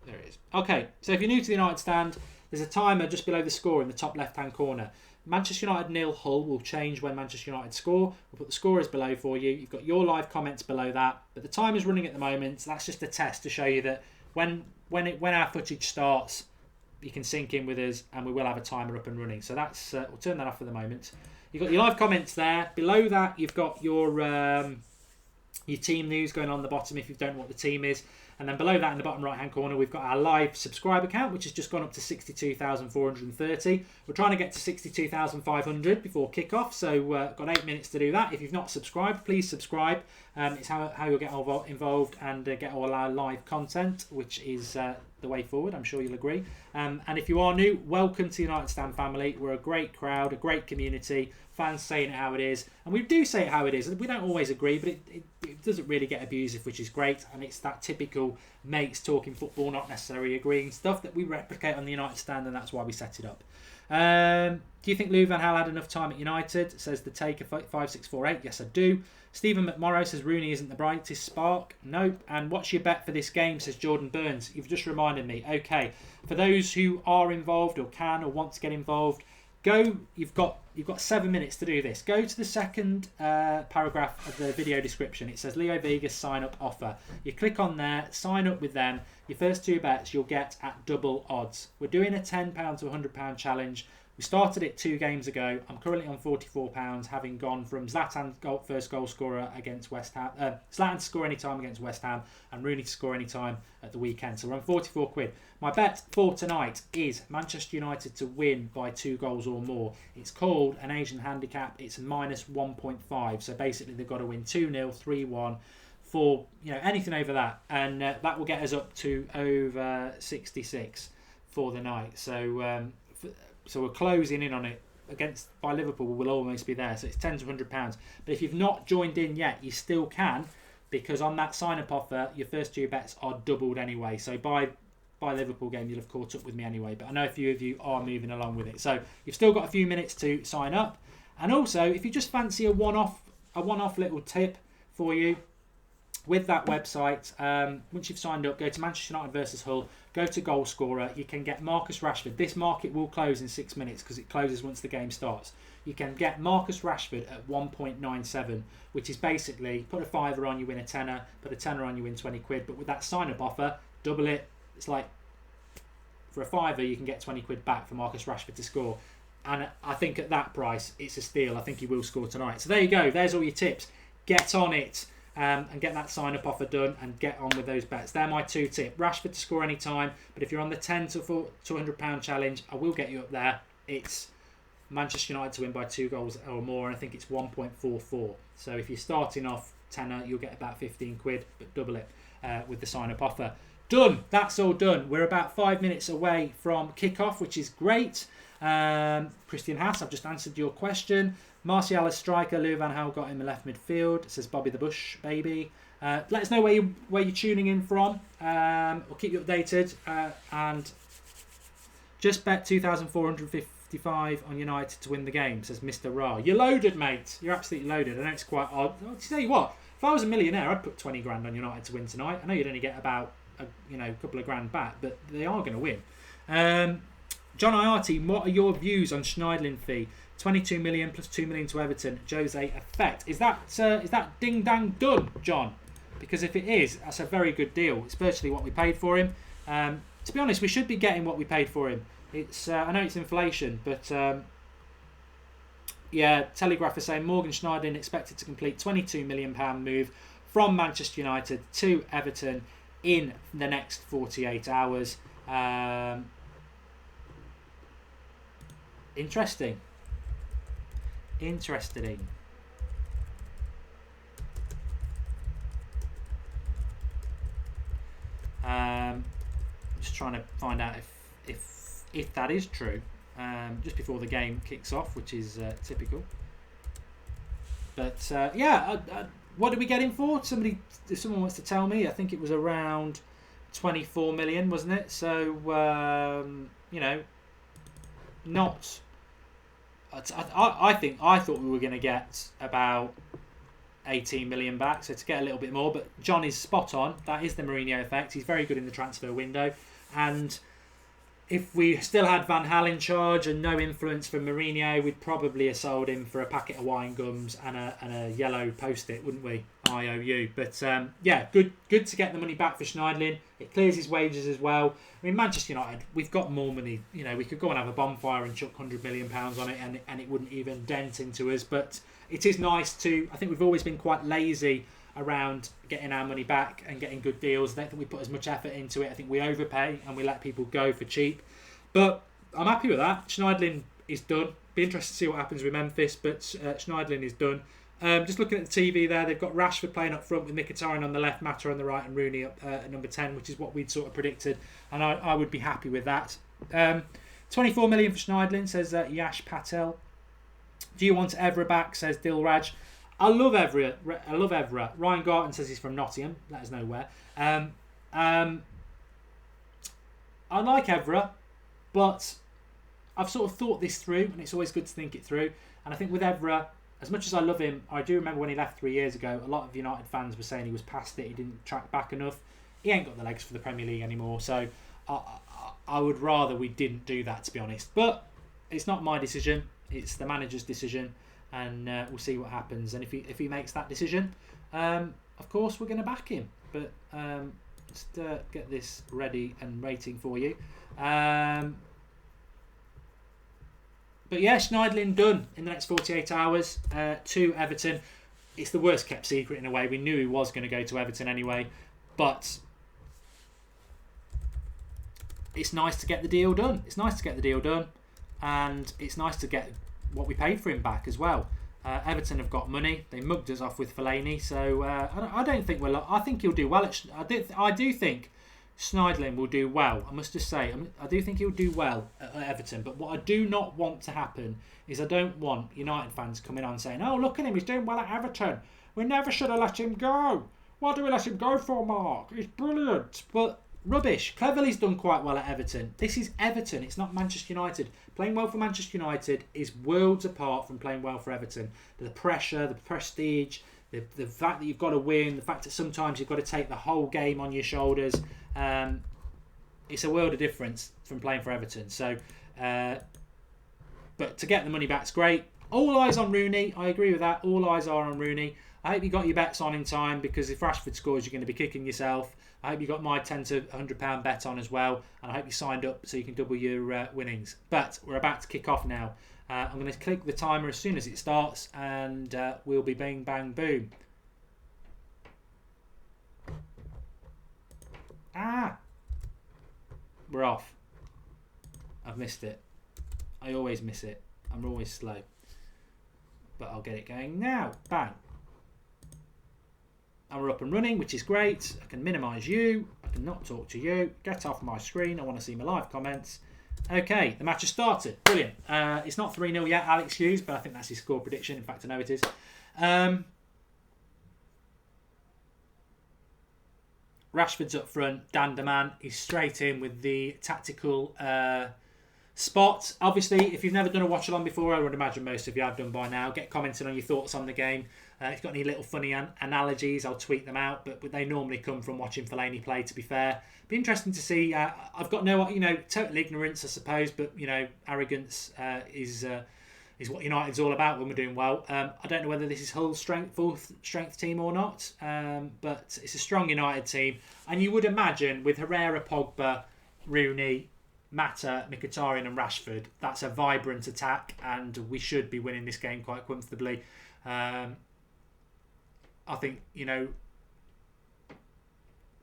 There it is. Okay, so if you're new to the United Stand, there's a timer just below the score in the top left-hand corner. Manchester United 0, Hull will change when Manchester United score. We'll put the scorers below for you. You've got your live comments below that. But the timer's running at the moment, so that's just a test to show you that when our footage starts, you can sync in with us and we will have a timer up and running. So that's we'll turn that off for the moment. You've got your live comments there. Below that, you've got your team news going on the bottom if you don't know what the team is. And then below that in the bottom right hand corner, we've got our live subscriber count, which has just gone up to 62,430. We're trying to get to 62,500 before kickoff, so got 8 minutes to do that. If you've not subscribed, please subscribe. It's how you'll get involved and get all our live content, which is the way forward. I'm sure you'll agree. And if you are new, welcome to the United Stand family. We're a great crowd, a great community. Fans saying it how it is, and we do say it how it is. We don't always agree, but it doesn't really get abusive, which is great. And it's that typical mates talking football, not necessarily agreeing stuff that we replicate on the United Stand, and that's why we set it up. Do you think Lou Van Gaal had enough time at United? Says the Taker 5648. Yes, I do. Stephen McMorrow says Rooney isn't the brightest spark. Nope. And what's your bet for this game? Says Jordan Burns. You've just reminded me. Okay, for those who are involved or can or want to get involved, go. You've got 7 minutes to do this. Go to the second paragraph of the video description. It says Leo Vegas sign up offer. You click on there, sign up with them. Your first 2 bets you'll get at double odds. We're doing a £10 to £100 challenge. We started it 2 games ago. I'm currently on £44, having gone from Zlatan first goal scorer against West Ham, Zlatan to score any time against West Ham, and Rooney to score any time at the weekend. So we're on £44. My bet for tonight is Manchester United to win by 2 goals or more. It's called an Asian handicap. It's minus 1.5. So basically they've got to win 2-0, 3-1. For anything over that, and that will get us up to over 66 for the night. So we're closing in on it. By Liverpool, we'll almost be there. So it's £10 to £100. But if you've not joined in yet, you still can, because on that sign-up offer, your first 2 bets are doubled anyway. So by Liverpool game, you'll have caught up with me anyway. But I know a few of you are moving along with it. So you've still got a few minutes to sign up. And also, if you just fancy a one-off little tip for you, with that website, once you've signed up, go to Manchester United versus Hull, go to goal scorer. You can get Marcus Rashford. This market will close in 6 minutes because it closes once the game starts. You can get Marcus Rashford at 1.97, which is basically put a fiver on, you win a tenner, put a tenner on, you win 20 quid. But with that sign-up offer, double it. It's like for a fiver, you can get 20 quid back for Marcus Rashford to score. And I think at that price, it's a steal. I think he will score tonight. So there you go. There's all your tips. Get on it. And get that sign-up offer done and get on with those bets. They're my 2 tips. Rashford to score any time, but if you're on the £10 to £100 challenge, I will get you up there. It's Manchester United to win by 2 goals or more, and I think it's 1.44. So if you're starting off tenner, you'll get about 15 quid, but double it with the sign-up offer. Done. That's all done. We're about 5 minutes away from kick-off, which is great. Christian Haas, I've just answered your question. Martial as striker, Lou Van Gaal got him in left midfield, says Bobby the Bush baby. Let us know where you're tuning in from. We'll keep you updated. And just bet 2,450 1.65 on United to win the game, says Mr. Ra. You're loaded, mate. You're absolutely loaded. I know it's quite odd. I'll tell you what, if I was a millionaire, I'd put 20 grand on United to win tonight. I know you'd only get about a couple of grand back, but they are going to win. John Iarty, what are your views on Schneidlin fee? 22 million plus 2 million to Everton. Jose effect. Is that ding dang done, John? Because if it is, that's a very good deal. It's virtually what we paid for him. To be honest, we should be getting what we paid for him. It's I know it's inflation, but Telegraph is saying Morgan Schneidlin expected to complete £22 million move from Manchester United to Everton in the next 48 hours. Interesting. Just trying to find out if that is true. Just before the game kicks off, which is typical. But what did we get him for? If someone wants to tell me, I think it was around 24 million, wasn't it? So not. I thought we were going to get about 18 million back, so to get a little bit more. But John is spot on. That is the Mourinho effect. He's very good in the transfer window, and if we still had Van Gaal in charge and no influence from Mourinho, we'd probably have sold him for a packet of wine gums and a yellow post-it, wouldn't we? IOU. But good to get the money back for Schneidlin. It clears his wages as well. I mean, Manchester United, we've got more money. We could go and have a bonfire and chuck £100 million on it, and it wouldn't even dent into us. But it is nice to. I think we've always been quite lazy around getting our money back and getting good deals. I don't think we put as much effort into it. I think we overpay and we let people go for cheap. But I'm happy with that. Schneidlin is done. Be interested to see what happens with Memphis, but Schneidlin is done. Just looking at the TV there, they've got Rashford playing up front with Mkhitaryan on the left, Mata on the right, and Rooney up at number 10, which is what we'd sort of predicted, and I would be happy with that. 24 million for Schneidlin, says Yash Patel. Do you want Evra back, says Dilraj. I love Evra. Ryan Garton says he's from Nottingham. Let us know where. I like Evra, but I've sort of thought this through, and it's always good to think it through. And I think with Evra, as much as I love him, I do remember when he left 3 years ago, a lot of United fans were saying he was past it, he didn't track back enough. He ain't got the legs for the Premier League anymore, so I would rather we didn't do that, to be honest. But it's not my decision, it's the manager's decision, and we'll see what happens. And if he makes that decision, of course we're going to back him. But just get this ready and rating for you. But yeah, Schneidlin done in the next 48 hours to Everton. It's the worst kept secret in a way. We knew he was going to go to Everton anyway. But it's nice to get the deal done. And it's nice to get what we paid for him back as well. Everton have got money. They mugged us off with Fellaini. So I don't think I think he'll do well. I do think Schneidlin will do well. I must just say, I do think he'll do well at Everton. But what I do not want to happen is I don't want United fans coming on saying, "Oh, look at him, he's doing well at Everton. We never should have let him go. What do we let him go for, Mark? He's brilliant." But rubbish. Cleverly's done quite well at Everton. This is Everton. It's not Manchester United. Playing well for Manchester United is worlds apart from playing well for Everton. The pressure, the prestige, the fact that you've got to win, the fact that sometimes you've got to take the whole game on your shoulders. It's a world of difference from playing for Everton. So, but to get the money back's great. All eyes on Rooney. I agree with that. All eyes are on Rooney. I hope you got your bets on in time, because if Rashford scores, you're going to be kicking yourself. I hope you got my £10 to £100 bet on as well, and I hope you signed up so you can double your winnings. But we're about to kick off now. I'm going to click the timer as soon as it starts, and we'll be bang, bang, boom. We're off. I've missed it. I always miss it. I'm always slow. But I'll get it going now. Bang. And we're up and running, which is great. I can minimise you. I can not talk to you. Get off my screen. I want to see my live comments. Okay, the match has started. Brilliant. It's not 3-0 yet, Alex Hughes, but I think that's his score prediction. In fact, I know it is. Rashford's up front. Dan the man is straight in with the tactical Spot, obviously, if you've never done a watch along before, I would imagine most of you have done by now. Get commenting on your thoughts on the game. If you've got any little funny analogies, I'll tweet them out. But they normally come from watching Fellaini play, to be fair. Be interesting to see. I've got no, total ignorance, I suppose, but, arrogance is what United's all about when we're doing well. I don't know whether this is Hull's full strength team or not, but it's a strong United team. And you would imagine with Herrera, Pogba, Rooney, Mata, Mkhitaryan and Rashford, that's a vibrant attack, and we should be winning this game quite comfortably. I think,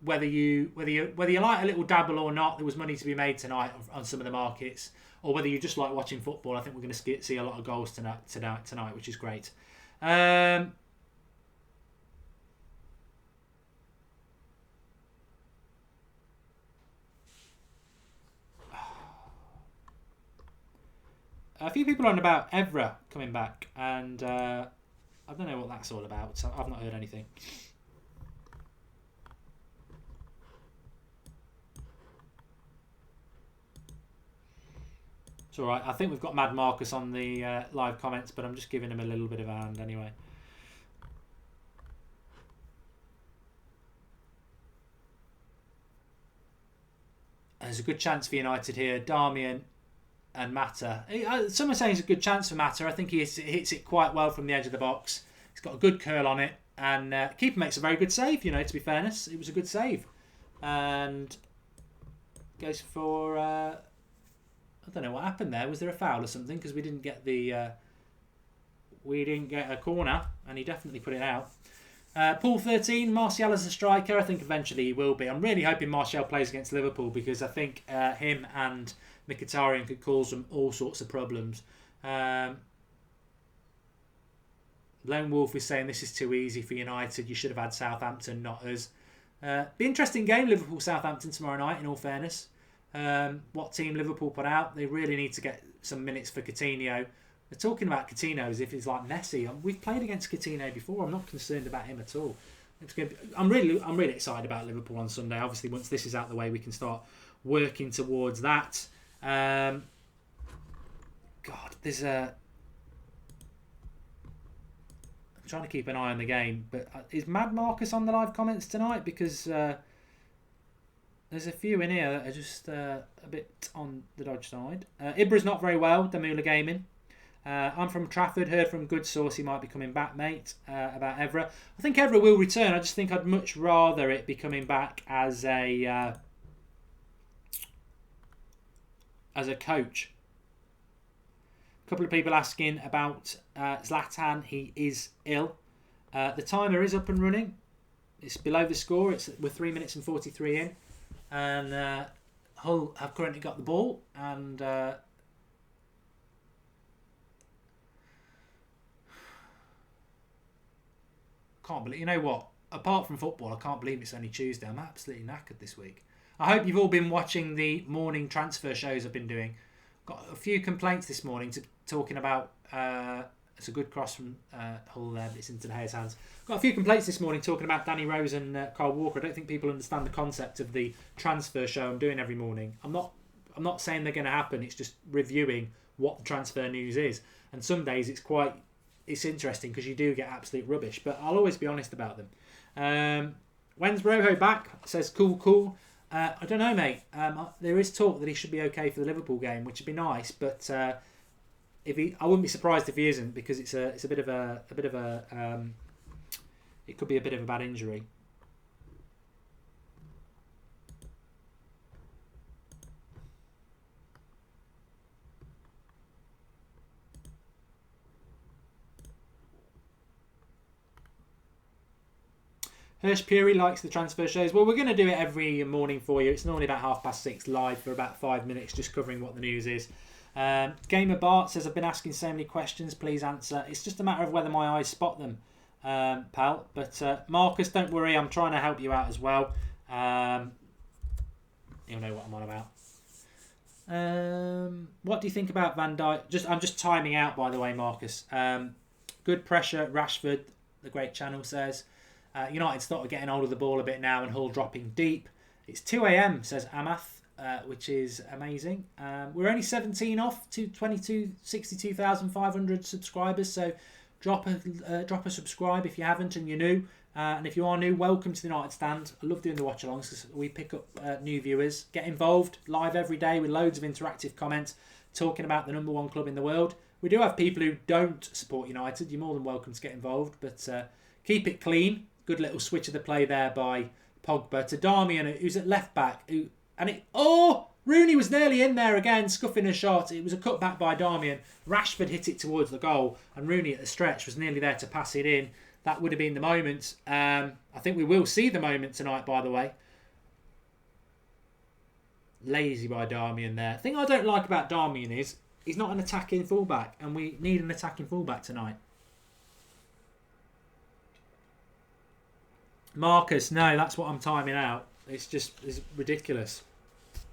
whether you like a little dabble or not, there was money to be made tonight on some of the markets, or whether you just like watching football. I think we're going to see a lot of goals tonight, which is great. A few people on about Evra coming back, and I don't know what that's all about, so I've not heard anything. It's all right. I think we've got Mad Marcus on the live comments, but I'm just giving him a little bit of a hand anyway. There's a good chance for United here. Darmian and Mata. Some are saying it's a good chance for Mata. I think he hits it quite well from the edge of the box. He's got a good curl on it, and keeper makes a very good save. To be fairness, it was a good save, and goes for. I don't know what happened there. Was there a foul or something? Because we didn't get a corner, and he definitely put it out. Pool 13, Martial as a striker. I think eventually he will be. I'm really hoping Martial plays against Liverpool, because I think him and Mkhitaryan could cause them all sorts of problems. Lone Wolf is saying this is too easy for United. You should have had Southampton, not us. Be interesting game, Liverpool-Southampton tomorrow night, in all fairness. What team Liverpool put out, they really need to get some minutes for Coutinho. They're talking about Coutinho as if he's like Messi. We've played against Coutinho before. I'm not concerned about him at all. I'm really excited about Liverpool on Sunday. Obviously, once this is out of the way, we can start working towards that. God, there's a. I'm trying to keep an eye on the game, but is Mad Marcus on the live comments tonight? Because there's a few in here that are just a bit on the dodge side. Ibra's not very well. Damula Gaming. I'm from Trafford. Heard from good source he might be coming back, mate. About Evra, I think Evra will return. I just think I'd much rather it be coming back as a coach. A couple of people asking about Zlatan. He is ill. The timer is up and running. It's below the score. We're 3 minutes and 43 in, and Hull have currently got the ball, and can't believe. You know what? Apart from football, I can't believe it's only Tuesday. I'm absolutely knackered this week. I hope you've all been watching the morning transfer shows I've been doing. Got a few complaints this morning talking about. It's a good cross from Hull there, but it's into De Gea's hands. Got a few complaints this morning talking about Danny Rose and Kyle Walker. I don't think people understand the concept of the transfer show I'm doing every morning. I'm not saying they're going to happen. It's just reviewing what the transfer news is. And some days it's interesting because you do get absolute rubbish. But I'll always be honest about them. When's Rojo back? Says cool. I don't know, mate. There is talk that he should be okay for the Liverpool game, which would be nice. But I wouldn't be surprised if he isn't, because it's a bit of a it could be a bit of a bad injury. Hirsch Puri likes the transfer shows. Well, we're going to do it every morning for you. It's normally about 6:30 live for about 5 minutes, just covering what the news is. Gamer Bart says, I've been asking so many questions, please answer. It's just a matter of whether my eyes spot them, pal. But Marcus, don't worry, I'm trying to help you out as well. You'll know what I'm on about. What do you think about Van Dijk? I'm just timing out, by the way, Marcus. Good pressure, Rashford, the great channel says. United started getting hold of the ball a bit now, and Hull dropping deep. It's 2 a.m, says Amath. which is amazing. We're only 17 off to 62,500 subscribers, so drop a subscribe if you haven't and you're new. And if you are new, welcome to the United Stand. I love doing the watch-alongs because we pick up new viewers. Get involved live every day with loads of interactive comments talking about the number one club in the world. We do have people who don't support United. You're more than welcome to get involved, but keep it clean. Good little switch of the play there by Pogba to Darmian, who's at left back. Rooney was nearly in there again, scuffing a shot. It was a cutback by Darmian. Rashford hit it towards the goal, and Rooney at the stretch was nearly there to pass it in. That would have been the moment. I think we will see the moment tonight, by the way. Lazy by Darmian there. The thing I don't like about Darmian is he's not an attacking fullback, and we need an attacking fullback tonight. Marcus, no, that's what I'm timing out. It's ridiculous.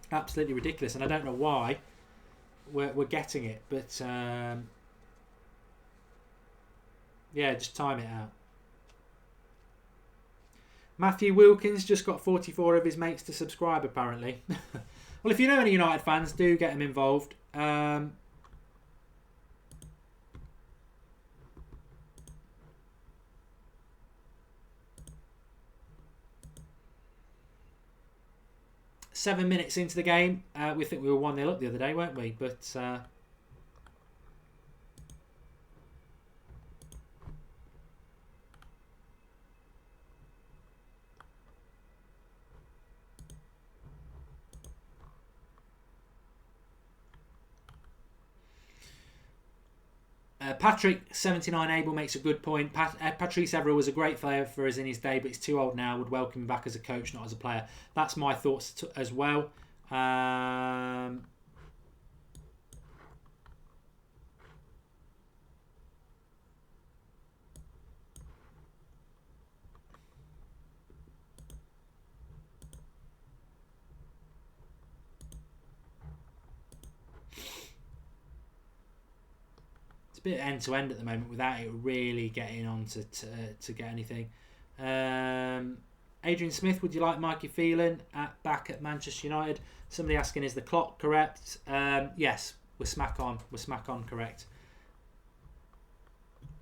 Absolutely ridiculous, and I don't know why we're getting it, but yeah, just time it out. Matthew Wilkins just got 44 of his mates to subscribe, apparently. Well, if you know any United fans, do get them involved. 7 minutes into the game, we think we were 1-0 up the other day, weren't we? But Patrick 79 Abel makes a good point. Patrice Evra was a great player for us in his day, but he's too old now. Would welcome him back as a coach, not as a player. That's my thoughts as well. It's a bit end to end at the moment without it really getting on to get anything. Adrian Smith, would you like Mikey Phelan back at Manchester United? Somebody asking, is the clock correct? Yes, we're smack on. We're smack on correct.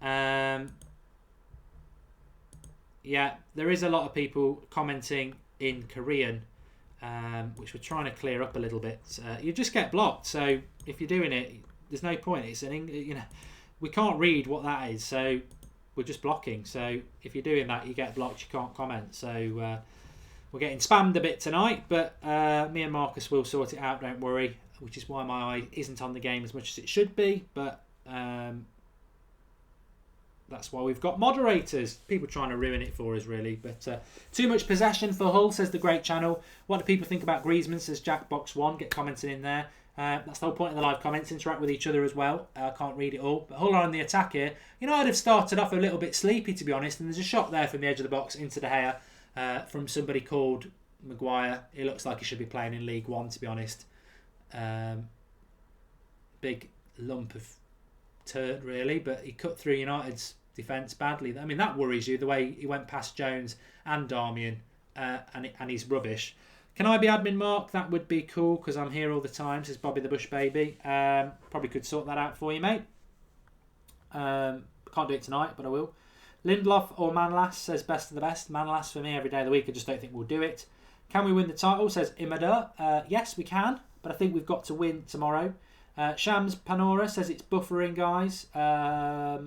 Yeah, there is a lot of people commenting in Korean, which we're trying to clear up a little bit. You just get blocked. So if you're doing it, there's no point. It's we can't read what that is, so we're just blocking. So if you're doing that, you get blocked. You can't comment. So we're getting spammed a bit tonight, but me and Marcus will sort it out. Don't worry. Which is why my eye isn't on the game as much as it should be. But that's why we've got moderators. People trying to ruin it for us, really. But too much possession for Hull, says the great channel. What do people think about Griezmann, says Jackbox1. Get commenting in there. That's the whole point of the live comments. Interact with each other as well. I can't read it all. But Hull are on the attack here. I'd have started off a little bit sleepy, to be honest. And there's a shot there from the edge of the box into De Gea from somebody called Maguire. He looks like he should be playing in League One, to be honest. Big lump of turd, really. But he cut through United's defence badly. I mean, that worries you, the way he went past Jones and Darmian, and he's rubbish. Can I be admin, Mark? That would be cool, because I'm here all the time, says Bobby the Bush Baby. Probably could sort that out for you, mate. Can't do it tonight, but I will. Lindlof or Manlass, says best of the best. Manlass for me every day of the week. I just don't think we'll do it. Can we win the title, says Imada. Yes, we can, but I think we've got to win tomorrow. Shams Panora says it's buffering, guys. I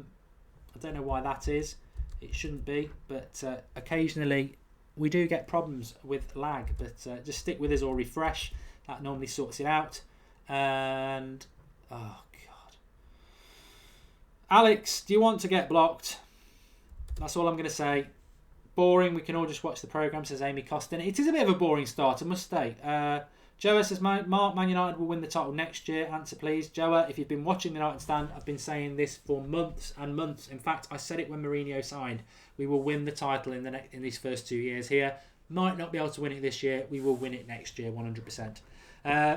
don't know why that is. It shouldn't be, but occasionally we do get problems with lag, but just stick with us or refresh. That normally sorts it out. And oh god, Alex, do you want to get blocked? That's all I'm going to say. Boring. We can all just watch the programme, says Amy Costin. It is a bit of a boring start, I must state. Joa says, Mark, Man United will win the title next year. Answer, please. Joa, if you've been watching the United Stand, I've been saying this for months and months. In fact, I said it when Mourinho signed. We will win the title in these first 2 years here. Might not be able to win it this year. We will win it next year, 100%.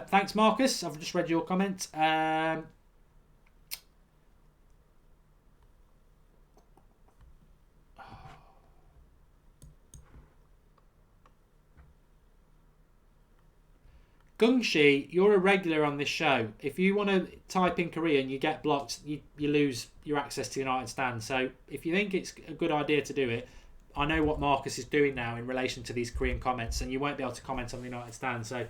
Thanks, Marcus. I've just read your comment. Gungshi, you're a regular on this show. If you want to type in Korean, you get blocked. You lose your access to the United Stand. So if you think it's a good idea to do it, I know what Marcus is doing now in relation to these Korean comments, and you won't be able to comment on the United Stand. So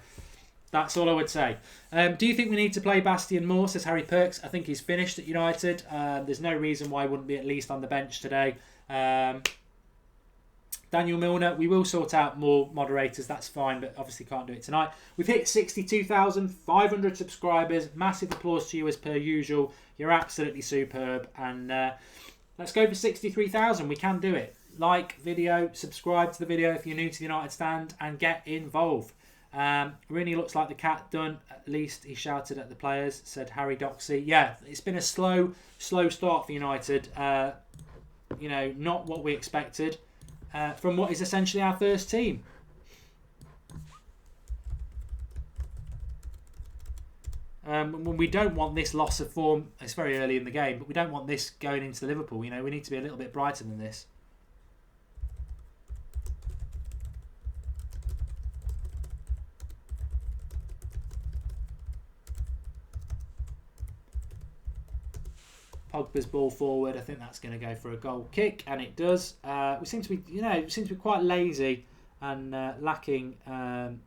that's all I would say. Do you think we need to play Bastian more, says Harry Perks? I think he's finished at United. There's no reason why he wouldn't be at least on the bench today. Daniel Milner, we will sort out more moderators, that's fine, but obviously can't do it tonight. We've hit 62,500 subscribers. Massive applause to you as per usual. You're absolutely superb. And let's go for 63,000. We can do it. Like video, subscribe to the video if you're new to the United Stand, and get involved. Rooney looks like the cat done. At least he shouted at the players, said Harry Doxey. Yeah, it's been a slow start for United. Not what we expected. From what is essentially our first team. We don't want this loss of form. It's very early in the game, but we don't want this going into Liverpool. We need to be a little bit brighter than this. Pogba's ball forward. I think that's going to go for a goal kick, and it does. We seem to be, quite lazy and lacking. And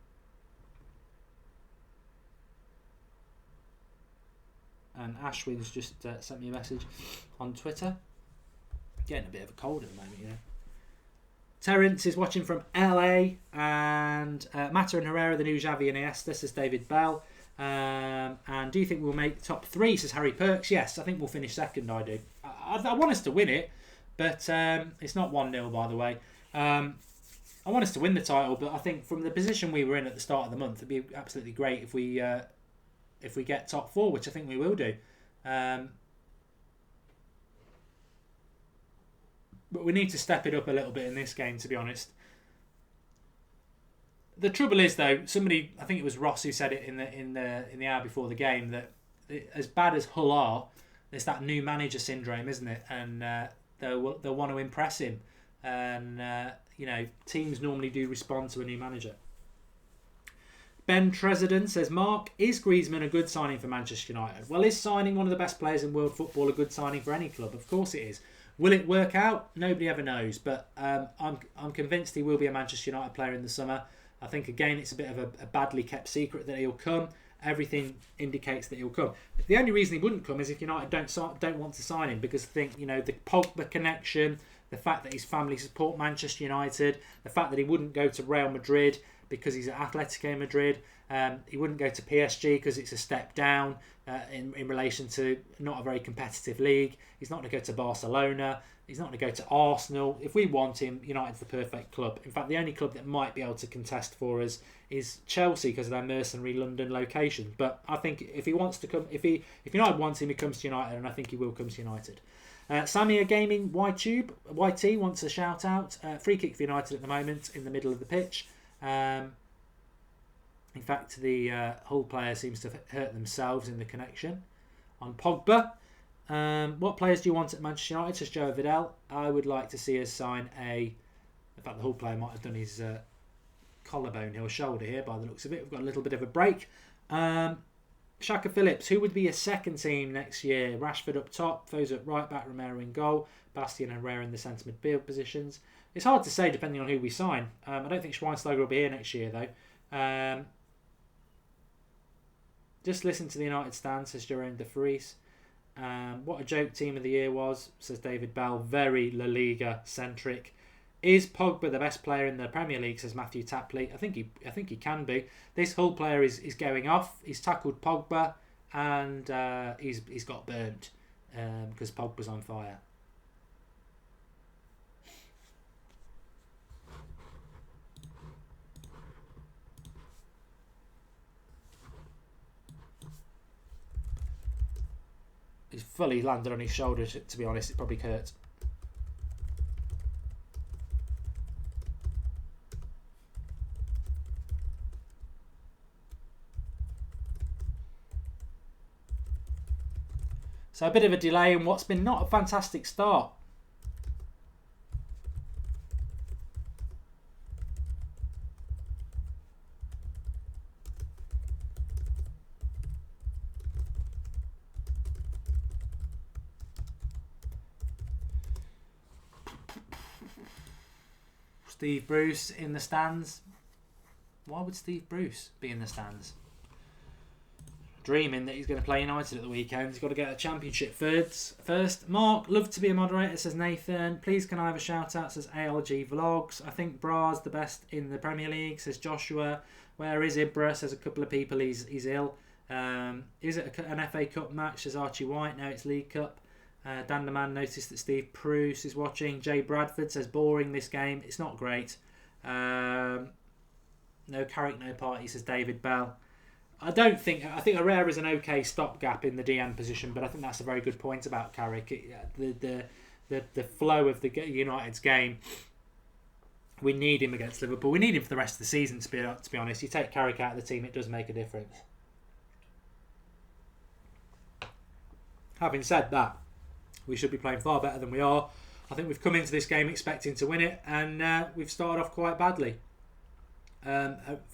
Ashwin's just sent me a message on Twitter. Getting a bit of a cold at the moment, Terence is watching from LA, and Mata and Herrera, the new Xavi and Iniesta, says David Bell. And do you think we'll make top 3, says Harry Perks? Yes, I think we'll finish second. I do. I want us to win it, but it's not 1-0, by the way. I want us to win the title, but I think from the position we were in at the start of the month, it'd be absolutely great if we get top 4, which I think we will do. But we need to step it up a little bit in this game, to be honest. The trouble is, though, somebody, I think it was Ross who said it in the hour before the game, that as bad as Hull are, there's that new manager syndrome, isn't it? And they'll want to impress him, and teams normally do respond to a new manager. Ben Tresidon says, Mark, is Griezmann a good signing for Manchester United? Well, is signing one of the best players in world football a good signing for any club? Of course it is. Will it work out? Nobody ever knows, but I'm convinced he will be a Manchester United player in the summer. I think, again, it's a bit of a badly kept secret that he'll come. Everything indicates that he'll come. The only reason he wouldn't come is if United don't want to sign him, because I think, the Pogba connection, the fact that his family support Manchester United, the fact that he wouldn't go to Real Madrid because he's at Atletico Madrid, he wouldn't go to PSG because it's a step down in relation to not a very competitive league. He's not going to go to Barcelona. He's not going to go to Arsenal. If we want him, United's the perfect club. In fact, the only club that might be able to contest for us is Chelsea because of their mercenary London location. But I think if he wants to come, if United wants him, he comes to United, and I think he will come to United. Samia Gaming YT wants a shout out. Free kick for United at the moment in the middle of the pitch. In fact, the Hull player seems to have hurt themselves in the connection on Pogba. What players do you want at Manchester United, says Joe Vidal? I would like to see us sign in fact, the Hull player might have done his collarbone or shoulder here by the looks of it. We've got a little bit of a break. Shaka Phillips, who would be a second team next year? Rashford up top, Foes at right back, Romero in goal, Bastian and Herrera in the centre midfield positions. It's hard to say depending on who we sign. I don't think Schweinsteiger will be here next year though. Just listen to the United stand, says Jerome de Vries. What a joke team of the year was, says David Bell. Very La Liga centric. Is Pogba the best player in the Premier League, says Matthew Tapley? I think he can be. This Hull player is going off. He's tackled Pogba and he's got burnt because Pogba's on fire. He's fully landed on his shoulder, to be honest. It probably hurt. So a bit of a delay in what's been not a fantastic start. Steve Bruce in the stands. Why would Steve Bruce be in the stands? Dreaming that he's going to play United at the weekend. He's got to get a championship first. Mark, love to be a moderator, says Nathan. Please can I have a shout out, says ALG Vlogs. I think Bra's the best in the Premier League, says Joshua. Where is Ibra, says a couple of people. He's ill. Is it an FA Cup match, says Archie White. No, it's League Cup. Dan the Man noticed that Steve Bruce is watching. Jay Bradford says boring this game. It's not great. No Carrick, no party, says David Bell. I think Herrera's an okay stopgap in the DN position, but I think that's a very good point about Carrick. The flow of the United's game, we need him against Liverpool. We need him for the rest of the season, to be honest. You take Carrick out of the team, it does make a difference. Having said that, we should be playing far better than we are. I think we've come into this game expecting to win it, and we've started off quite badly.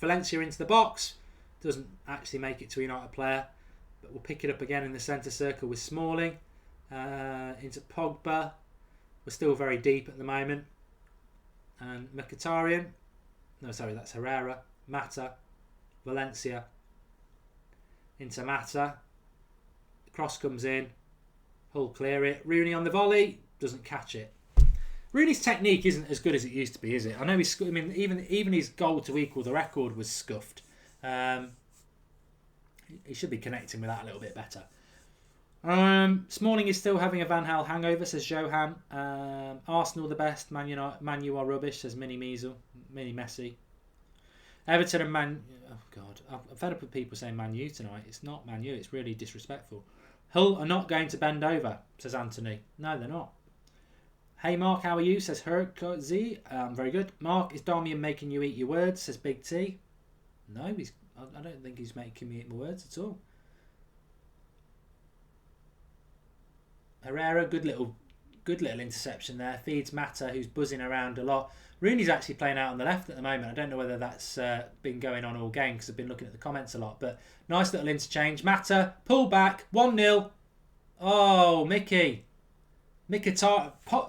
Valencia into the box. Doesn't actually make it to a United player, but we'll pick it up again in the centre circle with Smalling. Into Pogba. We're still very deep at the moment. And Mkhitaryan. No, sorry, that's Herrera. Mata. Valencia. Into Mata. The cross comes in. Hull clear it. Rooney on the volley. Doesn't catch it. Rooney's technique isn't as good as it used to be, is it? I know even his goal to equal the record was scuffed. He should be connecting with that a little bit better. Smalling is still having a Van Gaal hangover, says Johan. Arsenal the best, Man U are rubbish, says Mini Messi. Everton and Man... Oh God, I'm fed up with people saying Man U tonight. It's not Man U, it's really disrespectful. Hull are not going to bend over, says Anthony. No, they're not. Hey Mark, how are you, says Herkozy. Very good. Mark, is Darmian making you eat your words, says Big T. No, I don't think he's making me eat my words at all. Herrera, good little interception there. Feeds Mata, who's buzzing around a lot. Rooney's actually playing out on the left at the moment. I don't know whether that's been going on all game because I've been looking at the comments a lot. But nice little interchange. Mata, pull back, 1-0. Oh, Mickey.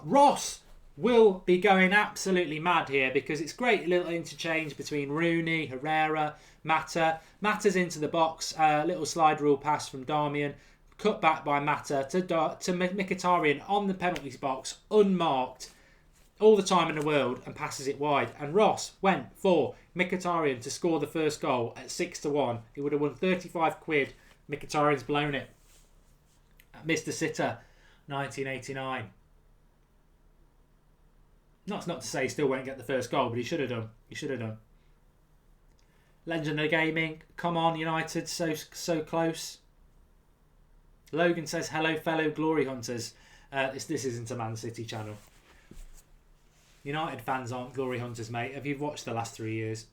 Ross will be going absolutely mad here because it's great little interchange between Rooney, Herrera, Mata. Mata's into the box, little slide rule pass from Darmian, cut back by Mata to Mkhitaryan on the penalties box, unmarked, all the time in the world, and passes it wide. And Ross went for Mkhitaryan to score the first goal at 6-1. He would have won 35 quid. Mkhitaryan's blown it. Mr. Sitter, 1989. That's not to say he still won't get the first goal, but he should have done. Legend of Gaming, come on United, so close. Logan says, hello fellow glory hunters. This isn't a Man City channel. United fans aren't glory hunters, mate. Have you watched the last 3 years?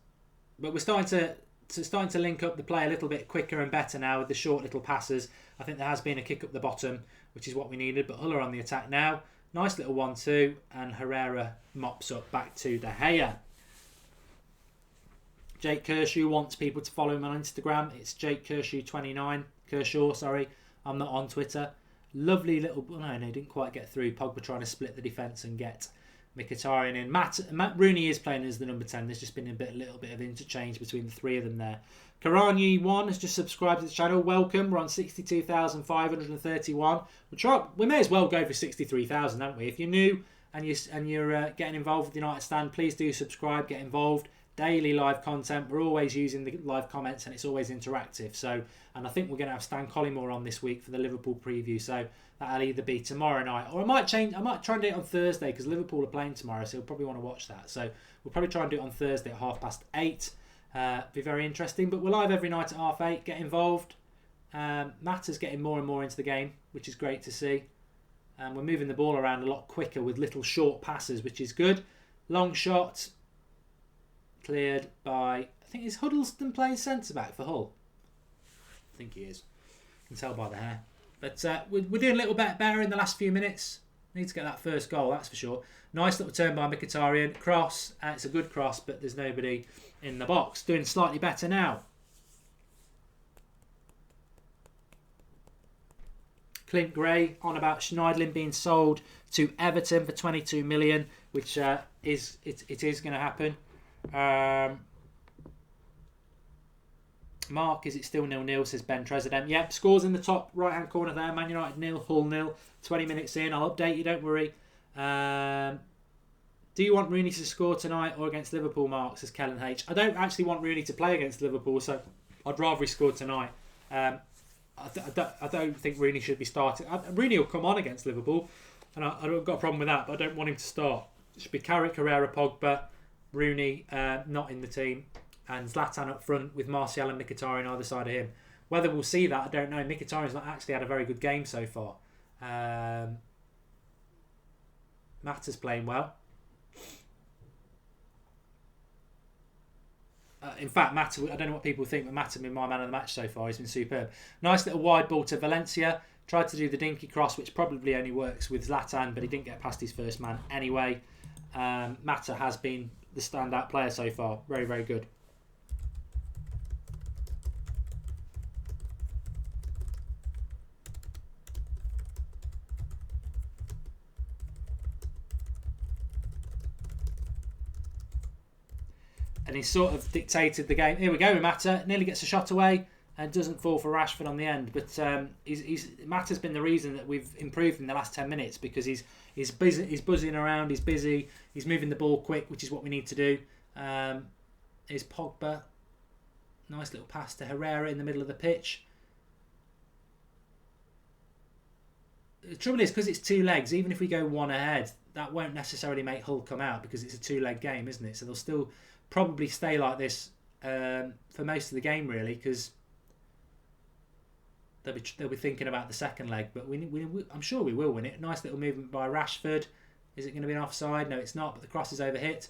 But we're starting to link up the play a little bit quicker and better now with the short little passes. I think there has been a kick up the bottom, which is what we needed. But Hull are on the attack now. Nice little 1-2, and Herrera mops up back to De Gea. Jake Kershaw wants people to follow him on Instagram. It's Jake Kershaw29. Kershaw, sorry. I'm not on Twitter. Lovely little... No, didn't quite get through. Pogba trying to split the defence and get Mkhitaryan in. Matt Rooney is playing as the number 10. There's just been a little bit of interchange between the three of them there. Karani1 has just subscribed to the channel. Welcome. We're on 62,531. We may as well go for 63,000, haven't we? If you're new and you're getting involved with the United Stand, please do subscribe, get involved. Daily live content. We're always using the live comments and it's always interactive. And I think we're going to have Stan Collymore on this week for the Liverpool preview. So that'll either be tomorrow night or I might try and do it on Thursday because Liverpool are playing tomorrow, so you'll probably want to watch that. So we'll probably try and do it on Thursday at 8:30. Be very interesting. But we're live every night at 8:30. Get involved. Mata's getting more and more into the game, which is great to see. We're moving the ball around a lot quicker with little short passes, which is good. Long shot. Cleared by, I think, is Huddleston playing centre-back for Hull? I think he is. You can tell by the hair. But we're doing a little bit better in the last few minutes. Need to get that first goal, that's for sure. Nice little turn by Mkhitaryan. Cross. It's a good cross, but there's nobody in the box. Doing slightly better now. Clint Gray on about Schneidlin being sold to Everton for 22 million, which it is going to happen. Mark, is it still 0-0, says Ben Tresident. Yep, scores in the top right hand corner there. Man United 0, Hull 0. 20 minutes in, I'll update you, don't worry. Do you want Rooney to score tonight or against Liverpool, Mark, says Kellen H? I don't actually want Rooney to play against Liverpool, so I'd rather he scored tonight. I don't think Rooney should be starting. Rooney will come on against Liverpool, and I've got a problem with that, but I don't want him to start. It should be Carrick, Herrera, Pogba, Rooney not in the team, and Zlatan up front with Martial and Mkhitaryan either side of him. Whether we'll see that, I don't know. Mkhitaryan's not actually had a very good game so far. Mata's playing well. In fact, Mata, I don't know what people think, but Mata has been my man of the match so far. He's been superb. Nice little wide ball to Valencia. Tried to do the dinky cross, which probably only works with Zlatan, but he didn't get past his first man anyway. Mata has been the standout player so far. Very, very good. And he sort of dictated the game. Here we go, Mata nearly gets a shot away and doesn't fall for Rashford on the end. But Mata's been the reason that we've improved in the last 10 minutes because he's busy, he's buzzing around, he's busy, he's moving the ball quick, which is what we need to do. Here's Pogba, nice little pass to Herrera in the middle of the pitch. The trouble is, because it's two legs, even if we go one ahead, that won't necessarily make Hull come out because it's a two-leg game, isn't it? So they'll still probably stay like this for most of the game, really, because they'll be thinking about the second leg. But I'm sure we will win it. Nice little movement by Rashford. Is it going to be an offside? No, it's not, but the cross is overhit.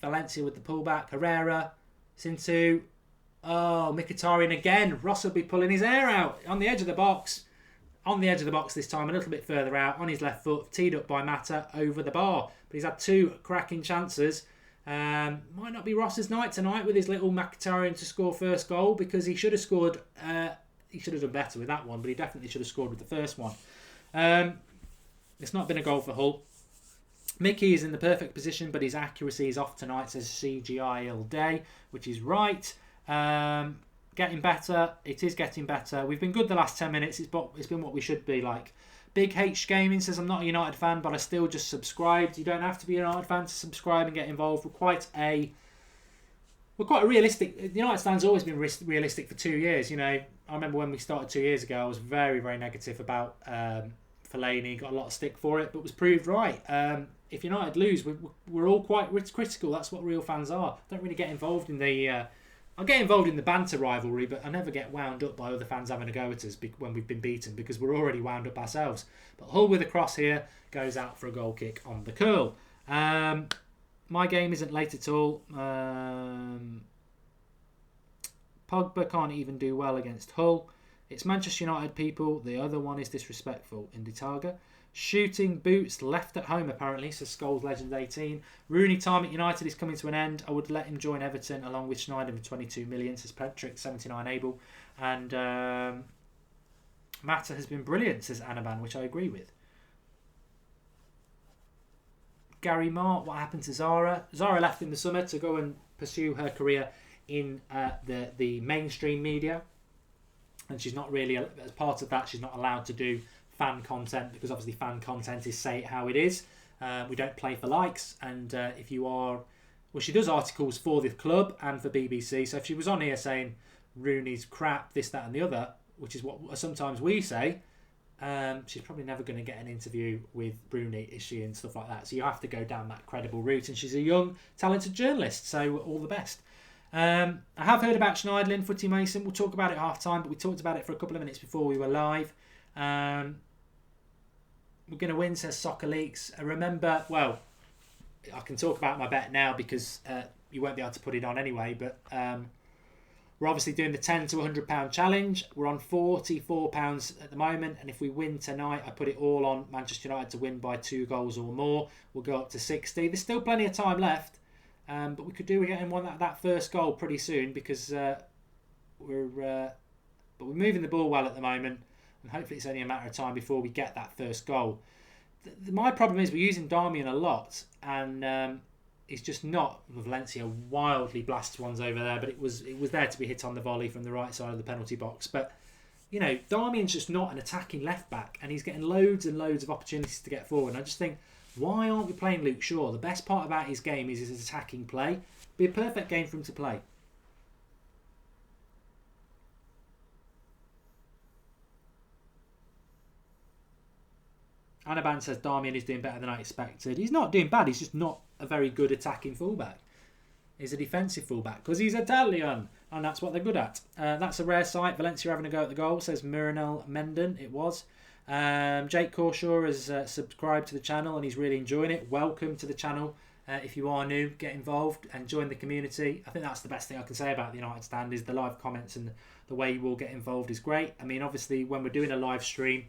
Valencia with the pullback. Herrera. It's into... Oh, Mkhitaryan again. Ross will be pulling his hair out on the edge of the box. On the edge of the box this time, a little bit further out, on his left foot, teed up by Mata over the bar. But he's had two cracking chances. Might not be Ross's night tonight with his little Mkhitaryan to score first goal, because he should have scored. He should have done better with that one, but he definitely should have scored with the first one. It's not been a goal for Hull. Mickey is in the perfect position, but his accuracy is off tonight, says CGI all day, which is right. Getting better. It is getting better. We've been good the last 10 minutes. It's been what we should be like. Big H Gaming says, I'm not a United fan, but I still just subscribed. You don't have to be a United fan to subscribe and get involved. We're quite a realistic... The United stand's always been realistic for 2 years. You know, I remember when we started 2 years ago, I was very, very negative about Fellaini. Got a lot of stick for it, but was proved right. If United lose, we're all quite critical. That's what real fans are. Don't really get involved in the... I get involved in the banter rivalry, but I never get wound up by other fans having a go at us when we've been beaten, because we're already wound up ourselves. But Hull with a cross here goes out for a goal kick on the curl. My game isn't late at all. Pogba can't even do well against Hull. It's Manchester United, people. The other one is disrespectful. Inditaga. Shooting boots left at home, apparently, says Scholes Legend 18. Rooney time at United is coming to an end. I would let him join Everton along with Schneider for 22 million, says Patrick 79 Able. And Mata has been brilliant, says Anaban, which I agree with. Gary Marr, what happened to Zara? Zara left in the summer to go and pursue her career in the mainstream media. And she's not really, as part of that, she's not allowed to do fan content, because obviously fan content is say it how it is. We don't play for likes, and if you are... Well, she does articles for the club and for BBC, so if she was on here saying Rooney's crap, this, that and the other, which is what sometimes we say, she's probably never going to get an interview with Rooney, is she, and stuff like that. So you have to go down that credible route, and she's a young, talented journalist, so all the best. I have heard about Schneiderlin, Footy Mason. We'll talk about it at half-time, but we talked about it for a couple of minutes before we were live. We're going to win, says Soccer Leaks. Remember, well, I can talk about my bet now because you won't be able to put it on anyway, but we're obviously doing the £10 to £100 challenge. We're on £44 at the moment, and if we win tonight, I put it all on Manchester United to win by 2 goals or more. We'll go up to 60. There's still plenty of time left, but we could do with getting that first goal pretty soon, because we're moving the ball well at the moment. And hopefully it's only a matter of time before we get that first goal. My problem is we're using Darmian a lot, and he's just not. Valencia wildly blasts ones over there, but it was there to be hit on the volley from the right side of the penalty box. But Darmian's just not an attacking left back, and he's getting loads and loads of opportunities to get forward. And I just think, why aren't we playing Luke Shaw? The best part about his game is his attacking play. Be a perfect game for him to play. Anaban says Darmian is doing better than I expected. He's not doing bad. He's just not a very good attacking fullback. He's a defensive fullback because he's Italian, and that's what they're good at. That's a rare sight. Valencia having a go at the goal, says Miranel Menden. It was. Jake Corshaw has subscribed to the channel and he's really enjoying it. Welcome to the channel. If you are new, get involved and join the community. I think that's the best thing I can say about the United Stand is the live comments, and the way you all get involved is great. I mean, obviously, when we're doing a live stream,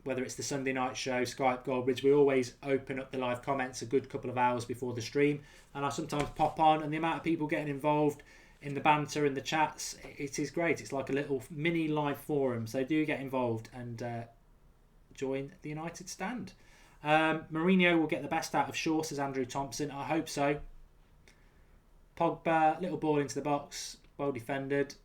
whether it's the Sunday night show, Skype, Goldbridge, we always open up the live comments a good couple of hours before the stream, and I sometimes pop on, and the amount of people getting involved in the banter and the chats, it is great. It's like a little mini live forum, so do get involved and join the United Stand. Mourinho will get the best out of Shaw, says Andrew Thompson. I hope so. Pogba, little ball into the box, well defended.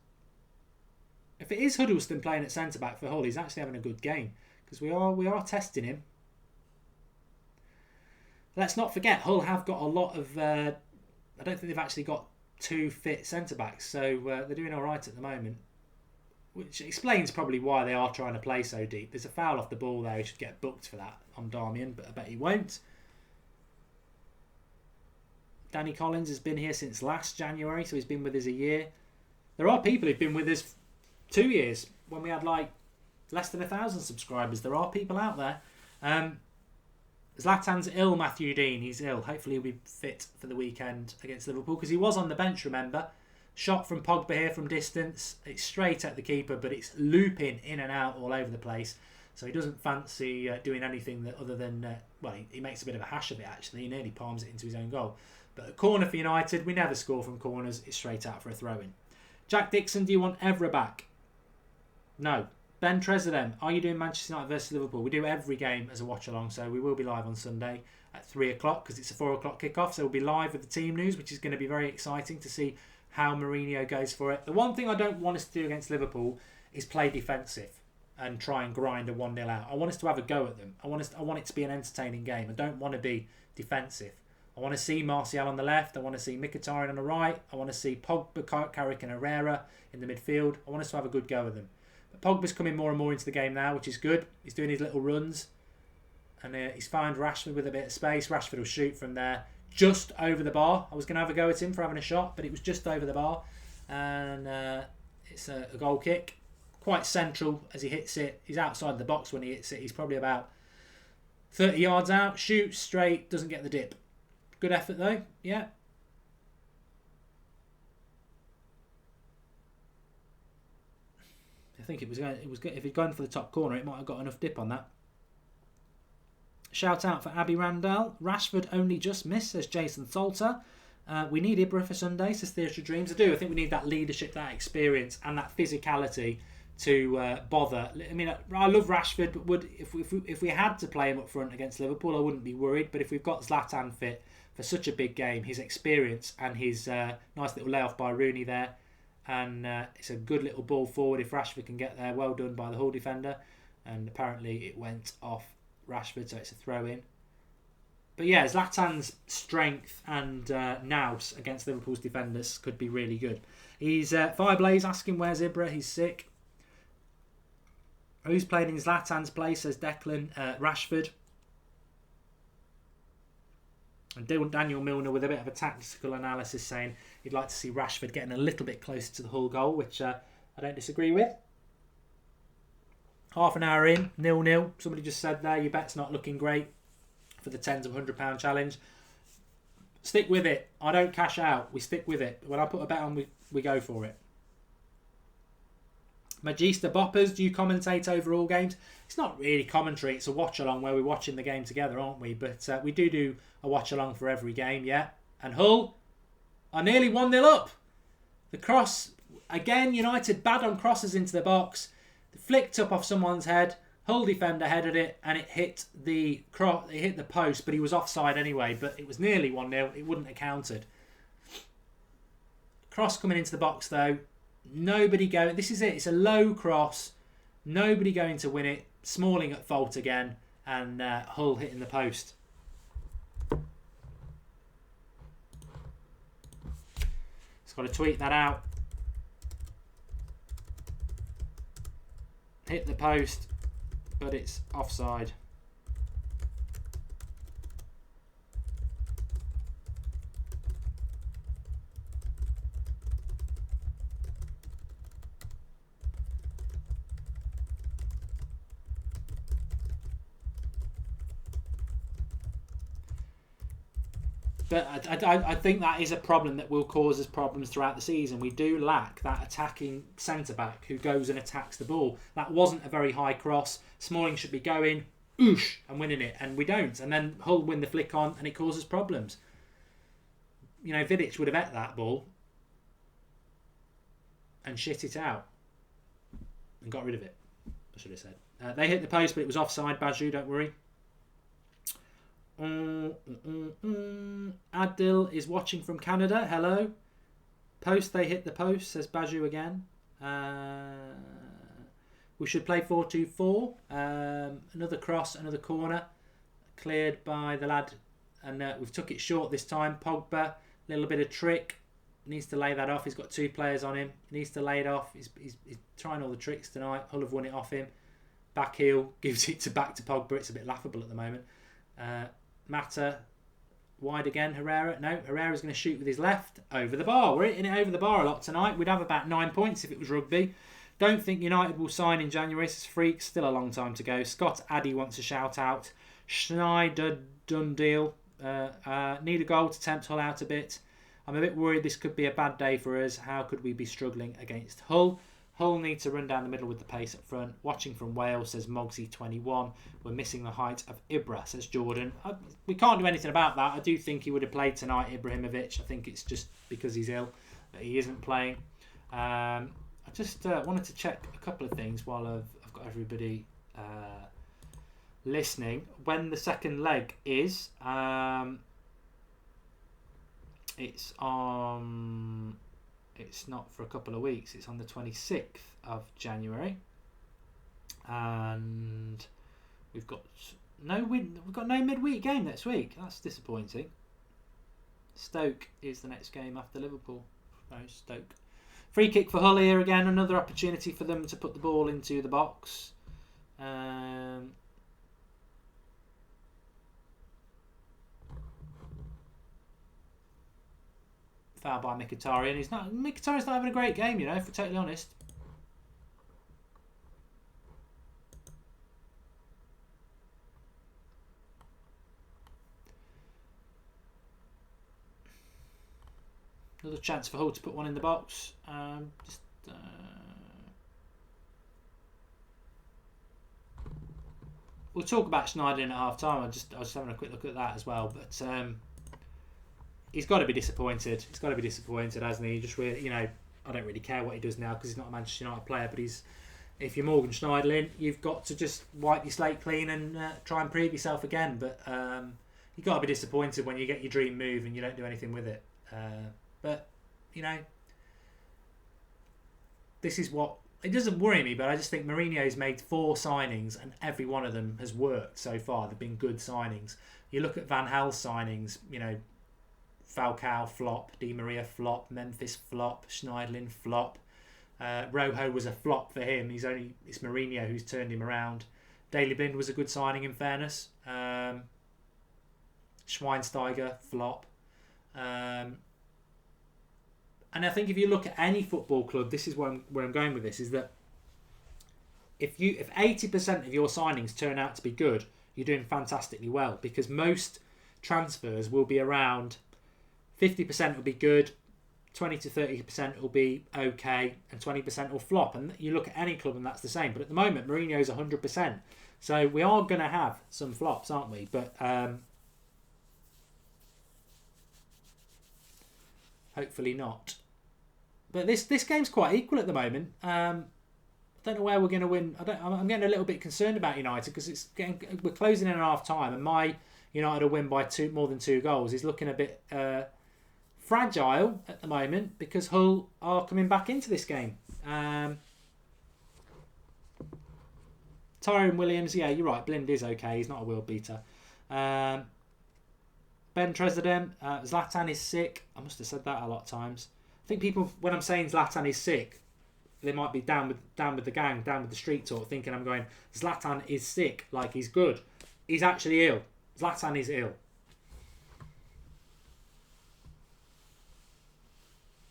If it is Huddleston playing at centre back for Hull, he's actually having a good game, because we are testing him. Let's not forget, Hull have got a lot of. I don't think they've actually got 2 fit centre backs, so they're doing all right at the moment, which explains probably why they are trying to play so deep. There's a foul off the ball there. He should get booked for that on Darmian, but I bet he won't. Danny Collins has been here since last January, so he's been with us a year. There are people who've been with us 2 years when we had like less than 1,000 subscribers. There are people out there. Zlatan's ill, Matthew Dean. He's ill. Hopefully he'll be fit for the weekend against Liverpool, because he was on the bench, remember. Shot from Pogba here from distance. It's straight at the keeper, but it's looping in and out all over the place. So he doesn't fancy doing anything that other than... he makes a bit of a hash of it, actually. He nearly palms it into his own goal. But a corner for United, we never score from corners. It's straight out for a throw-in. Jack Dixon, do you want Evra back? No. Ben Tresidem, are you doing Manchester United versus Liverpool? We do every game as a watch-along, so we will be live on Sunday at 3 o'clock, because it's a 4 o'clock kickoff. So we'll be live with the team news, which is going to be very exciting to see how Mourinho goes for it. The one thing I don't want us to do against Liverpool is play defensive and try and grind a 1-0 out. I want us to have a go at them. I want it to be an entertaining game. I don't want to be defensive. I want to see Martial on the left. I want to see Mkhitaryan on the right. I want to see Pogba, Carrick and Herrera in the midfield. I want us to have a good go at them. But Pogba's coming more and more into the game now, which is good. He's doing his little runs. And he's found Rashford with a bit of space. Rashford will shoot from there, just over the bar. I was going to have a go at him for having a shot, but it was just over the bar. And it's a goal kick. Quite central as he hits it. He's outside the box when he hits it. He's probably about 30 yards out. Shoots straight, doesn't get the dip. Good effort though, yeah. I think it was good. If he'd gone for the top corner, it might have got enough dip on that. Shout out for Abby Randall. Rashford only just missed, says Jason Salter. We need Ibra for Sunday, says Theatre Dreams. I do. I think we need that leadership, that experience, and that physicality to bother. I mean, I love Rashford, but if we had to play him up front against Liverpool, I wouldn't be worried. But if we've got Zlatan fit for such a big game, his experience and his nice little layoff by Rooney there, and it's a good little ball forward if Rashford can get there. Well done by the Hull defender, and apparently it went off Rashford, so it's a throw-in. But yeah, Zlatan's strength and nous against Liverpool's defenders could be really good. He's Fireblaze asking where's Ibra. He's sick. Who's playing in Zlatan's place, says Declan. Rashford. And Daniel Milner with a bit of a tactical analysis saying he'd like to see Rashford getting a little bit closer to the Hull goal, which I don't disagree with. Half an hour in, 0-0. Somebody just said there, your bet's not looking great for the tens of £100 challenge. Stick with it. I don't cash out. We stick with it. When I put a bet on, we go for it. Magista Boppers, do you commentate over all games? It's not really commentary. It's a watch-along where we're watching the game together, aren't we? But we do a watch-along for every game, yeah. And Hull are nearly 1-0 up. The cross, again, United bad on crosses into the box. Flicked up off someone's head. Hull defender headed it and it hit the post, but he was offside anyway. But it was nearly 1-0. It wouldn't have counted. Cross coming into the box though. Nobody going. This is it. It's a low cross. Nobody going to win it. Smalling at fault again, and Hull hitting the post. Just got to tweet that out. Hit the post, but it's offside. But I think that is a problem that will cause us problems throughout the season. We do lack that attacking centre-back who goes and attacks the ball. That wasn't a very high cross. Smalling should be going, oosh, and winning it. And we don't. And then Hull win the flick on and it causes problems. You know, Vidic would have ate that ball and shit it out. And got rid of it, I should have said. They hit the post, but it was offside. Baju, don't worry. Adil is watching from Canada. Hello. Post, they hit the post, says Baju again. We should play 4-2-4. Another cross, another corner. Cleared by the lad. And we've took it short this time. Pogba, little bit of trick. Needs to lay that off. He's got two players on him. Needs to lay it off. He's trying all the tricks tonight. Hull have won it off him. Back heel. Gives it back to Pogba. It's a bit laughable at the moment. Mata wide again. Herrera. No, Herrera's going to shoot with his left over the bar. We're hitting it over the bar a lot tonight. We'd have about 9 points if it was rugby. Don't think United will sign in January. This is freaks. Still a long time to go. Scott Addy wants a shout out. Schneider done deal. Need a goal to tempt Hull out a bit. I'm a bit worried this could be a bad day for us. How could we be struggling against Hull? Hull need to run down the middle with the pace up front. Watching from Wales, says Mogsy21. We're missing the height of Ibra, says Jordan. We can't do anything about that. I do think he would have played tonight, Ibrahimovic. I think it's just because he's ill that he isn't playing. I just wanted to check a couple of things while I've got everybody listening. When the second leg is, it's on... It's not for a couple of weeks. It's on the 26th of January, and we've got no midweek game next week. That's disappointing. Stoke is the next game after Liverpool. No, Stoke. Free kick for Hull here again. Another opportunity for them to put the ball into the box. Foul by Mkhitaryan. Mkhitaryan's not having a great game, you know, if we're totally honest. Another chance for Hull to put one in the box. We'll talk about Schneider in at half time. I was just having a quick look at that as well, but he's got to be disappointed. He's got to be disappointed, hasn't he? Just really, you know, I don't really care what he does now because he's not a Manchester United player. But if you're Morgan Schneiderlin, you've got to just wipe your slate clean and try and prove yourself again. But you've got to be disappointed when you get your dream move and you don't do anything with it. But you know, this is what it doesn't worry me. But I just think Mourinho's made 4 signings and every one of them has worked so far. They've been good signings. You look at Van Gaal's signings, you know. Falcao flop, Di Maria flop, Memphis flop, Schneiderlin flop. Rojo was a flop for him. It's Mourinho who's turned him around. Daley Blind was a good signing in fairness. Schweinsteiger flop. And I think if you look at any football club, this is where I'm going with this, is that if 80% of your signings turn out to be good, you're doing fantastically well, because most transfers will be around 50% will be good, 20 to 30% will be okay, and 20% will flop. And you look at any club and that's the same. But at the moment, Mourinho's 100%. So we are going to have some flops, aren't we? But hopefully not. But this game's quite equal at the moment. don't know where we're going to win. I'm getting a little bit concerned about United because we're closing in at half time, and my United will win by more than 2 goals is looking a bit fragile at the moment because Hull are coming back into this game. Tyrone Williams, yeah, you're right. Blind is okay. He's not a world beater. Ben Tresidem, Zlatan is sick. I must have said that a lot of times. I think people, when I'm saying Zlatan is sick, they might be down with the gang, down with the street talk, thinking I'm going, Zlatan is sick, like he's good. He's actually ill. Zlatan is ill.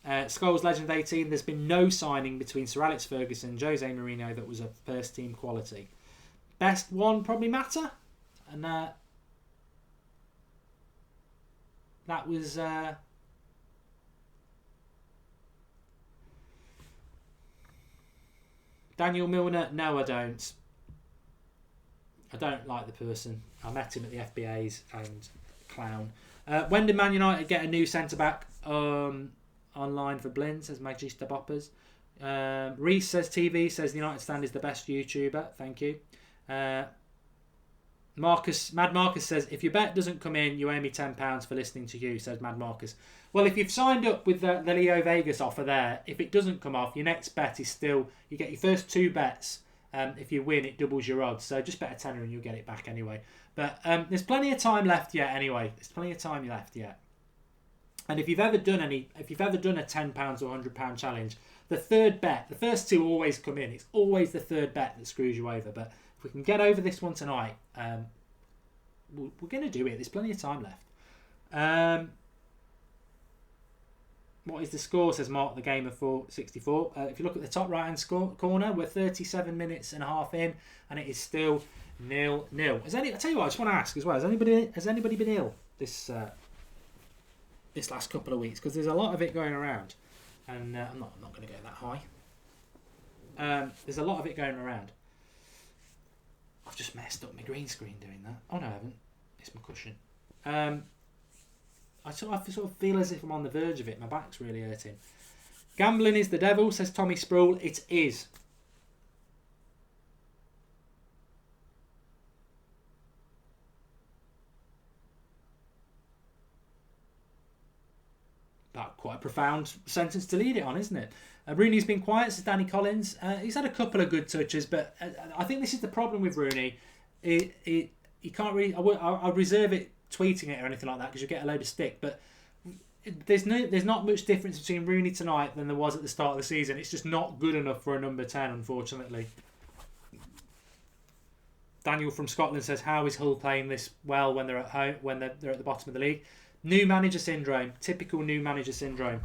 Scholes Legend 18, there's been no signing between Sir Alex Ferguson and Jose Mourinho that was of first team quality. Best one probably Mata, and that was Daniel Milner. No, I don't like the person. I met him at the FBA's and clown. When did Man United get a new centre back? Online for Blind, says Magister Boppers. Reese says TV says the United Stand is the best YouTuber. Thank you. Mad Marcus says if your bet doesn't come in, you owe me £10 for listening to you, says Mad Marcus. Well, if you've signed up with the Leo Vegas offer there, if it doesn't come off, your next bet is still, you get your first 2 bets. If you win, it doubles your odds. So just bet a tenner and you'll get it back anyway. But there's plenty of time left yet anyway. There's plenty of time left yet. And if you've ever done a £10 or £100 challenge, the third bet, the first 2 always come in. It's always the third bet that screws you over. But if we can get over this one tonight, we're going to do it. There's plenty of time left. What is the score, says Mark, the game of 464. If you look at the top right-hand corner, we're 37 minutes and a half in, and it is still 0-0. I tell you what, I just want to ask as well, has anybody been ill this last couple of weeks? Because there's a lot of it going around, and I'm not going to go that high. There's a lot of it going around. I've just messed up my green screen doing that. Oh no, I haven't. It's my cushion. I sort of feel as if I'm on the verge of it. My back's really hurting. Gambling is the devil, says Tommy Sproul. It is. That's quite a profound sentence to lead it on, isn't it? Rooney's been quiet, says Danny Collins. He's had a couple of good touches, but I think this is the problem with Rooney. He can't really. I'll reserve it tweeting it or anything like that because you get a load of stick. But there's not much difference between Rooney tonight than there was at the start of the season. It's just not good enough for a number 10, unfortunately. Daniel from Scotland says, "How is Hull playing this well when they're at home? When they're at the bottom of the league?" New manager syndrome. Typical new manager syndrome.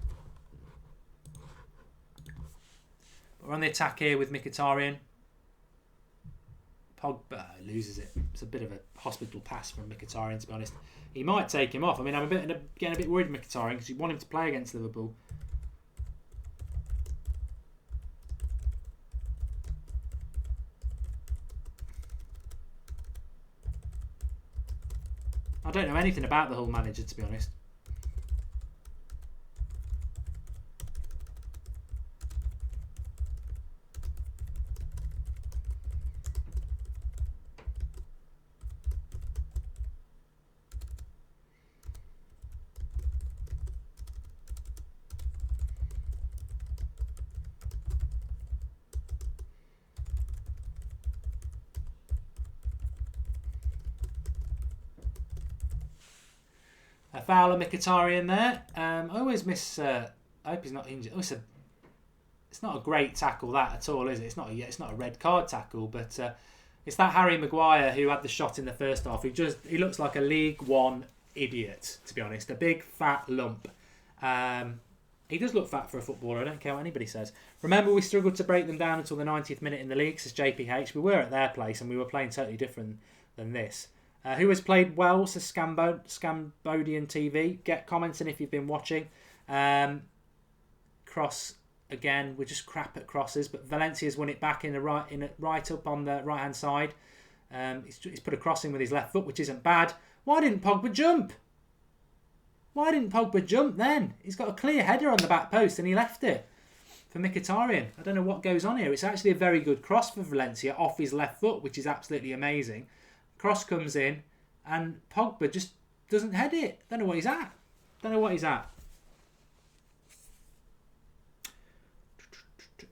We're on the attack here with Mkhitaryan. Pogba loses it. It's a bit of a hospital pass from Mkhitaryan, to be honest. He might take him off. I mean, I'm getting a bit worried with Mkhitaryan because you want him to play against Liverpool. I don't know anything about the Hull manager, to be honest. A foul of Mkhitaryan there. I always miss. I hope he's not injured. It's not a great tackle that at all, is it? It's not a red card tackle, but it's that Harry Maguire who had the shot in the first half. He looks like a League One idiot, to be honest. A big fat lump. He does look fat for a footballer. I don't care what anybody says. Remember, we struggled to break them down until the 90th minute in the league, says JPH. We were at their place and we were playing totally different than this. Who has played well, says Scambodian TV. Get commenting if you've been watching. Cross again. We're just crap at crosses, but Valencia's won it back right up on the right hand side. He's put a cross in with his left foot, which isn't bad. Why didn't Pogba jump? Why didn't Pogba jump then? He's got a clear header on the back post and he left it. for Mkhitaryan. I don't know what goes on here. It's actually a very good cross for Valencia off his left foot, which is absolutely amazing. Cross comes in, and Pogba just doesn't head it. Don't know what he's at.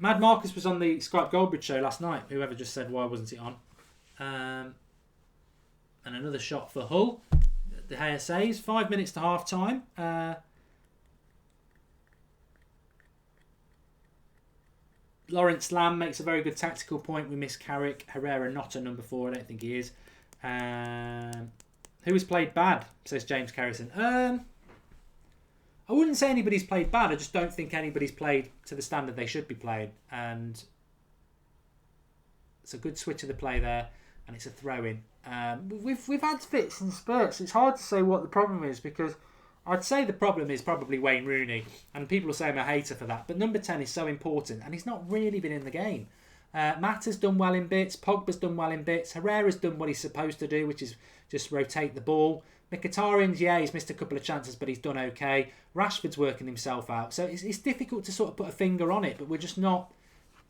Mad Marcus was on the Skype Goldbridge show last night. Whoever just said, why wasn't it on? And another shot for Hull. De Gea saves. 5 minutes to half time. Lawrence Lamb makes a very good tactical point. We miss Carrick. Herrera not a number 4. I don't think he is. Who has played bad? Says James Carrison. I wouldn't say anybody's played bad. I just don't think anybody's played to the standard they should be playing. And it's a good switch of the play there, and it's a throw-in. We've had fits and spurts. It's hard to say what the problem is, because I'd say the problem is probably Wayne Rooney, and people will say I'm a hater for that. But number 10 is so important, and he's not really been in the game. Mata's done well in bits. Pogba's done well in bits. Herrera's done what he's supposed to do, which is just rotate the ball. Mkhitaryan's, he's missed a couple of chances, but he's done okay. Rashford's working himself out. So it's difficult to sort of put a finger on it, but we're just not...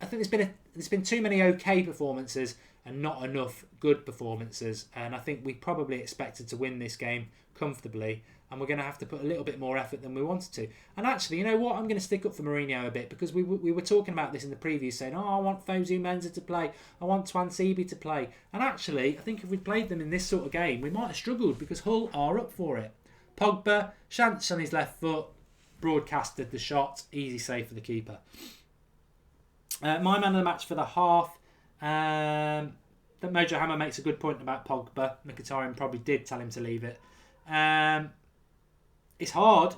I think there's been too many okay performances and not enough good performances. And I think we probably expected to win this game comfortably, and we're going to have to put a little bit more effort than we wanted to. And actually, you know what? I'm going to stick up for Mourinho a bit, because we were talking about this in the preview, saying, I want Fosu Mensah to play, I want Twansibi to play. And actually, I think if we'd played them in this sort of game, we might have struggled, because Hull are up for it. Pogba, chance on his left foot, broadcasted the shot, easy save for the keeper. My man of the match for the half, that Mojo Hammer makes a good point about Pogba. Mkhitaryan probably did tell him to leave it. It's hard.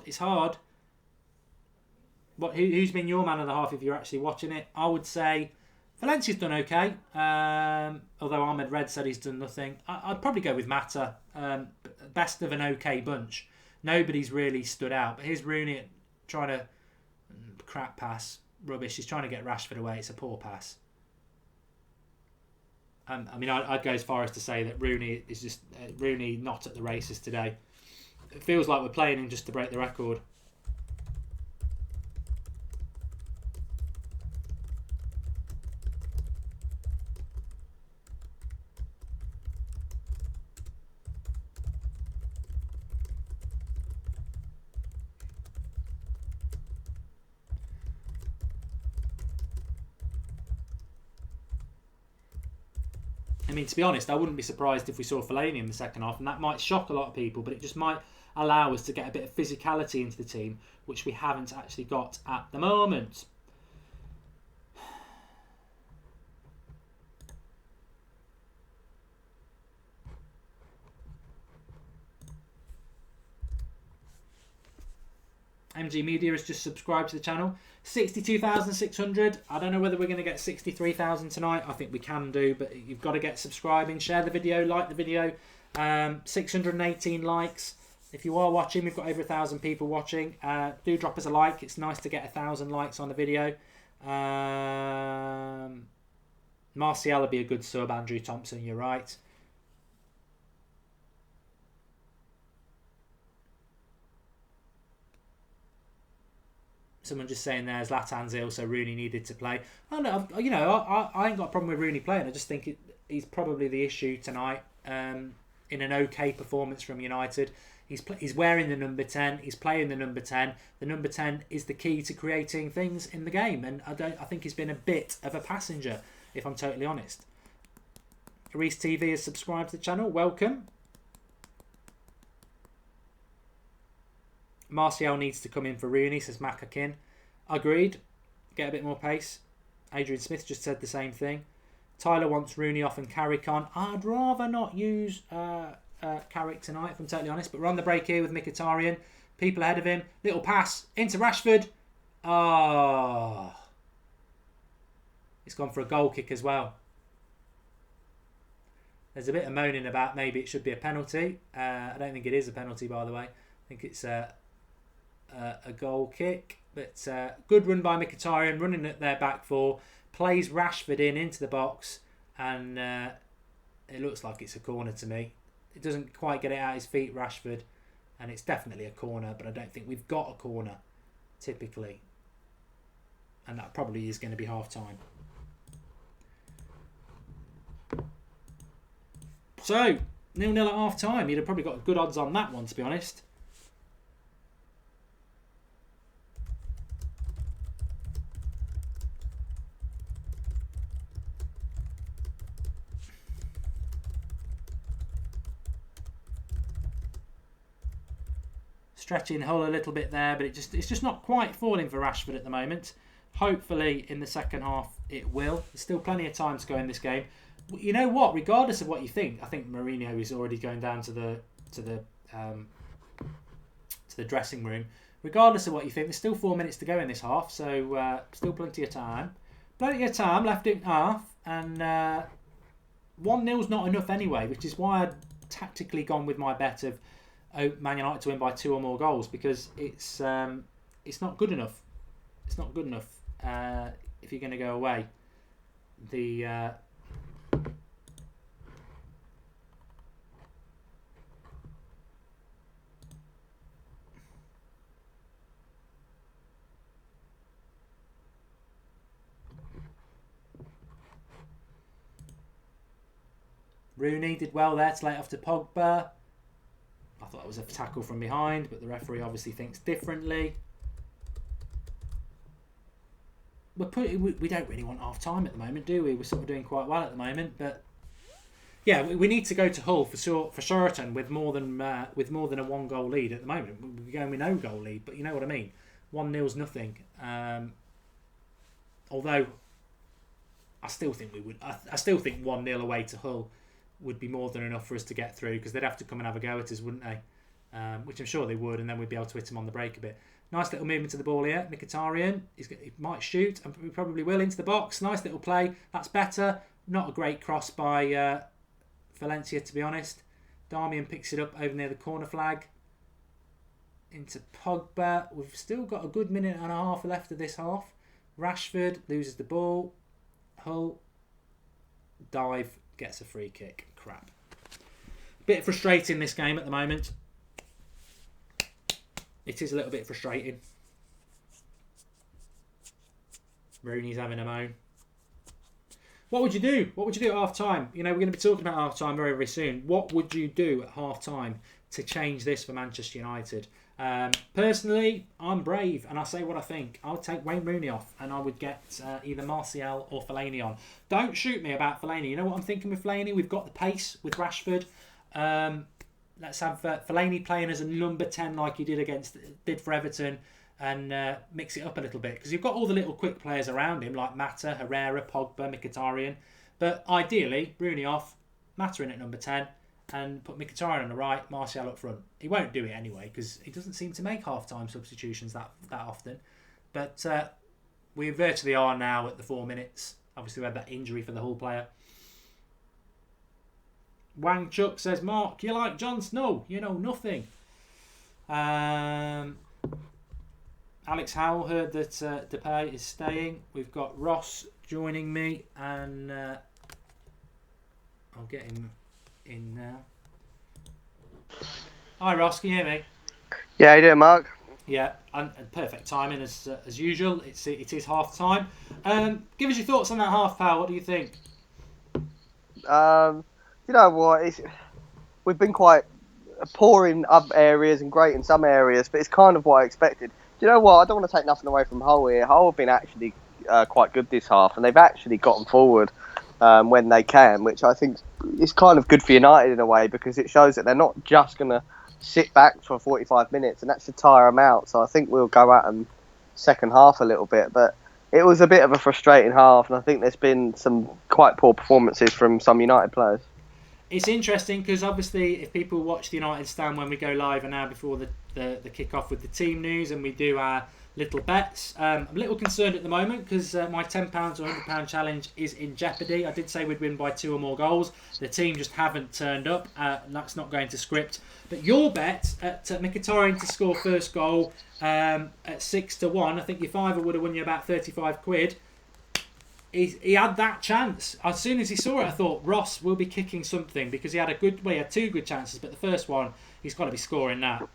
Who's been your man of the half if you're actually watching it? I would say Valencia's done okay. Although Ahmed Red said he's done nothing. I'd probably go with Mata. Best of an okay bunch. Nobody's really stood out. But here's Rooney trying to... crap pass. Rubbish. He's trying to get Rashford away. It's a poor pass. I mean, I'd go as far as to say that Rooney is just... Rooney not at the races today. It feels like we're playing him just to break the record. I mean, to be honest, I wouldn't be surprised if we saw Fellaini in the second half, and that might shock a lot of people, but it just might allow us to get a bit of physicality into the team, which we haven't actually got at the moment. MG Media has just subscribed to the channel. 62,600. I don't know whether we're going to get 63,000 tonight. I think we can do, but you've got to get subscribing, share the video, like the video. 618 likes. If you are watching, we've got over 1,000 people watching. Do drop us a like. It's nice to get 1,000 likes on the video. Martial will be a good sub. Andrew Thompson, you're right. Someone just saying there, Zlatan's ill, so Rooney needed to play. I ain't got a problem with Rooney playing. I just think he's probably the issue tonight. In an okay performance from United, he's wearing the number 10. He's playing the number 10. The number 10 is the key to creating things in the game, and I think he's been a bit of a passenger, if I'm totally honest. Reese TV has subscribed to the channel. Welcome. Martial needs to come in for Rooney, says Makakin. Agreed. Get a bit more pace. Adrian Smith just said the same thing. Tyler wants Rooney off and Carrick on. I'd rather not use Carrick tonight, if I'm totally honest. But we're on the break here with Mkhitaryan. People ahead of him. Little pass into Rashford. It's gone for a goal kick as well. There's a bit of moaning about maybe it should be a penalty. I don't think it is a penalty, by the way. I think it's a goal kick, but good run by Mkhitaryan, running at their back four, plays Rashford into the box, and it looks like it's a corner to me. It doesn't quite get it out his feet, Rashford, and it's definitely a corner, but I don't think we've got a corner typically. and that probably is going to be half time. So 0-0 at half time. You'd have probably got good odds on that one, to be honest. Stretching Hull a little bit there, but it's just not quite falling for Rashford at the moment. Hopefully in the second half it will. There's still plenty of time to go in this game. You know what? Regardless of what you think, I think Mourinho is already going down to the dressing room. Regardless of what you think, there's still 4 minutes to go in this half, so still plenty of time. Plenty of time left in half, and 1-0's not enough anyway, which is why I'd tactically gone with my bet of Man United to win by 2 or more goals, because it's not good enough. It's not good enough if you're going to go away. Rooney did well there to lay it off to Pogba. I thought it was a tackle from behind, but the referee obviously thinks differently. We don't really want half time at the moment, do we? We're sort of doing quite well at the moment, but yeah, we need to go to Hull for certain with more than a 1-goal lead at the moment. We're going with no goal lead, but you know what I mean. 1-0's nothing. Although I still think we would. I still think 1-0 away to Hull would be more than enough for us to get through, because they'd have to come and have a go at us, wouldn't they? Which I'm sure they would, and then we'd be able to hit them on the break a bit. Nice little movement to the ball here. Mkhitaryan, he might shoot, and we probably will, into the box. Nice little play. That's better. Not a great cross by Valencia, to be honest. Darmian picks it up over near the corner flag. Into Pogba. We've still got a good minute and a half left of this half. Rashford loses the ball. Hull dive, gets a free kick. Crap. Bit frustrating this game at the moment. It is a little bit frustrating. Rooney's having a moan. What would you do? What would you do at half time? You know, we're going to be talking about half time very, very soon. What would you do at half time to change this for Manchester United? Personally, I'm brave and I say what I think. I would take Wayne Rooney off and I would get either Martial or Fellaini on. Don't shoot me about Fellaini. You know what I'm thinking with Fellaini? We've got the pace with Rashford. Let's have Fellaini playing as a number 10 like he did for Everton, and mix it up a little bit, because you've got all the little quick players around him like Mata, Herrera, Pogba, Mkhitaryan. But ideally, Rooney off, Mata in at number 10, and put Mkhitaryan on the right, Martial up front. He won't do it anyway, because he doesn't seem to make half-time substitutions that often. But we virtually are now at the 4 minutes. Obviously, we had that injury for the Hull player. Wang Chuk says, Mark, you like Jon Snow? You know nothing. Alex Howell heard that Depay is staying. We've got Ross joining me, and I'll get him in now. Hi Ross, can you hear me? Yeah, how you doing, Mark? Yeah, and perfect timing as usual. It is half time. Give us your thoughts on that half, pal. What do you think? You know what? We've been quite poor in other areas and great in some areas, but it's kind of what I expected. Do you know what? I don't want to take nothing away from Hull here. Hull have been actually quite good this half, and they've actually gotten forward when they can, which I think is kind of good for United in a way, because it shows that they're not just going to sit back for 45 minutes, and that should tire them out. So I think we'll go at them second half a little bit, but it was a bit of a frustrating half, and I think there's been some quite poor performances from some United players. It's interesting because obviously if people watch the United stand when we go live and now before the kick-off with the team news and we do our little bets, I'm a little concerned at the moment because my £10 or £100 challenge is in jeopardy. I did say we'd win by 2 or more goals. The team just haven't turned up. And that's not going to script. But your bet at Mkhitaryan to score first goal at 6-1, I think your fiver would have won you about 35 quid. He had that chance. As soon as he saw it, I thought Ross will be kicking something, because he had he had 2 good chances, but the first one he's got to be scoring now.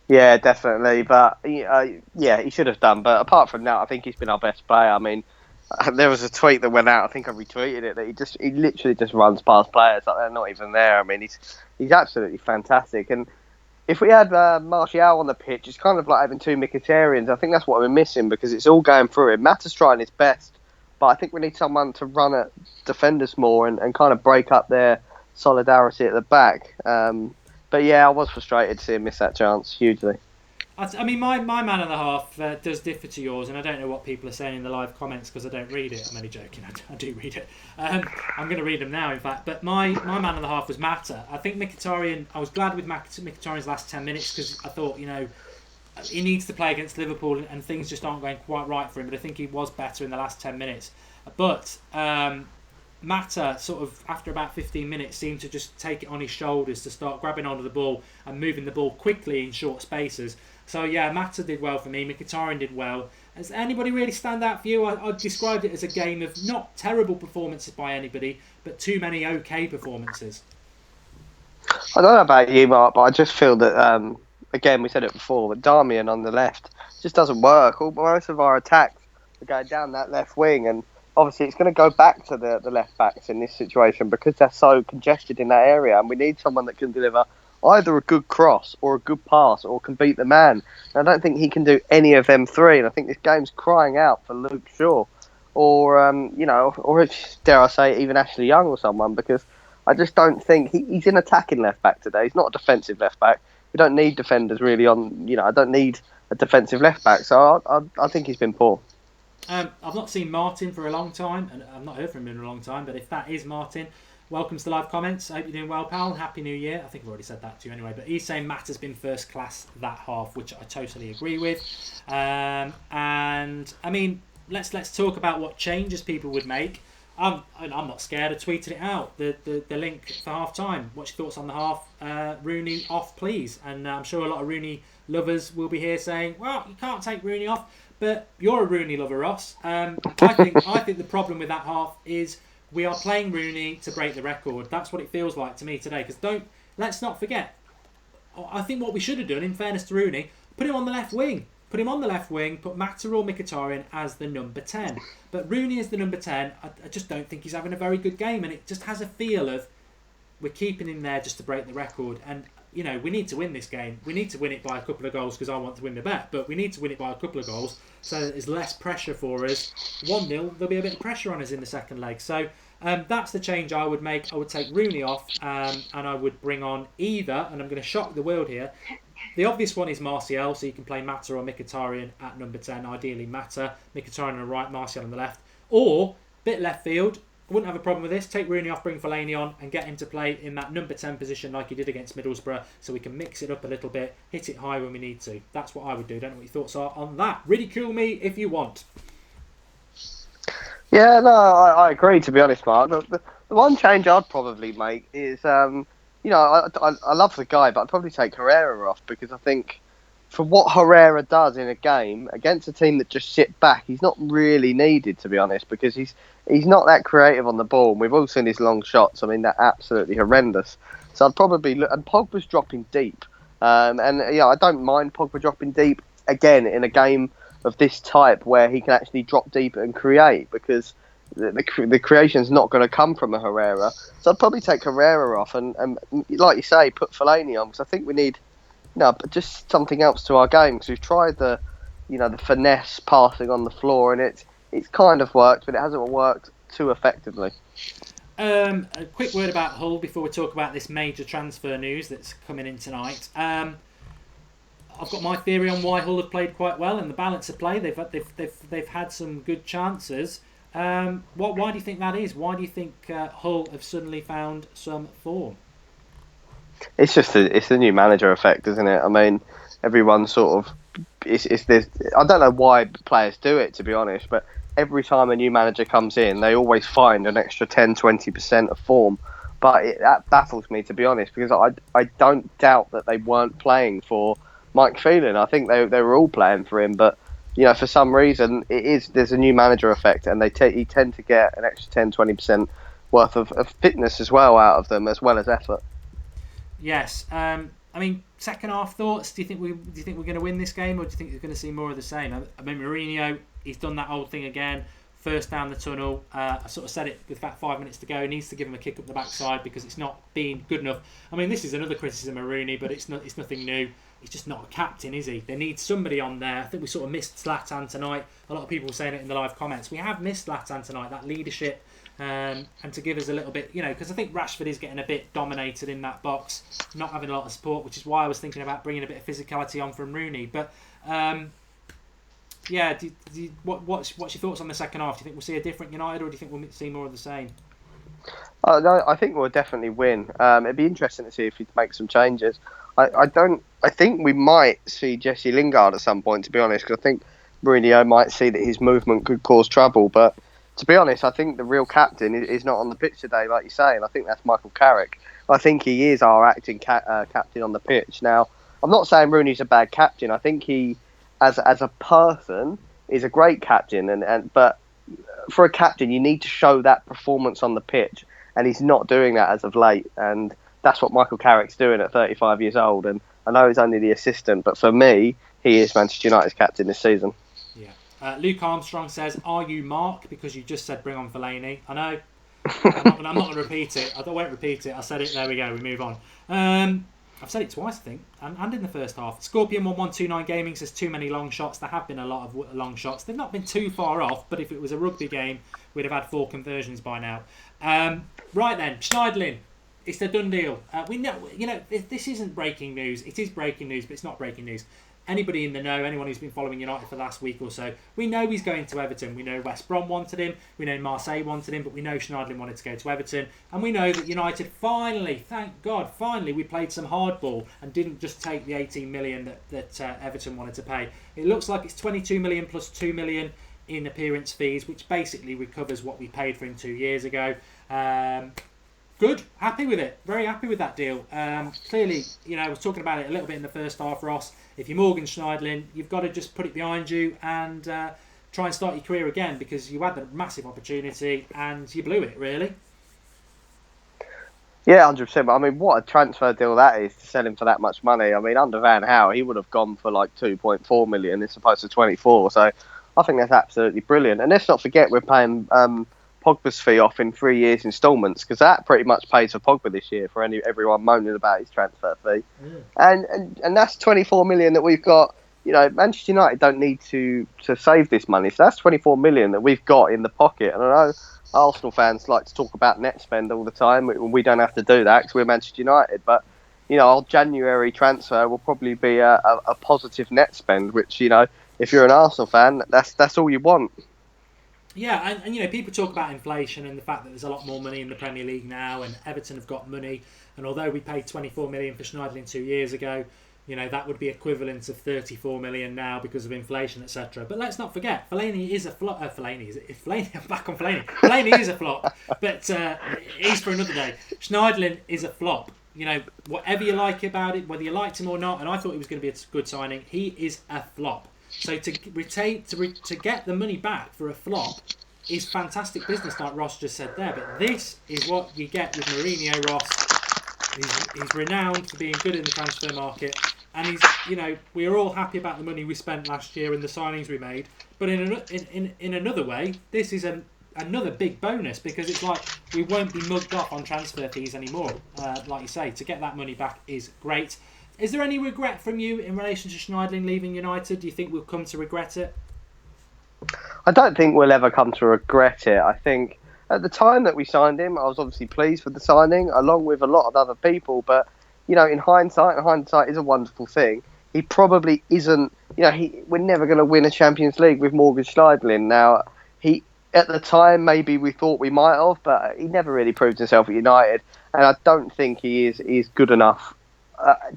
Yeah, definitely. But yeah, he should have done. But apart from that, I think he's been our best player. I mean, there was a tweet that went out. I think I retweeted it. That he literally just runs past players like they're not even there. I mean, he's absolutely fantastic. And if we had Martial on the pitch, it's kind of like having two Mkhitaryan's. I think that's what we're missing because it's all going through him. Mata's trying his best, but I think we need someone to run at defenders more and kind of break up their solidarity at the back. But yeah, I was frustrated to see him miss that chance hugely. I mean, my man of the half does differ to yours, and I don't know what people are saying in the live comments because I don't read it. I'm only joking. I do read it. I'm going to read them now, in fact. But my man of the half was Mata. I think Mkhitaryan. I was glad with Mkhitaryan's last 10 minutes because I thought, he needs to play against Liverpool, and things just aren't going quite right for him. But I think he was better in the last 10 minutes. But Mata, sort of after about 15 minutes, seemed to just take it on his shoulders to start grabbing onto the ball and moving the ball quickly in short spaces. So yeah, Mata did well for me. Mkhitaryan did well. Has anybody really stand out for you? I described it as a game of not terrible performances by anybody, but too many okay performances. I don't know about you, Mark, but I just feel that again we said it before, but Darmian on the left just doesn't work. Most of our attacks are going down that left wing, and obviously it's going to go back to the left backs in this situation because they're so congested in that area, and we need someone that can deliver either a good cross or a good pass or can beat the man. And I don't think he can do any of them three, and I think this game's crying out for Luke Shaw or or dare I say even Ashley Young or someone, because I just don't think he's an attacking left back today. He's not a defensive left back. We don't need defenders really on. I don't need a defensive left back, so I think he's been poor. I've not seen Martin for a long time, and I've not heard from him in a long time. But if that is Martin, welcome to the live comments. I hope you're doing well, pal. Happy New Year. I think I've already said that to you anyway. But he's saying Matt has been first class that half, which I totally agree with. And I mean, let's talk about what changes people would make. I'm not scared. I tweeted it out. The link for half time. What's your thoughts on the half? Rooney off, please. And I'm sure a lot of Rooney lovers will be here saying, well, you can't take Rooney off. But you're a Rooney lover, Ross. I think the problem with that half is we are playing Rooney to break the record. That's what it feels like to me today. Because let's not forget. I think what we should have done, in fairness to Rooney, put him on the left wing. Put him on the left wing. Put Mata or Mkhitaryan as the number 10. But Rooney is the number 10. I just don't think he's having a very good game, and it just has a feel of we're keeping him there just to break the record. And we need to win this game. We need to win it by a couple of goals because I want to win the bet. But we need to win it by a couple of goals so that there's less pressure for us. 1-0, there'll be a bit of pressure on us in the second leg. So that's the change I would make. I would take Rooney off and I would bring on either, and I'm going to shock the world here. The obvious one is Martial, so you can play Mata or Mkhitaryan at number 10. Ideally Mata, Mkhitaryan on the right, Martial on the left. Or, bit left field, I wouldn't have a problem with this. Take Rooney off, bring Fellaini on, and get him to play in that number 10 position like he did against Middlesbrough, so we can mix it up a little bit, hit it high when we need to. That's what I would do. Don't know what your thoughts are on that. Ridicule me if you want. Yeah, no, I agree, to be honest, Mark. The one change I'd probably make is, I love the guy, but I'd probably take Herrera off because I think for what Herrera does in a game against a team that just sit back, he's not really needed, to be honest, because he's not that creative on the ball. And we've all seen his long shots. I mean, they're absolutely horrendous. So I'd probably look, and Pogba's dropping deep. I don't mind Pogba dropping deep again in a game of this type where he can actually drop deep and create, because the creation's not going to come from a Herrera. So I'd probably take Herrera off and like you say, put Fellaini on, because I think we need just something else to our game, because we've tried the finesse passing on the floor, and it's kind of worked, but it hasn't worked too effectively. A quick word about Hull before we talk about this major transfer news that's coming in tonight. I've got my theory on why Hull have played quite well in the balance of play. They've had some good chances. Why do you think that is? Why do you think Hull have suddenly found some form? It's just it's the new manager effect, isn't it? I mean, everyone sort of I don't know why players do it, to be honest, but every time a new manager comes in, they always find an extra 10-20% of form. But that baffles me, to be honest, because I don't doubt that they weren't playing for Mike Phelan. I think they were all playing for him, but for some reason there's a new manager effect, and you tend to get an extra 10-20% worth of fitness as well out of them, as well as effort. Yes, I mean, second half thoughts? Do you think we're going to win this game, or do you think you're going to see more of the same? I mean, Mourinho, he's done that old thing again. First down the tunnel. I sort of said it with about 5 minutes to go. He needs to give him a kick up the backside because it's not been good enough. I mean, this is another criticism of Rooney, but it's nothing new. He's just not a captain, is he? They need somebody on there. I think we sort of missed Zlatan tonight. A lot of people were saying it in the live comments. We have missed Zlatan tonight, that leadership, and to give us a little bit, because I think Rashford is getting a bit dominated in that box, not having a lot of support, which is why I was thinking about bringing a bit of physicality on from Rooney. But yeah, what's your thoughts on the second half? Do you think we'll see a different United, or do you think we'll see more of the same? No, I think we'll definitely win. It'd be interesting to see if he makes some changes. I think we might see Jesse Lingard at some point, to be honest, because I think Mourinho might see that his movement could cause trouble. But to be honest, I think the real captain is not on the pitch today, like you say, and I think that's Michael Carrick. I think he is our acting captain on the pitch. Now, I'm not saying Rooney's a bad captain. I think he, as a person, is a great captain. But for a captain, you need to show that performance on the pitch, and he's not doing that as of late. And that's what Michael Carrick's doing at 35 years old. And I know he's only the assistant, but for me, he is Manchester United's captain this season. Yeah. Luke Armstrong says, "Are you Mark? Because you just said bring on Fellaini." I know. I'm not going to repeat it. I won't repeat it. I said it. There we go. We move on. I've said it twice, I think, and in the first half. Scorpion1129 Gaming says too many long shots. There have been a lot of long shots. They've not been too far off, but if it was a rugby game, we'd have had 4 conversions by now. Right then, Schneidlin. It's the done deal. We know, this isn't breaking news. It is breaking news, but it's not breaking news. Anybody in the know, anyone who's been following United for the last week or so, we know he's going to Everton. We know West Brom wanted him. We know Marseille wanted him, but we know Schneidlin wanted to go to Everton. And we know that United finally, thank God, we played some hardball and didn't just take the 18 million that Everton wanted to pay. It looks like it's 22 million plus 2 million in appearance fees, which basically recovers what we paid for him 2 years ago. Good, happy with it. Very happy with that deal. Clearly, I was talking about it a little bit in the first half, Ross. If you're Morgan Schneidlin, you've got to just put it behind you and try and start your career again, because you had the massive opportunity and you blew it, really. Yeah, 100%. I mean, what a transfer deal that is to sell him for that much money. I mean, under Van Gaal, he would have gone for like 2.4 million as opposed to 24. So I think that's absolutely brilliant. And let's not forget we're paying Pogba's fee off in 3 years instalments, because that pretty much pays for Pogba this year, for everyone moaning about his transfer fee. And that's 24 million that we've got. Manchester United don't need to save this money, so that's 24 million that we've got in the pocket. And I know Arsenal fans like to talk about net spend all the time. We don't have to do that because we're Manchester United, but our January transfer will probably be a positive net spend, which if you're an Arsenal fan, that's all you want. Yeah, and people talk about inflation and the fact that there's a lot more money in the Premier League now, and Everton have got money. And although we paid 24 million for Schneidlin 2 years ago, that would be equivalent of 34 million now because of inflation, etc. But let's not forget, Fellaini is a flop. Fellaini, I'm back on Fellaini. Fellaini is a flop, but he's for another day. Schneidlin is a flop. Whatever you like about it, whether you liked him or not, and I thought he was going to be a good signing, he is a flop. So to get the money back for a flop is fantastic business, like Ross just said there. But this is what you get with Mourinho, Ross. He's renowned for being good in the transfer market, and we're all happy about the money we spent last year and the signings we made. But in another way, this is another big bonus, because it's like we won't be mugged off on transfer fees anymore. Like you say, to get that money back is great. Is there any regret from you in relation to Schneidlin leaving United? Do you think we'll come to regret it? I don't think we'll ever come to regret it. I think at the time that we signed him, I was obviously pleased with the signing, along with a lot of other people. But, in hindsight is a wonderful thing. He probably isn't, we're never going to win a Champions League with Morgan Schneidlin. Now, at the time, maybe we thought we might have, but he never really proved himself at United. And I don't think he is good enough.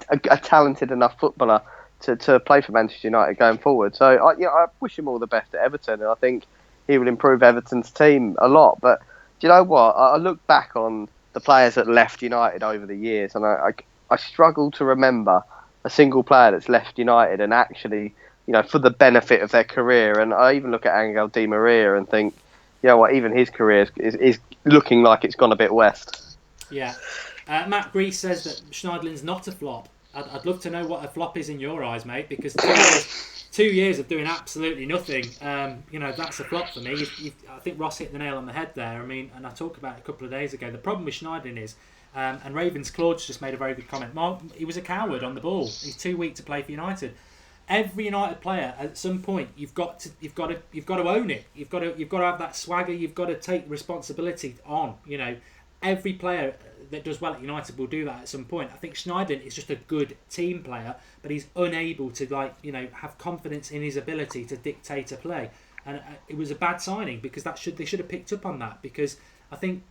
A talented enough footballer to play for Manchester United going forward. So I wish him all the best at Everton, and I think he will improve Everton's team a lot. But do you know what? I look back on the players that left United over the years, and I struggle to remember a single player that's left United and actually, for the benefit of their career. And I even look at Angel Di Maria and think, even his career is looking like it's gone a bit west. Yeah. Matt Grease says that Schneidlin's not a flop. I'd love to know what a flop is in your eyes, mate, because 2 years of doing absolutely nothing, that's a flop for me. I think Ross hit the nail on the head there. I mean, and I talked about it a couple of days ago. The problem with Schneidlin is, and Ravens Claude's just made a very good comment. Mark, he was a coward on the ball. He's too weak to play for United. Every United player, at some point, you've got to own it. You've got to have that swagger. You've got to take responsibility on. Every player that does well at United will do that at some point. I think Schneidlin is just a good team player, but he's unable to have confidence in his ability to dictate a play. And it was a bad signing because they should have picked up on that, because I think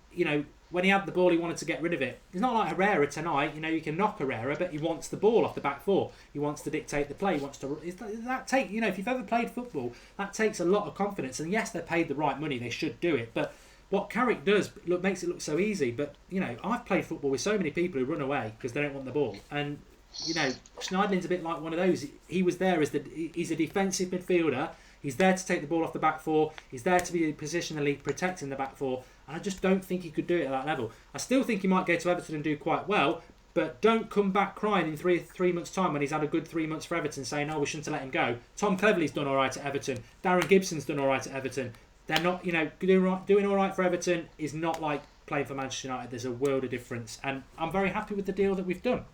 when he had the ball, he wanted to get rid of it. It's not like Herrera tonight. You can knock Herrera, but he wants the ball off the back four. He wants to dictate the play. He wants to. If you've ever played football, that takes a lot of confidence. And yes, they're paid the right money. They should do it. But what Carrick does makes it look so easy. But I've played football with so many people who run away because they don't want the ball. And Schneidlin's a bit like one of those. He was there he's a defensive midfielder. He's there to take the ball off the back four. He's there to be positionally protecting the back four. And I just don't think he could do it at that level. I still think he might go to Everton and do quite well, but don't come back crying in three months' time when he's had a good 3 months for Everton saying, we shouldn't have let him go. Tom Cleverley's done all right at Everton. Darren Gibson's done all right at Everton. They're not, doing all right for Everton is not like playing for Manchester United. There's a world of difference. And I'm very happy with the deal that we've done.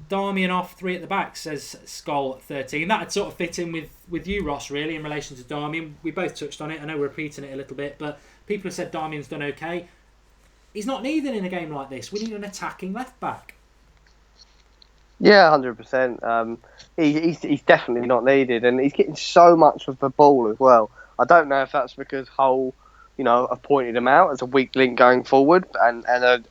Darmian off, 3 at the back, says Skull 13. That would sort of fit in with you, Ross, really, in relation to Darmian. We both touched on it. I know we're repeating it a little bit, but people have said Darmian's done okay. He's not needed in a game like this. We need an attacking left back. Yeah, 100%. He's definitely not needed, and he's getting so much of the ball as well. I don't know if that's because Hull, have pointed him out as a weak link going forward, and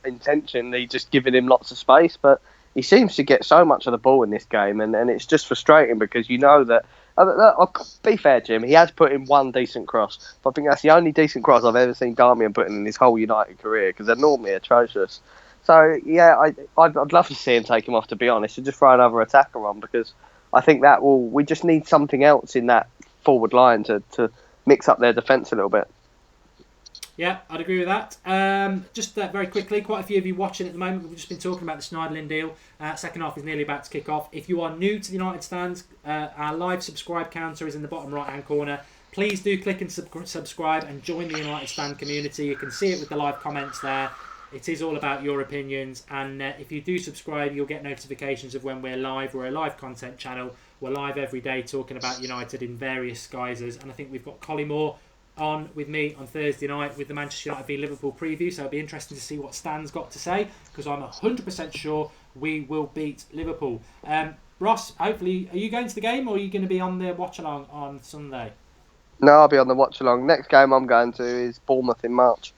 intentionally just giving him lots of space, but he seems to get so much of the ball in this game, and it's just frustrating because that. I'll be fair, Jim. He has put in one decent cross, but I think that's the only decent cross I've ever seen Darmian put in his whole United career, because they're normally atrocious. So yeah, I'd love to see him take him off, to be honest, and just throw another attacker on, because I think we just need something else in that forward line to mix up their defence a little bit. Yeah, I'd agree with that. Just very quickly, quite a few of you watching at the moment. We've just been talking about the Schneidlin deal. Second half is nearly about to kick off. If you are new to the United Stands, our live subscribe counter is in the bottom right-hand corner. Please do click and subscribe and join the United Stand community. You can see it with the live comments there. It is all about your opinions. And if you do subscribe, you'll get notifications of when we're live. We're a live content channel. We're live every day talking about United in various guises. And I think we've got Collymore on with me on Thursday night with the Manchester United v Liverpool preview, so it'll be interesting to see what Stan's got to say, because I'm 100% sure we will beat Liverpool. Ross, hopefully, are you going to the game, or are you going to be on the watch-along on Sunday? No, I'll be on the watch-along. Next game I'm going to is Bournemouth in March.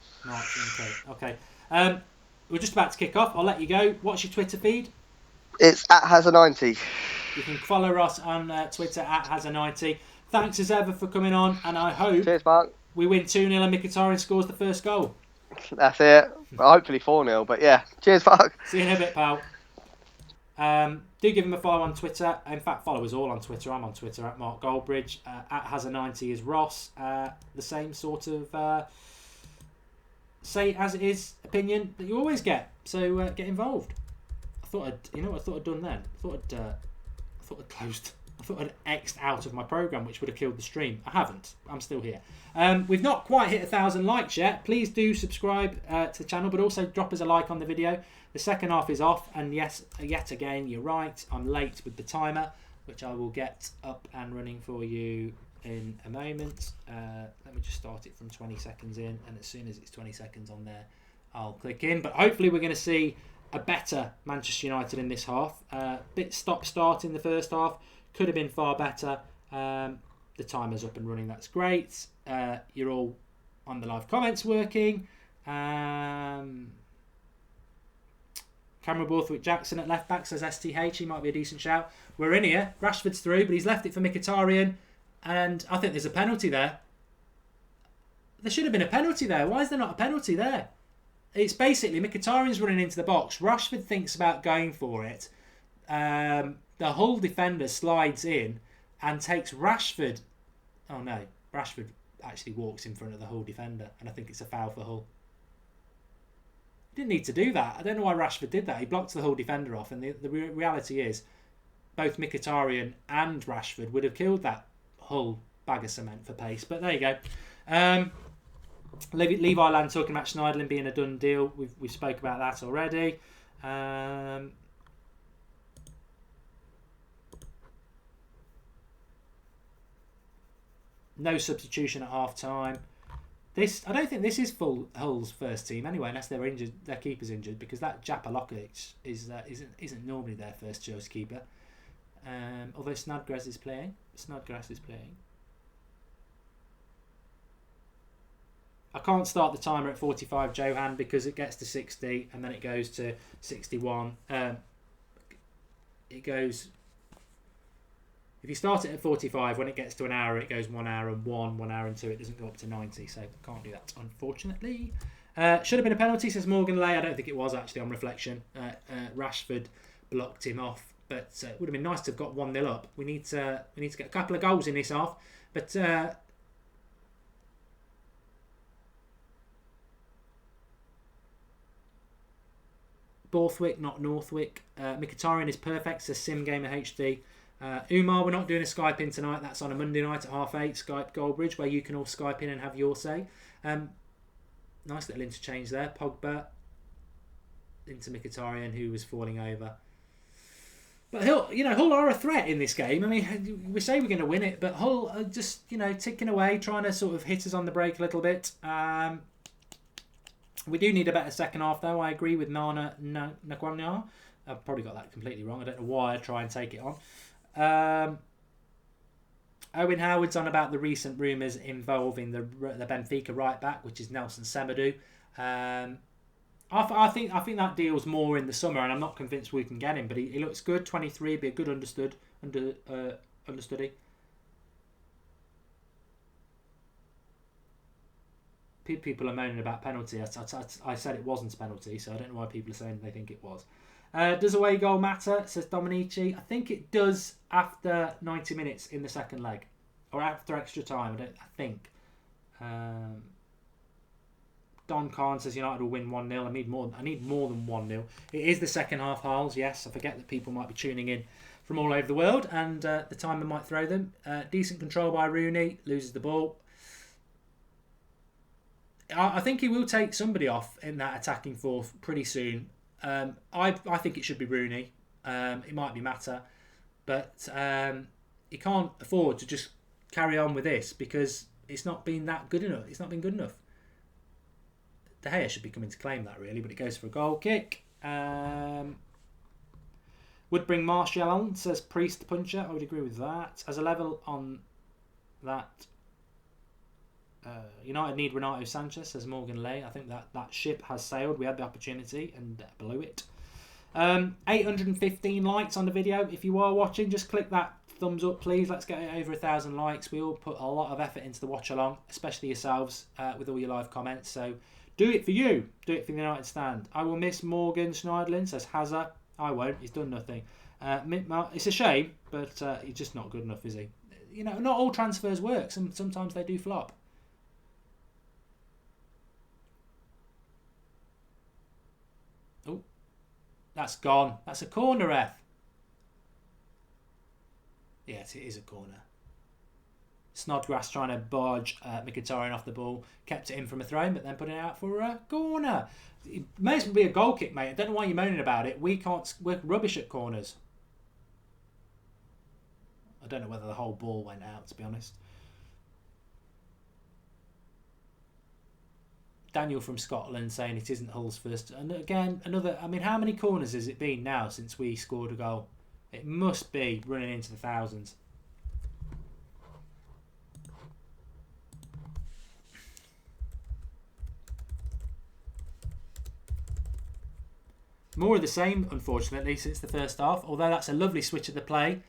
Okay. We're just about to kick off. I'll let you go. What's your Twitter feed? It's @Hazza90. You can follow Ross on Twitter @Hazza90. Thanks as ever for coming on, and I hope Cheers, Mark. We win 2-0 and Mkhitaryan scores the first goal. That's it. Hopefully 4-0, but yeah. Cheers, Mark. See you in a bit, pal. Do give him a follow on Twitter. In fact, follow us all on Twitter. I'm on Twitter @Mark Goldbridge. @Hazza90 is Ross. The same sort of say it as it is opinion that you always get. So get involved. I thought I'd done then. I thought I'd closed. I thought I'd X'd out of my programme, which would have killed the stream. I haven't. I'm still here. We've not quite hit 1,000 likes yet. Please do subscribe to the channel, but also drop us a like on the video. The second half is off, and yes, yet again, you're right. I'm late with the timer, which I will get up and running for you in a moment. Let me just start it from 20 seconds in, and as soon as it's 20 seconds on there, I'll click in. But hopefully we're going to see a better Manchester United in this half. Bit stop-start in the first half. Could have been far better. The timer's up and running. That's great. You're all on the live comments working. Cameron Borthwick Jackson at left back says STH. He might be a decent shout. We're in here. Rashford's through, but he's left it for Mkhitaryan. And I think there's a penalty there. There should have been a penalty there. Why is there not a penalty there? It's basically Mkhitaryan's running into the box. Rashford thinks about going for it. The Hull defender slides in and takes Rashford. Oh no, Rashford actually walks in front of the Hull defender, and I think it's a foul for Hull. Didn't need to do that. I don't know why Rashford did that. He blocked the whole defender off, and the reality is both Mkhitaryan and Rashford would have killed that Hull bag of cement for pace. But there you go. Levi Land talking about Schneiderlin being a done deal. We've spoke about that already. No substitution at half time. I don't think this is full Hull's first team anyway, unless they're injured. Their keeper's injured, because that Japalokic isn't normally their first choice keeper. Although Snodgrass is playing. I can't start the timer at 45, Johan, because it gets to 60 and then it goes to 61. It goes. If you start it at 45, when it gets to an hour, it goes 1 hour and 1 hour and 2. It doesn't go up to 90, so can't do that, unfortunately. Should have been a penalty, says Morgan Lay. I don't think it was, actually, on reflection. Rashford blocked him off, but it would have been nice to have got 1-0 up. We need to get a couple of goals in this half, but Borthwick, not Northwick. Mkhitaryan is perfect, says Sim Gamer HD. Umar, we're not doing a Skype in tonight. That's on a Monday night at 8:30. Skype Goldbridge, where you can all Skype in and have your say. Nice little interchange there. Pogba into Mkhitaryan, who was falling over. But Hull are a threat in this game. I mean, we say we're going to win it, but Hull are just ticking away, trying to sort of hit us on the break a little bit. We do need a better second half, though. I agree with Nana Nakwanya. I've probably got that completely wrong. I don't know why I try and take it on. Owen Howard's on about the recent rumours involving the Benfica right back, which is Nelson Semedo. I think that deal's more in the summer, and I'm not convinced we can get him. But he looks good. 23, be a good understudy. People are moaning about penalty. I said it wasn't a penalty, so I don't know why people are saying they think it was. Does away goal matter, says Dominici? I think it does after 90 minutes in the second leg, or after extra time. I think. Don Khan says United will win 1-0. I need more than 1-0. It is the second half, Harles. Yes, I forget that people might be tuning in from all over the world, and the timer might throw them. Decent control by Rooney. Loses the ball. I think he will take somebody off in that attacking fourth pretty soon. I think it should be Rooney. It might be Mata, but he can't afford to just carry on with this because it's not been that good enough. It's not been good enough. De Gea should be coming to claim that, really, but it goes for a goal kick. Would bring Martial on, says Priest Puncher. I would agree with that. As a level on that, United need Renato Sanchez, says Morgan Lay. I think that ship has sailed. We had the opportunity and blew it. 815 likes on the video. If you are watching, just click that thumbs up, please. Let's get it over 1,000 likes. We all put a lot of effort into the watch along, especially yourselves, with all your live comments. So do it for you. Do it for the United stand. I will miss Morgan Schneiderlin, says Hazard. I won't. He's done nothing. It's a shame, but he's just not good enough, is he? Not all transfers work. Sometimes they do flop. Oh, that's gone. That's a corner, ref. Yes, it is a corner. Snodgrass trying to barge Mkhitaryan off the ball. Kept it in from a throw, but then put it out for a corner. It may as well be a goal kick, mate. I don't know why you're moaning about it. We're rubbish at corners. I don't know whether the whole ball went out, to be honest. Daniel from Scotland saying it isn't Hull's first. And again, how many corners has it been now since we scored a goal? It must be running into the thousands. More of the same, unfortunately, since the first half. Although that's a lovely switch of the play.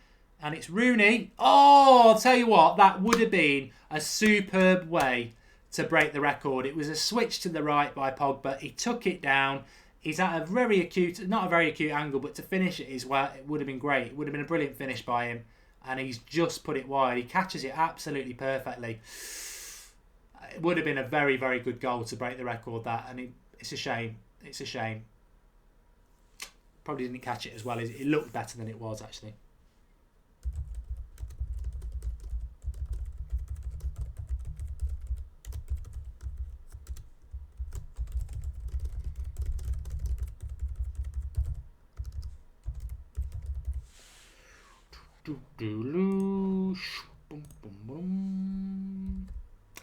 And it's Rooney. Oh, I'll tell you what, that would have been a superb way to break the record. It was a switch to the right by Pogba. He took it down. He's at not a very acute angle, but to finish it it would have been great. It would have been a brilliant finish by him. And he's just put it wide. He catches it absolutely perfectly. It would have been a very, very good goal to break the record, that. And it's a shame. It's a shame. Probably didn't catch it as well. It looked better than it was, actually.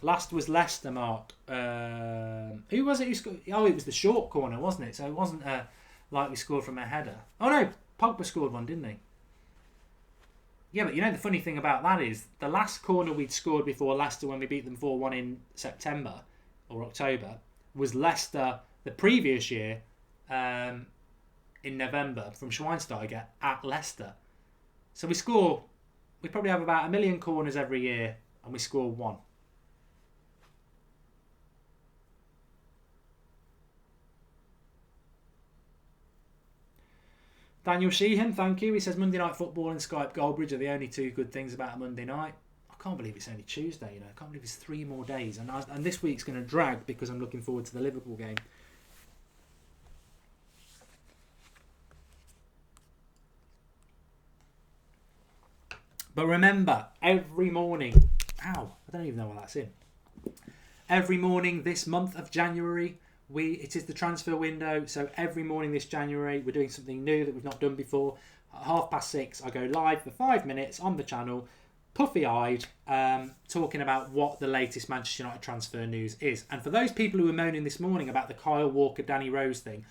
Last was Leicester, Mark. Who was it who scored? Oh, it was the short corner, wasn't it? So it wasn't like we scored from a header. Oh no, Pogba scored one, didn't he? Yeah, but you know the funny thing about that is the last corner we'd scored before Leicester when we beat them 4-1 in September or October was Leicester the previous year in November from Schweinsteiger at Leicester. So we probably have about 1 million corners every year and we score one. Daniel Sheehan, thank you. He says Monday Night Football and Skype Goldbridge are the only two good things about a Monday night. I can't believe it's only Tuesday, you know. I can't believe it's 3 more days. And this week's going to drag because I'm looking forward to the Liverpool game. But remember, every morning... Ow, I don't even know what that's in. Every morning this month of January... It is the transfer window, so every morning this January we're doing something new that we've not done before. At 6:30 I go live for 5 minutes on the channel, puffy-eyed, talking about what the latest Manchester United transfer news is. And for those people who were moaning this morning about the Kyle Walker, Danny Rose thing,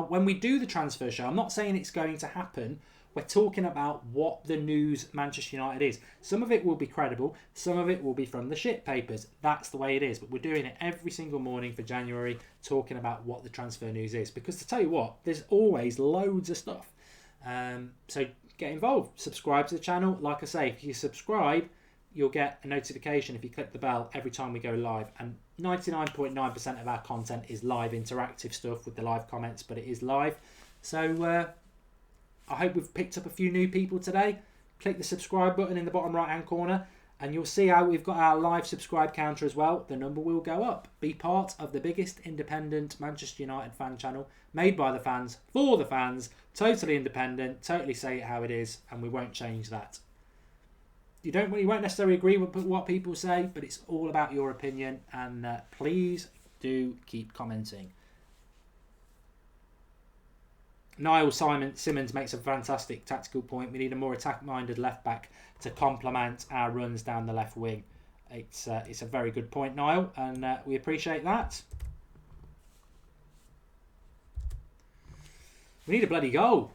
when we do the transfer show, I'm not saying it's going to happen. We're talking about what the news Manchester United is. Some of it will be credible, some of it will be from the shit papers. That's the way it is. But we're doing it every single morning for January, talking about what the transfer news is. Because to tell you what, there's always loads of stuff. So get involved. Subscribe to the channel. Like I say, if you subscribe, you'll get a notification if you click the bell every time we go live. And 99.9% of our content is live interactive stuff with the live comments, but it is live. So... I hope we've picked up a few new people today. Click the subscribe button in the bottom right hand corner and you'll see how we've got our live subscribe counter as well. The number will go up. Be part of the biggest independent Manchester United fan channel made by the fans, for the fans, totally independent, totally say it how it is, and we won't change that. You won't necessarily agree with what people say, but it's all about your opinion, and please do keep commenting. Niall Simmons makes a fantastic tactical point. We need a more attack-minded left-back to complement our runs down the left wing. It's a very good point, Niall, and we appreciate that. We need a bloody goal.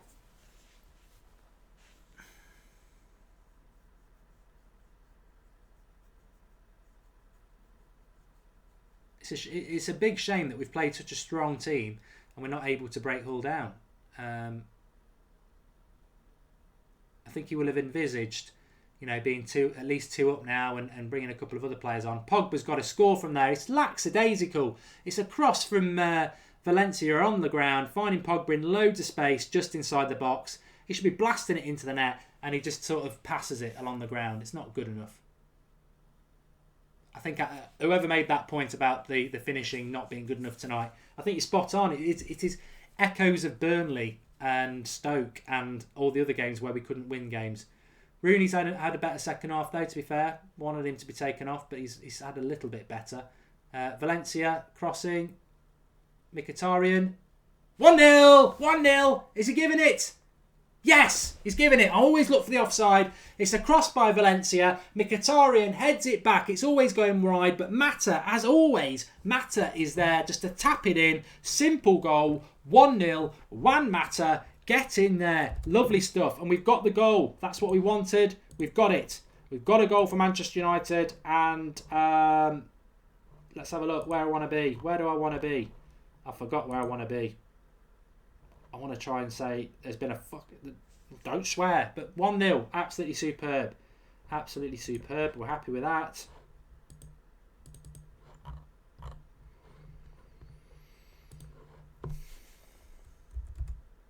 It's a big shame that we've played such a strong team and we're not able to break Hull down. I think he will have envisaged, being at least 2 up now and bringing a couple of other players on. Pogba's got a score from there. It's lackadaisical. It's a cross from Valencia on the ground, finding Pogba in loads of space just inside the box. He should be blasting it into the net, and he just sort of passes it along the ground. It's not good enough. I think whoever made that point about the finishing not being good enough tonight, I think you're spot on. It is echoes of Burnley and Stoke and all the other games where we couldn't win games. Rooney's had a better second half though, to be fair. Wanted him to be taken off, but he's had a little bit better. Valencia crossing. Mkhitaryan. 1-0! 1-0! Is he giving it? Yes! He's giving it. I always look for the offside. It's a cross by Valencia. Mkhitaryan heads it back. It's always going wide, but Mata, as always, Mata is there just to tap it in. Simple goal. 1-0. Juan Mata. Get in there. Lovely stuff. And we've got the goal. That's what we wanted. We've got it. We've got a goal for Manchester United. And let's have a look where I want to be. Where do I want to be? I forgot where I want to be. I want to try and say there's been don't swear, but 1-0. Absolutely superb. Absolutely superb. We're happy with that.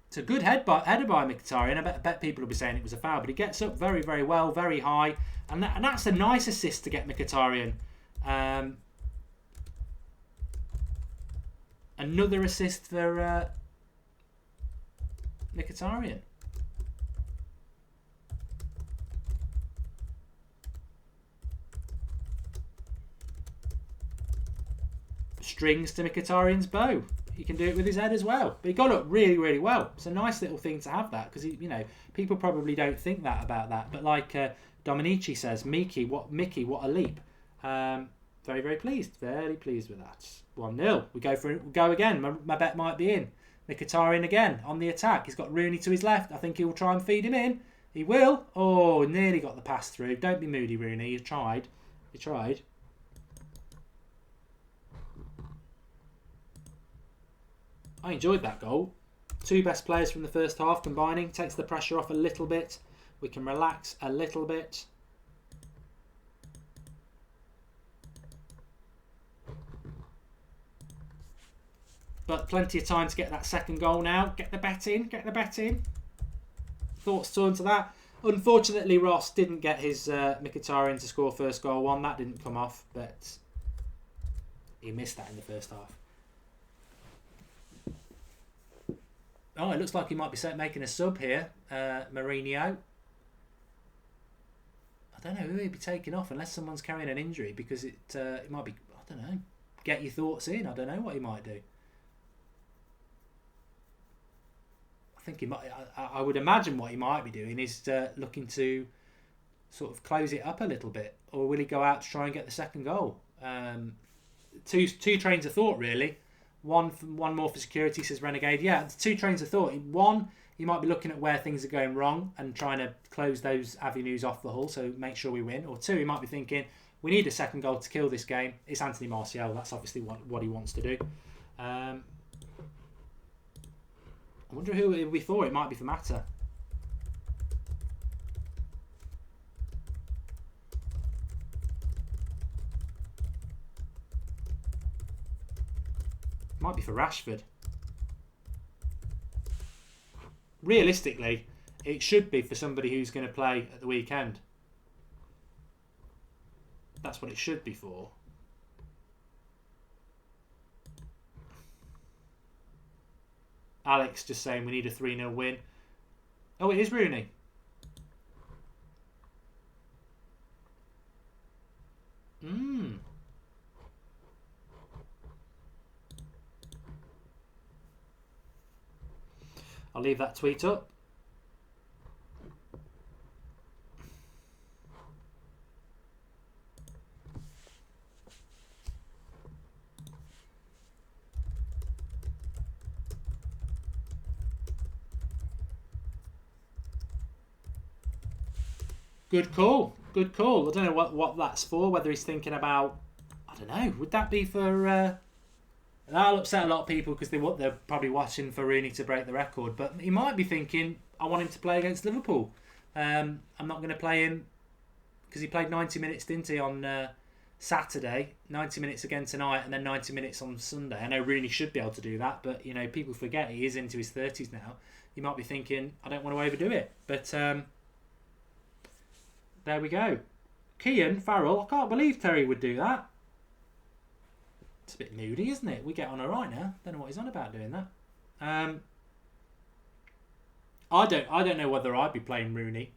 It's a good header by Mkhitaryan. I bet people will be saying it was a foul, but he gets up very, very well, very high. And that's a nice assist to get Mkhitaryan. A Another assist for Mkhitaryan. Strings to Mkhitaryan's bow. He can do it with his head as well. But he got up really, really well. It's a nice little thing to have that because, you know, people probably don't think that about that. But like Dominici says, Mickey, what a leap. Very, very pleased. Very pleased with that. 1-0. We go for it. We'll go again. My bet might be in. Mkhitaryan again on the attack. He's got Rooney to his left. I think he'll try and feed him in. He will. Oh, nearly got the pass through. Don't be moody, Rooney. You tried. You tried. I enjoyed that goal. Two best players from the first half combining. Takes the pressure off a little bit. We can relax a little bit. But plenty of time to get that second goal now. Get the bet in. Get the bet in. Thoughts turn to that. Unfortunately, Ross didn't get his Mkhitaryan to score first goal one. That didn't come off. But he missed that in the first half. Oh, it looks like he might be making a sub here. Mourinho. I don't know who he'd be taking off unless someone's carrying an injury because it might be, I don't know. Get your thoughts in. I don't know what he might do. I think he might. I would imagine what he might be doing is looking to sort of close it up a little bit. Or will he go out to try and get the second goal? Two trains of thought, really. One more for security, says Renegade. Yeah, two trains of thought. One, you might be looking at where things are going wrong and trying to close those avenues off the hull, so make sure we win. Or two, he might be thinking, we need a second goal to kill this game. It's Anthony Martial. That's obviously what he wants to do. I wonder who it will be for. It might be for Mata. Might be for Rashford. Realistically, it should be for somebody who's going to play at the weekend. That's what it should be for. Alex just saying we need a 3-0 win. Oh, it is Rooney. I'll leave that tweet up. Good call. Good call. I don't know what that's for, whether he's thinking about, I don't know, would that be for... That'll upset a lot of people because they're probably watching for Rooney to break the record. But he might be thinking, I want him to play against Liverpool. I'm not going to play him because he played 90 minutes, didn't he, on Saturday. 90 minutes again tonight and then 90 minutes on Sunday. I know Rooney should be able to do that, but you know, people forget he is into his 30s now. You might be thinking, I don't want to overdo it. But there we go. Kean Farrell, I can't believe Terry would do that. It's a bit moody, isn't it? We get on alright now. Don't know what he's on about doing that. I don't know whether I'd be playing Rooney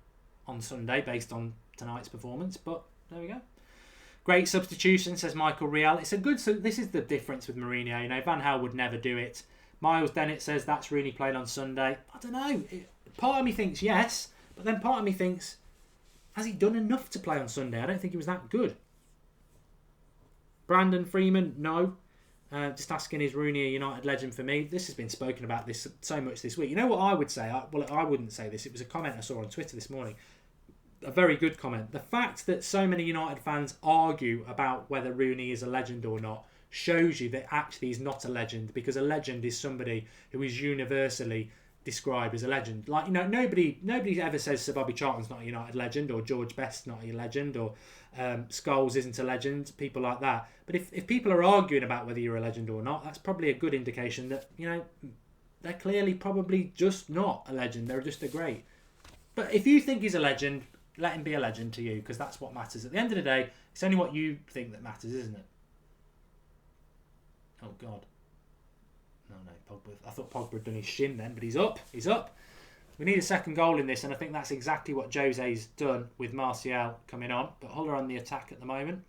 on Sunday based on tonight's performance, but there we go. Great substitution, says Michael Real. It's a good. So this is the difference with Mourinho. You know, Van Gaal would never do it. Miles Dennett says that's Rooney playing on Sunday. I don't know. Part of me thinks yes, but then part of me thinks, has he done enough to play on Sunday? I don't think he was that good. Brandon Freeman, no. Just asking, is Rooney a United legend for me? This has been spoken about this so much this week. You know what I would say? I wouldn't say this. It was a comment I saw on Twitter this morning. A very good comment. The fact that so many United fans argue about whether Rooney is a legend or not shows you that actually he's not a legend, because a legend is somebody who is universally described as a legend. Like, you know, nobody ever says Sir Bobby Charlton's not a United legend, or George Best's not a legend, or Scholes isn't a legend, people like that. But if people are arguing about whether you're a legend or not, that's probably a good indication that, you know, they're clearly probably just not a legend. They're just a great. But if you think he's a legend, let him be a legend to you, because that's what matters. At the end of the day, it's only what you think that matters, isn't it? Oh, God. no, Pogba. I thought Pogba had done his shin then, but he's up. He's up. We need a second goal in this, and I think that's exactly what Jose's done with Martial coming on. But Hull are on the attack at the moment.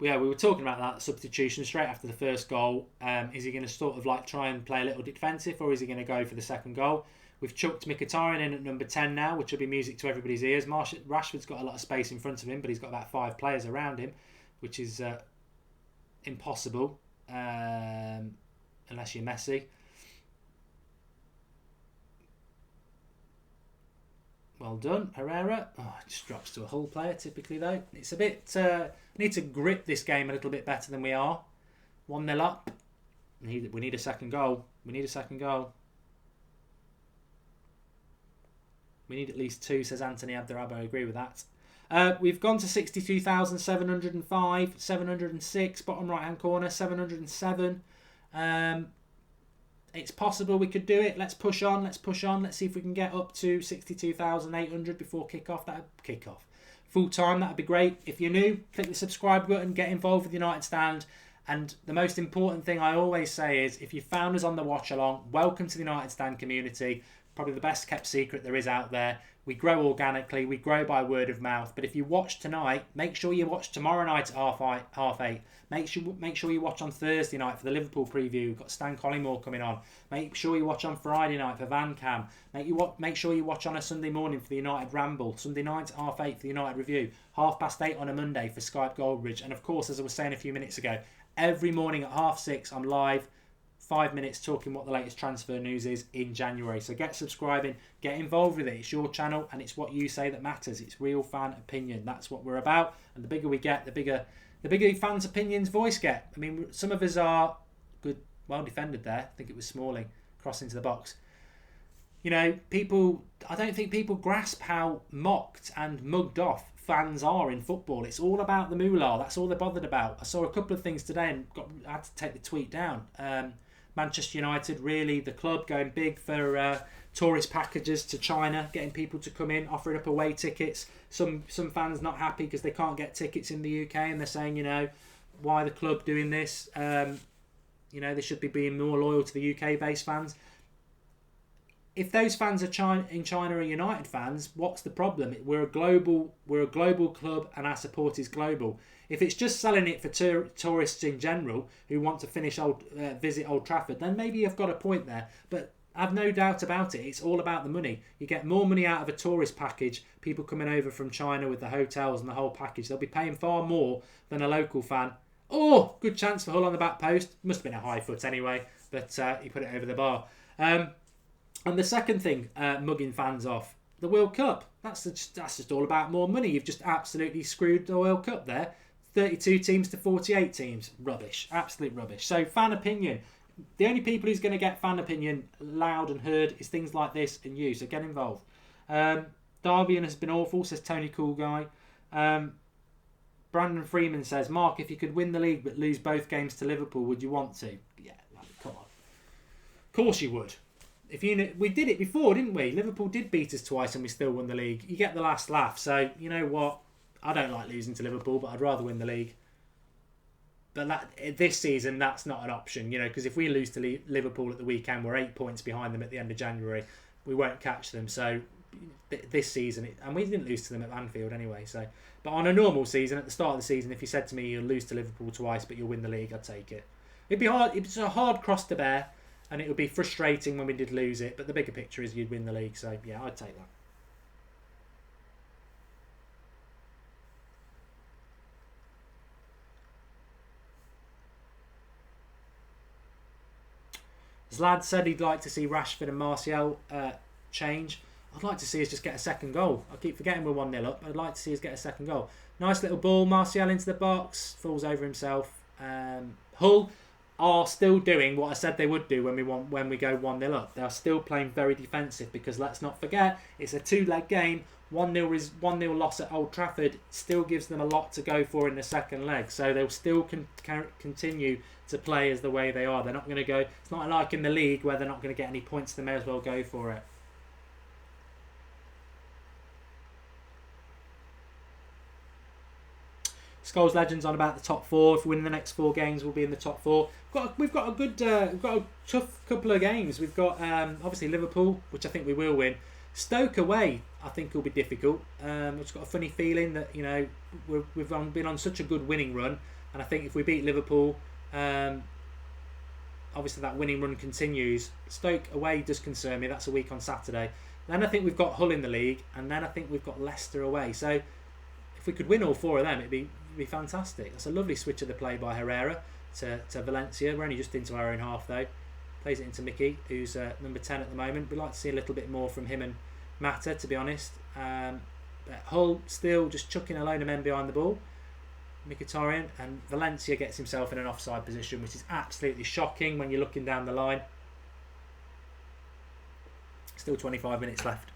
Yeah, we were talking about that substitution straight after the first goal. Is he going to sort of like try and play a little defensive, or is he going to go for the second goal? We've chucked Mkhitaryan in at number 10 now, which will be music to everybody's ears. Rashford's got a lot of space in front of him, but he's got about 5 players around him, which is impossible unless you're Messi. Well done, Herrera. Oh, it just drops to a Hull player typically though. It's a bit... need to grip this game a little bit better than we are. 1-0 up. We need a second goal. We need a second goal. We need at least 2, says Anthony Abderrabbo. I agree with that. We've gone to 62,705, 706, bottom right-hand corner, 707. It's possible we could do it. Let's push on. Let's see if we can get up to 62,800 before kick-off. Full time, that'd be great. If you're new, click the subscribe button, get involved with United Stand. And the most important thing I always say is, if you found us on the Watchalong, welcome to the United Stand community. Probably the best kept secret there is out there. We grow organically, we grow by word of mouth. But if you watch tonight, make sure you watch tomorrow night at half eight. Make sure you watch on Thursday night for the Liverpool preview. We've got Stan Collymore coming on. Make sure you watch on Friday night for Van Cam. Make sure you watch on a Sunday morning for the United Ramble. Sunday night at half 8 for the United Review. 8:30 on a Monday for Skype Goldbridge. And of course, as I was saying a few minutes ago, every morning at 6:30 I'm live. 5 minutes talking what the latest transfer news is in January. So get subscribing, get involved with it. It's your channel and it's what you say that matters. It's real fan opinion. That's what we're about. And the bigger we get, the bigger fans' opinions voice get. I mean, some of us are good, well defended there. I think it was Smalling crossing to the box. You know, I don't think people grasp how mocked and mugged off fans are in football. It's all about the moolah. That's all they're bothered about. I saw a couple of things today and I had to take the tweet down. Manchester United, really, the club going big for tourist packages to China, getting people to come in, offering up away tickets. Some fans not happy because they can't get tickets in the UK, and they're saying, you know, why the club doing this? You know, they should be being more loyal to the UK-based fans. If those fans are in China are United fans, what's the problem? We're a global club, and our support is global. If it's just selling it for tourists in general who want to visit Old Trafford, then maybe you've got a point there. But I've no doubt about it. It's all about the money. You get more money out of a tourist package, people coming over from China with the hotels and the whole package. They'll be paying far more than a local fan. Oh, good chance for Hull on the back post. Must have been a high foot anyway, but he put it over the bar. And the second thing, mugging fans off, the World Cup. That's just all about more money. You've just absolutely screwed the World Cup there. 32 teams to 48 teams. Rubbish. Absolute rubbish. So fan opinion. The only people who's going to get fan opinion loud and heard is things like this and you. So get involved. Derby has been awful, says Tony Cool Guy. Brandon Freeman says, Mark, if you could win the league but lose both games to Liverpool, would you want to? Yeah, come on. Of course you would. We did it before, didn't we? Liverpool did beat us twice and we still won the league. You get the last laugh. So, you know what? I don't like losing to Liverpool, but I'd rather win the league. But this season, that's not an option, you know, because if we lose to Liverpool at the weekend, we're 8 points behind them at the end of January. We won't catch them. So this season, and we didn't lose to them at Anfield anyway. So, but on a normal season, at the start of the season, if you said to me you'll lose to Liverpool twice, but you'll win the league, I'd take it. It'd be hard. It's a hard cross to bear, and it would be frustrating when we did lose it. But the bigger picture is you'd win the league. So yeah, I'd take that. Zlad said he'd like to see Rashford and Martial change. I'd like to see us just get a second goal. I keep forgetting we're 1-0 up. I'd like to see us get a second goal. Nice little ball. Martial into the box. Falls over himself. Hull are still doing what I said they would do when we go 1-0 up. They are still playing very defensive because let's not forget it's a two-leg game. 1-0 loss at Old Trafford still gives them a lot to go for in the second leg. So they'll still continue to play as the way they are. They're not going to go... It's not like in the league where they're not going to get any points. They may as well go for it. Scholes Legends on about the top 4. If we win the next 4 games, we'll be in the top 4. We've got a tough couple of games. We've got obviously Liverpool, which I think we will win. Stoke away, I think will be difficult. I've just got a funny feeling that we've been on such a good winning run, and I think if we beat Liverpool, obviously that winning run continues. Stoke away does concern me. That's a week on Saturday. Then I think we've got Hull in the league, and then I think we've got Leicester away. So if we could win all 4 of them, it'd be fantastic. That's a lovely switch of the play by Herrera to Valencia. We're only just into our own half though. Plays it into Mickey, who's number 10 at the moment. We'd like to see a little bit more from him and Mata, to be honest. Hull still just chucking a load of men behind the ball. Mkhitaryan, and Valencia gets himself in an offside position, which is absolutely shocking when you're looking down the line. Still 25 minutes left.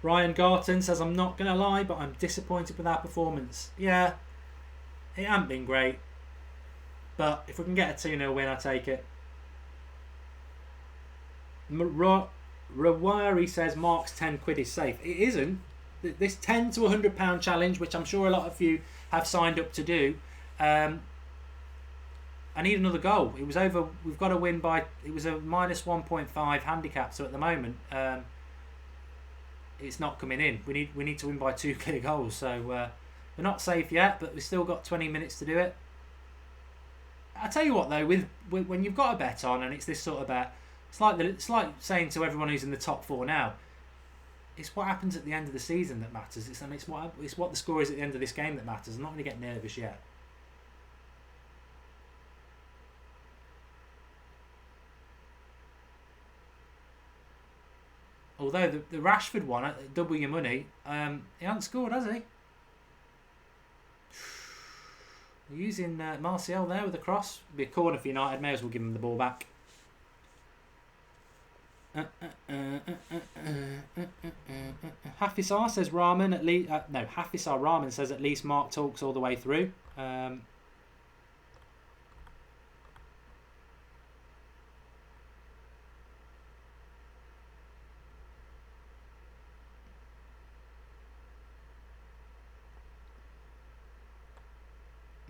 Ryan Garton says, I'm not going to lie, but I'm disappointed with our performance. Yeah, it hasn't been great. But if we can get a 2-0 win, I take it. Rawari says, Mark's 10 quid is safe. It isn't. This £10 to £100 challenge, which I'm sure a lot of you have signed up to do, I need another goal. It was over. We've got to win by. It was a minus 1.5 handicap. So at the moment, it's not coming in. We need to win by 2 clear goals. So we're not safe yet, but we've still got 20 minutes to do it. I tell you what though, with when you've got a bet on and it's this sort of bet, it's like saying to everyone who's in the top 4 now, it's what happens at the end of the season that matters. It's what the score is at the end of this game that matters. I'm not going to get nervous yet. Although the Rashford one, double your money, he hasn't scored, has he? Using Martial there with a cross. Be a corner for United. May as well give him the ball back. Hafizar says Rahman at least. No, Hafizar Rahman says at least Mark talks all the way through.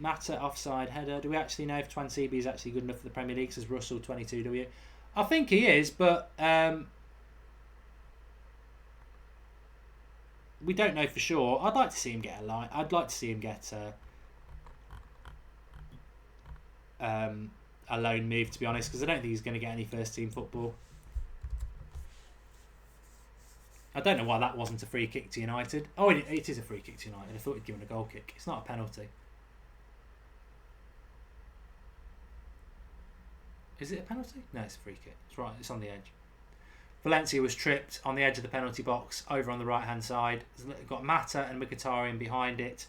Mata offside header. Do we actually know if Twansibi is actually good enough for the Premier League? Says Russell 22W. I think he is, but we don't know for sure. I'd like to see him get a line. I'd like to see him get a loan move, to be honest, because I don't think he's going to get any first team football. I don't know why that wasn't a free kick to United. Oh, it is a free kick to United. I thought he'd given a goal kick. It's not a penalty. Is it a penalty? No, it's a free kick. It's right. It's on the edge. Valencia was tripped on the edge of the penalty box over on the right hand side. Got Mata and Mkhitaryan behind it.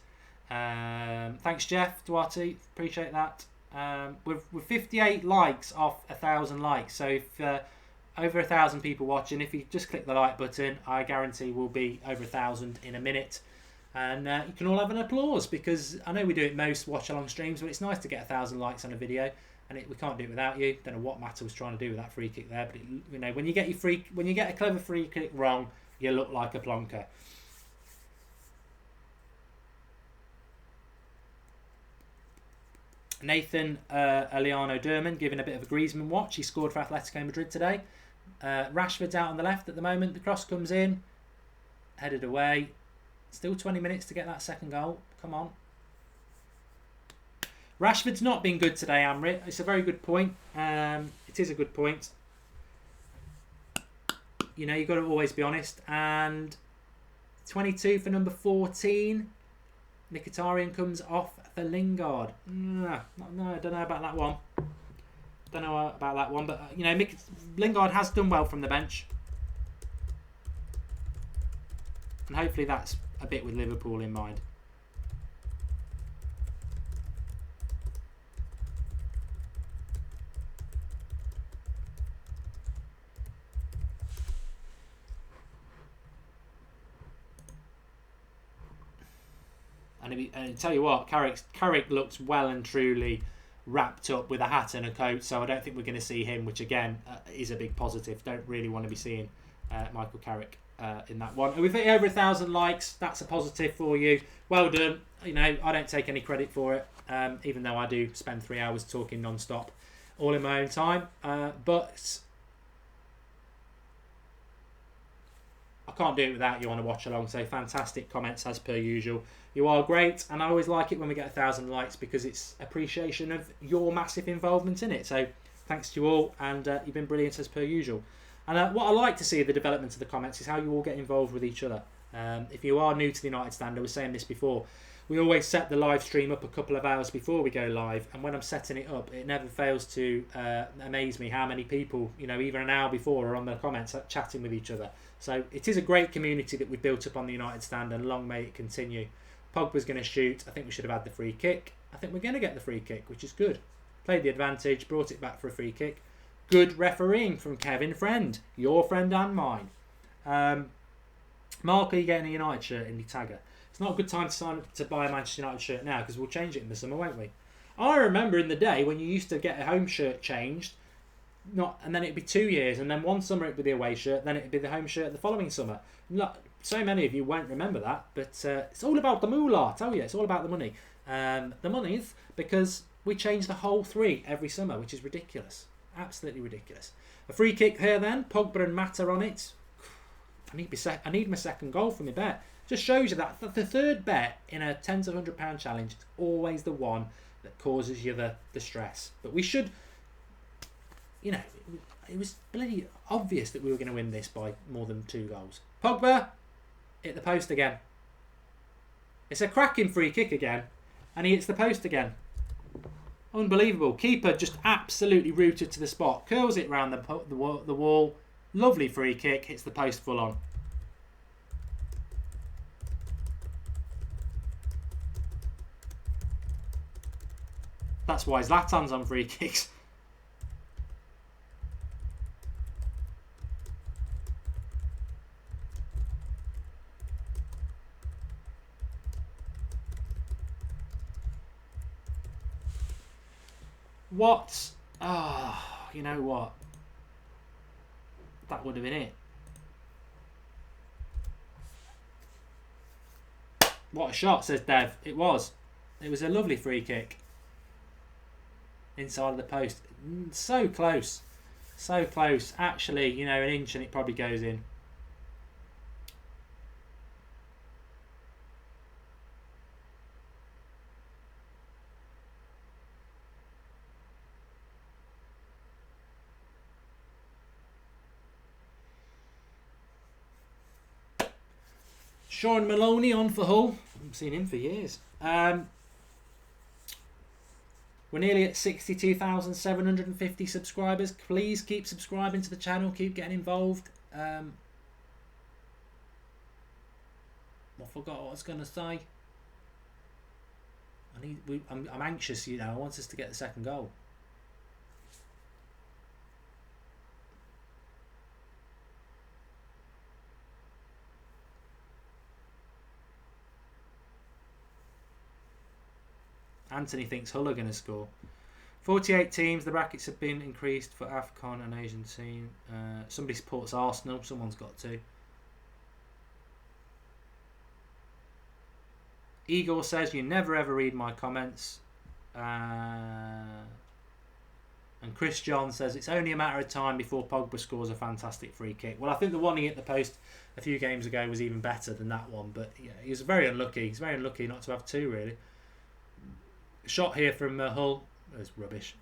Thanks, Jeff Duarte. Appreciate that. With 58 likes off 1,000 likes. So if over 1,000 people watching, if you just click the like button, I guarantee we'll be over 1,000 in a minute. And you can all have an applause, because I know we do it most watch-along streams, but it's nice to get 1,000 likes on a video. And we can't do it without you. Don't know what Mata was trying to do with that free kick there, but when you get a clever free kick wrong, you look like a plonker. Nathan Eliano Derman giving a bit of a Griezmann watch. He scored for Atletico Madrid today. Rashford's out on the left at the moment. The cross comes in, headed away. Still 20 minutes to get that second goal. Come on. Rashford's not been good today, Amrit. It's a very good point. It is a good point. You've got to always be honest. And 22 for number 14. Mkhitaryan comes off for Lingard. No, I don't know about that one. But Lingard has done well from the bench. And hopefully that's a bit with Liverpool in mind. And tell you what, Carrick looks well and truly wrapped up with a hat and a coat, so I don't think we're going to see him, which again is a big positive. Don't really want to be seeing Michael Carrick in that one. We've hit over 1,000 likes. That's a positive for you. Well done. You know, I don't take any credit for it, even though I do spend 3 hours talking non-stop, all in my own time. But I can't do it without you on a watch along. So fantastic comments as per usual. You are great, and I always like it when we get 1,000 likes because it's appreciation of your massive involvement in it. So thanks to you all, and you've been brilliant as per usual. And what I like to see the development of the comments is how you all get involved with each other. If you are new to the United Stand, I was saying this before, we always set the live stream up a couple of hours before we go live, and when I'm setting it up, it never fails to amaze me how many people, you know, even an hour before are on the comments chatting with each other. So it is a great community that we've built up on the United Stand, and long may it continue. Pogba's going to shoot. I think we should have had the free kick. I think we're going to get the free kick, which is good. Played the advantage, brought it back for a free kick. Good refereeing from Kevin Friend, your friend and mine. Mark, are you getting a United shirt in the tagger? It's not a good time to buy a Manchester United shirt now because we'll change it in the summer, won't we? I remember in the day when you used to get a home shirt changed, and then it'd be 2 years, and then one summer it'd be the away shirt, then it'd be the home shirt the following summer. So many of you won't remember that, but it's all about the moolah, I tell you, it's all about the money. The money's because we change the whole 3 every summer, which is ridiculous. Absolutely ridiculous. A free kick here then, Pogba and Mata on it. I need my second goal for my bet. Just shows you that the third bet in a £10 to £100 challenge is always the one that causes you the stress. But we should, you know, it was bloody obvious that we were going to win this by more than 2 goals. Pogba, hit the post again. It's a cracking free kick again, and he hits the post again. Unbelievable. Keeper just absolutely rooted to the spot. Curls it round the wall. Lovely free kick. Hits the post full on. That's why Zlatan's on free kicks. What? Oh, you know what? That would have been it. What a shot, says Dev. It was. It was a lovely free kick. Inside of the post. So close. So close. Actually, you know, an inch and it probably goes in. Sean Maloney on for Hull. I haven't seen him for years. We're nearly at 62,750 subscribers. Please keep subscribing to the channel. Keep getting involved. I forgot what I was going to say. I'm anxious, you know. I want us to get the second goal. Anthony thinks Hull are going to score. 48 teams. The brackets have been increased for AFCON and Asian team. Somebody supports Arsenal. Someone's got to. Igor says, you never ever read my comments. And Chris John says, it's only a matter of time before Pogba scores a fantastic free kick. Well, I think the one he hit the post a few games ago was even better than that one. But yeah, he was very unlucky. He's very unlucky not to have 2, really. Shot here from Hull. That's rubbish.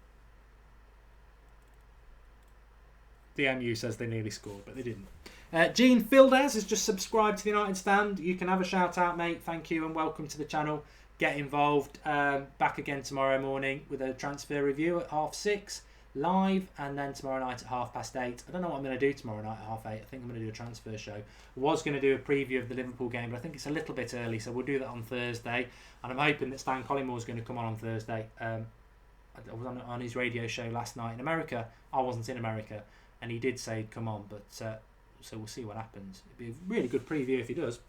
The MU says they nearly scored, but they didn't. Gene Filders has just subscribed to the United Stand. You can have a shout out, mate. Thank you and welcome to the channel. Get involved. Back again tomorrow morning with a transfer review at 6:30 live, and then tomorrow night at 8:30. I don't know what I'm going to do tomorrow night at 8:30. I think I'm going to do a transfer show. I was going to do a preview of the Liverpool game, but I think it's a little bit early, so we'll do that on Thursday. And I'm hoping that Stan Collymore is going to come on Thursday. I was on his radio show last night in America. I wasn't in America, and he did say come on, but so we'll see what happens. It'd be a really good preview if he does.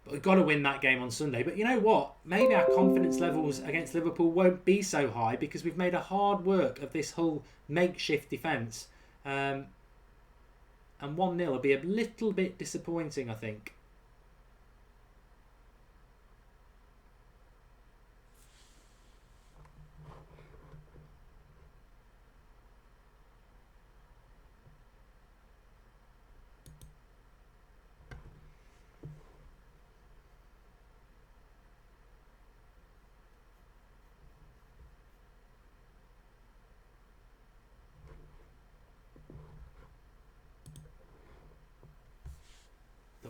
But we've got to win that game on Sunday. But you know what? Maybe our confidence levels against Liverpool won't be so high because we've made a hard work of this whole makeshift defence. And 1-0 will be a little bit disappointing, I think.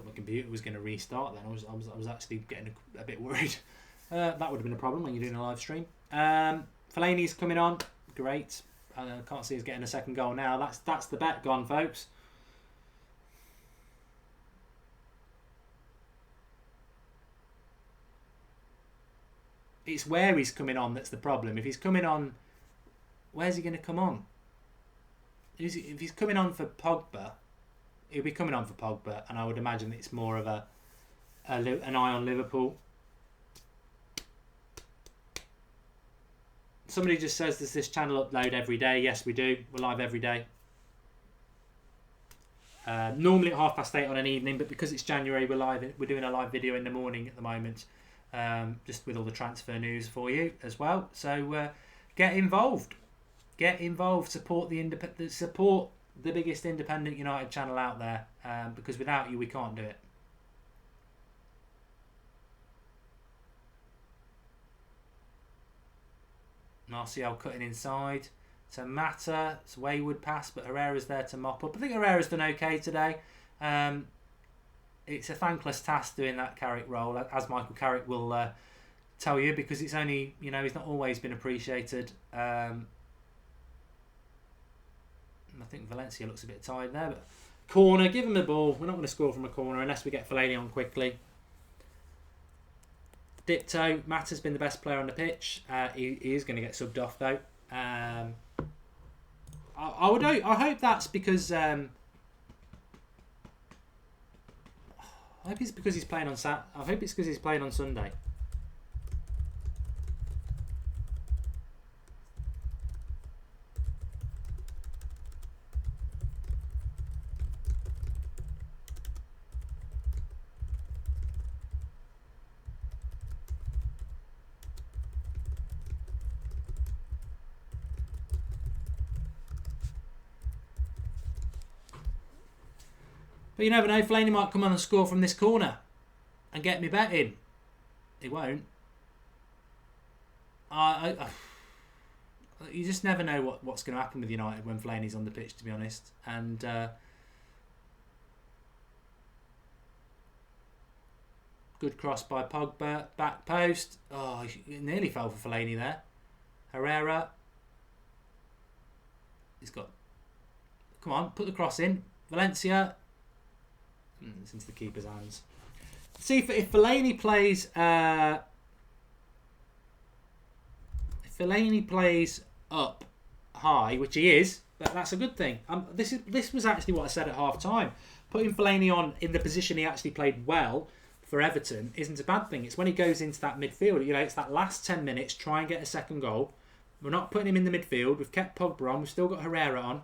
My computer was going to restart then. I was actually getting a bit worried. That would have been a problem when you're doing a live stream. Fellaini's coming on. Great. I can't see us getting a second goal now. That's the bet gone, folks. It's where he's coming on that's the problem. If he's coming on, where's he going to come on? If he's coming on for Pogba, he'll be coming on for Pogba, and I would imagine it's more of an eye on Liverpool. Somebody just says, does this channel upload every day? Yes, we do. We're live every day. Normally at 8:30 on an evening, but because it's January, we're doing a live video in the morning at the moment, just with all the transfer news for you as well. So get involved. Get involved. Support the independent. Support the biggest independent United channel out there, because without you we can't do it. Martial cutting inside to Mata. It's a wayward pass, but Herrera's there to mop up. I think Herrera's done okay today. It's a thankless task doing that Carrick role, as Michael Carrick will tell you, because it's only, he's not always been appreciated. I think Valencia looks a bit tired there, but corner, give him the ball. We're not going to score from a corner unless we get Fellaini on quickly. Dipto, Mata's been the best player on the pitch. He is going to get subbed off though. I hope that's because I hope it's because he's playing on I hope it's because he's playing on Sunday. But you never know, Fellaini might come on and score from this corner and get me bet in. He won't. You just never know what's going to happen with United when Fellaini's on the pitch, to be honest. And good cross by Pogba, back post. Oh, he nearly fell for Fellaini there. Herrera. He's got. Come on, put the cross in. Valencia. It's into the keeper's hands. See if Fellaini plays. If Fellaini plays up high, which he is, that's a good thing. This was actually what I said at half time. Putting Fellaini on in the position he actually played well for Everton isn't a bad thing. It's when he goes into that midfield. It's that last 10 minutes. Try and get a second goal. We're not putting him in the midfield. We've kept Pogba on. We've still got Herrera on.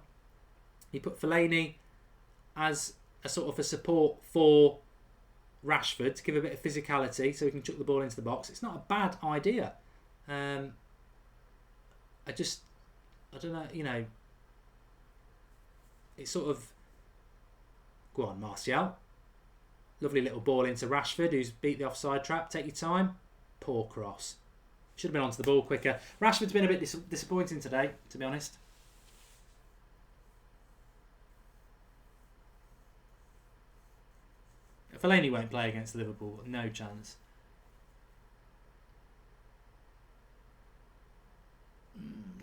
He put Fellaini as a sort of a support for Rashford to give a bit of physicality so he can chuck the ball into the box. It's not a bad idea. I don't know, it's sort of... Go on, Martial. Lovely little ball into Rashford, who's beat the offside trap. Take your time. Poor cross. Should have been onto the ball quicker. Rashford's been a bit disappointing today, to be honest. Fellaini won't play against Liverpool. No chance.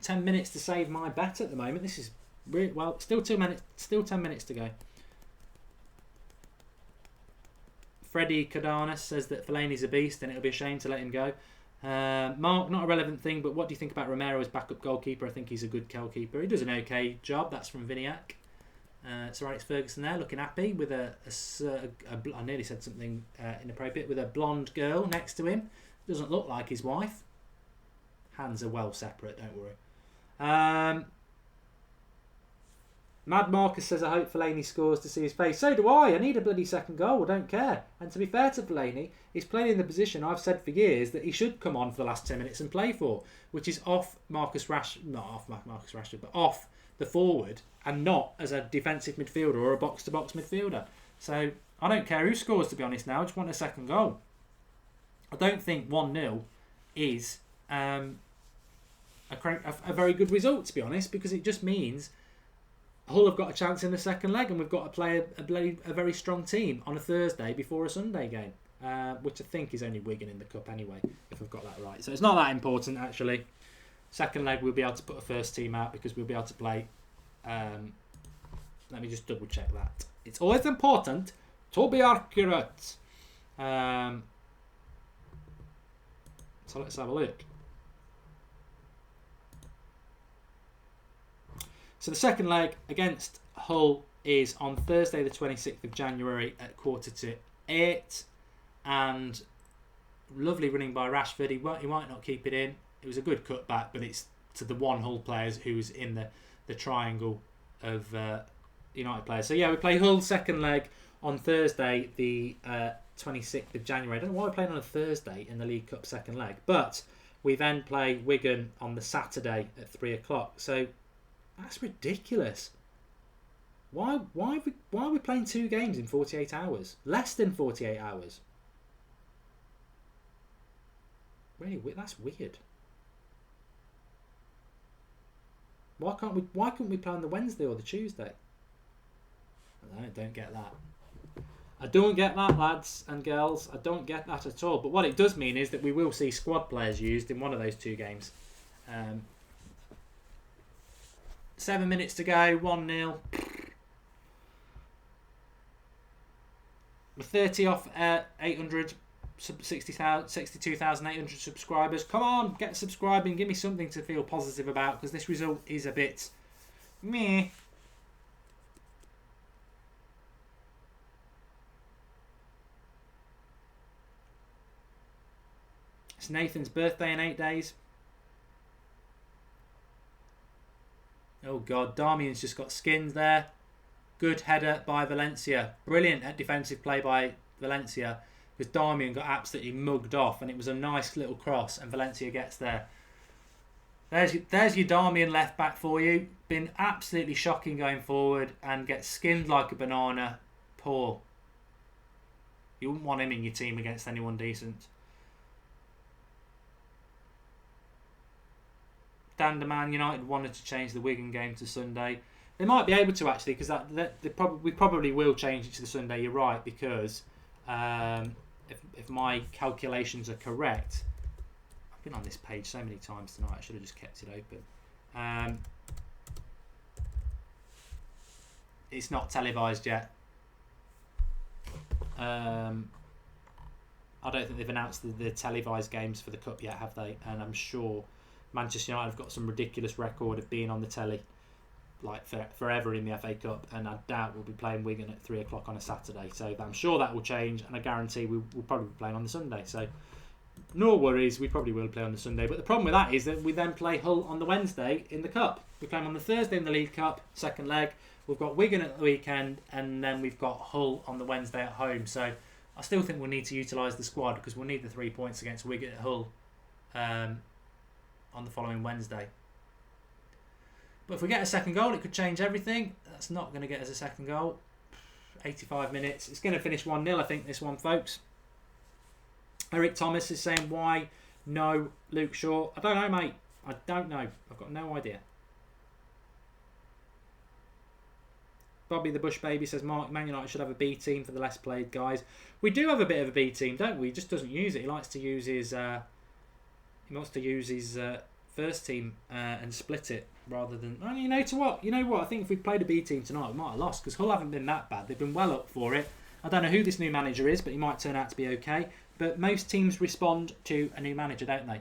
10 minutes to save my bet at the moment. This is really, well, still 2 minutes. Still 10 minutes to go. Freddie Cardanas says that Fellaini's a beast and it'll be a shame to let him go. Mark, not a relevant thing, but what do you think about Romero as backup goalkeeper? I think he's a good goalkeeper. He does an okay job. That's from Viniac. Sir Alex Ferguson there, looking happy with I nearly said something inappropriate, with a blonde girl next to him. Doesn't look like his wife. Hands are well separate, don't worry. Mad Marcus says, I hope Fellaini scores to see his face. So do I. I need a bloody second goal. I don't care. And to be fair to Fellaini, he's playing in the position I've said for years that he should come on for the last 10 minutes and play for, which is off Marcus Rashford, but off the forward and not as a defensive midfielder or a box-to-box midfielder. So I don't care who scores, to be honest now. I just want a second goal. I don't think 1-0 is a very good result, to be honest, because it just means Hull have got a chance in the second leg, and we've got to play a very strong team on a Thursday before a Sunday game, which I think is only Wigan in the Cup anyway, if I've got that right. So it's not that important, actually. Second leg, we'll be able to put a first team out because we'll be able to play. Let me just double check that. It's always important to be accurate. So let's have a look. So the second leg against Hull is on Thursday the 26th of January at 7:45. And lovely running by Rashford. He might not keep it in. It was a good cutback, but it's to the one Hull players who's in the triangle of United players. So yeah, we play Hull second leg on Thursday the 26th of January. I don't know why we're playing on a Thursday in the League Cup second leg. But we then play Wigan on the Saturday at 3 o'clock. So that's ridiculous. Why are we playing 2 games in 48 hours? Less than 48 hours. Really, that's weird. Why couldn't we play on the Wednesday or the Tuesday? I don't get that. I don't get that, lads and girls. I don't get that at all. But what it does mean is that we will see squad players used in one of those 2 games. 7 minutes to go, 1-0. We're 30 off 800, 62,800 subscribers. Come on, get subscribing. Give me something to feel positive about, because this result is a bit meh. It's Nathan's birthday in 8 days. Oh God, Darmian's just got skins there. Good header by Valencia. Brilliant at defensive play by Valencia, because Darmian got absolutely mugged off, and it was a nice little cross, and Valencia gets there. There's your Darmian left back for you. Been absolutely shocking going forward, and gets skinned like a banana. Poor. You wouldn't want him in your team against anyone decent. Man United wanted to change the Wigan game to Sunday. They might be able to, actually, because we probably will change it to the Sunday. You're right, because if my calculations are correct, I've been on this page so many times tonight. I should have just kept it open. It's not televised yet. I don't think they've announced the televised games for the Cup yet, have they? And I'm sure Manchester United have got some ridiculous record of being on the telly like forever in the FA Cup, and I doubt we'll be playing Wigan at 3 o'clock on a Saturday. So I'm sure that will change, and I guarantee we'll probably be playing on the Sunday. So no worries, we probably will play on the Sunday. But the problem with that is that we then play Hull on the Wednesday in the Cup. We play them on the Thursday in the League Cup, second leg. We've got Wigan at the weekend, and then we've got Hull on the Wednesday at home. So I still think we'll need to utilise the squad, because we'll need the 3 points against Wigan at Hull on the following Wednesday. But if we get a second goal, it could change everything. That's not going to get us a second goal. 85 minutes. It's going to finish 1-0, I think, this one, folks. Eric Thomas is saying, why no Luke Shaw? I don't know, mate. I don't know. I've got no idea. Bobby the Bush Baby says, Man United should have a B team for the less played guys. We do have a bit of a B team, don't we? He just doesn't use it. He likes to use his first team and split it rather than. Oh, you know what? I think if we played a B team tonight, we might have lost, because Hull haven't been that bad. They've been well up for it. I don't know who this new manager is, but he might turn out to be okay. But most teams respond to a new manager, don't they?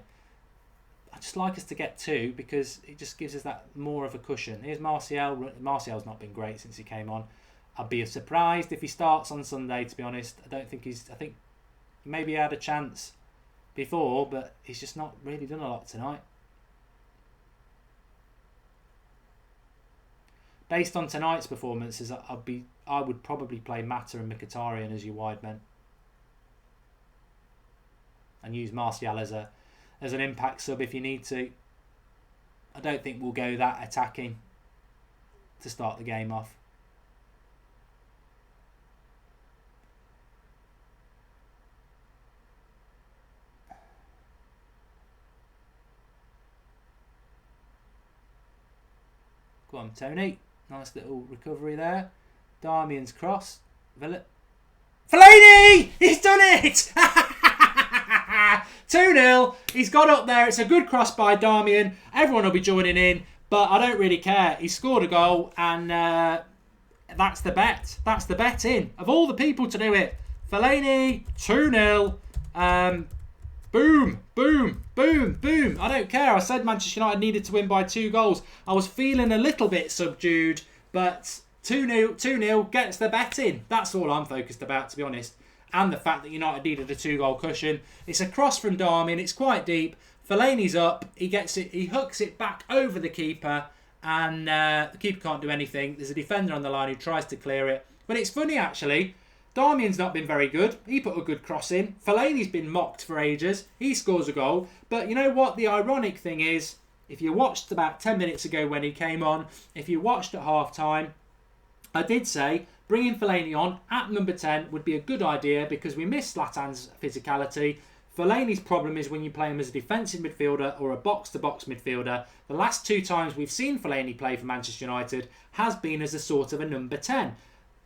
I just like us to get 2 because it just gives us that more of a cushion. Here's Martial. Martial's not been great since he came on. I'd be surprised if he starts on Sunday, to be honest. I think maybe he had a chance before, but he's just not really done a lot tonight. Based on tonight's performances, I would probably play Mata and Mkhitaryan as your wide men, and use Martial as an impact sub if you need to. I don't think we'll go that attacking to start the game off. Go on, Tony. Nice little recovery there. Darmian's cross. Fellaini! He's done it! 2-0. He's got up there. It's a good cross by Darmian. Everyone will be joining in, but I don't really care. He scored a goal, and that's the bet. That's the bet in. Of all the people to do it, Fellaini, 2-0. Boom, boom, boom, boom. I don't care. I said Manchester United needed to win by 2 goals. I was feeling a little bit subdued, but 2-0 gets the bet in. That's all I'm focused about, to be honest. And the fact that United needed a 2-goal cushion. It's a cross from Darmian. It's quite deep. Fellaini's up. He gets it. He hooks it back over the keeper, and the keeper can't do anything. There's a defender on the line who tries to clear it. But it's funny, actually. Darmian's not been very good. He put a good cross in. Fellaini's been mocked for ages. He scores a goal. But you know what? The ironic thing is, if you watched about 10 minutes ago when he came on, if you watched at half-time, I did say bringing Fellaini on at number 10 would be a good idea because we miss Zlatan's physicality. Fellaini's problem is when you play him as a defensive midfielder or a box-to-box midfielder. The last 2 times we've seen Fellaini play for Manchester United has been as a sort of a number 10.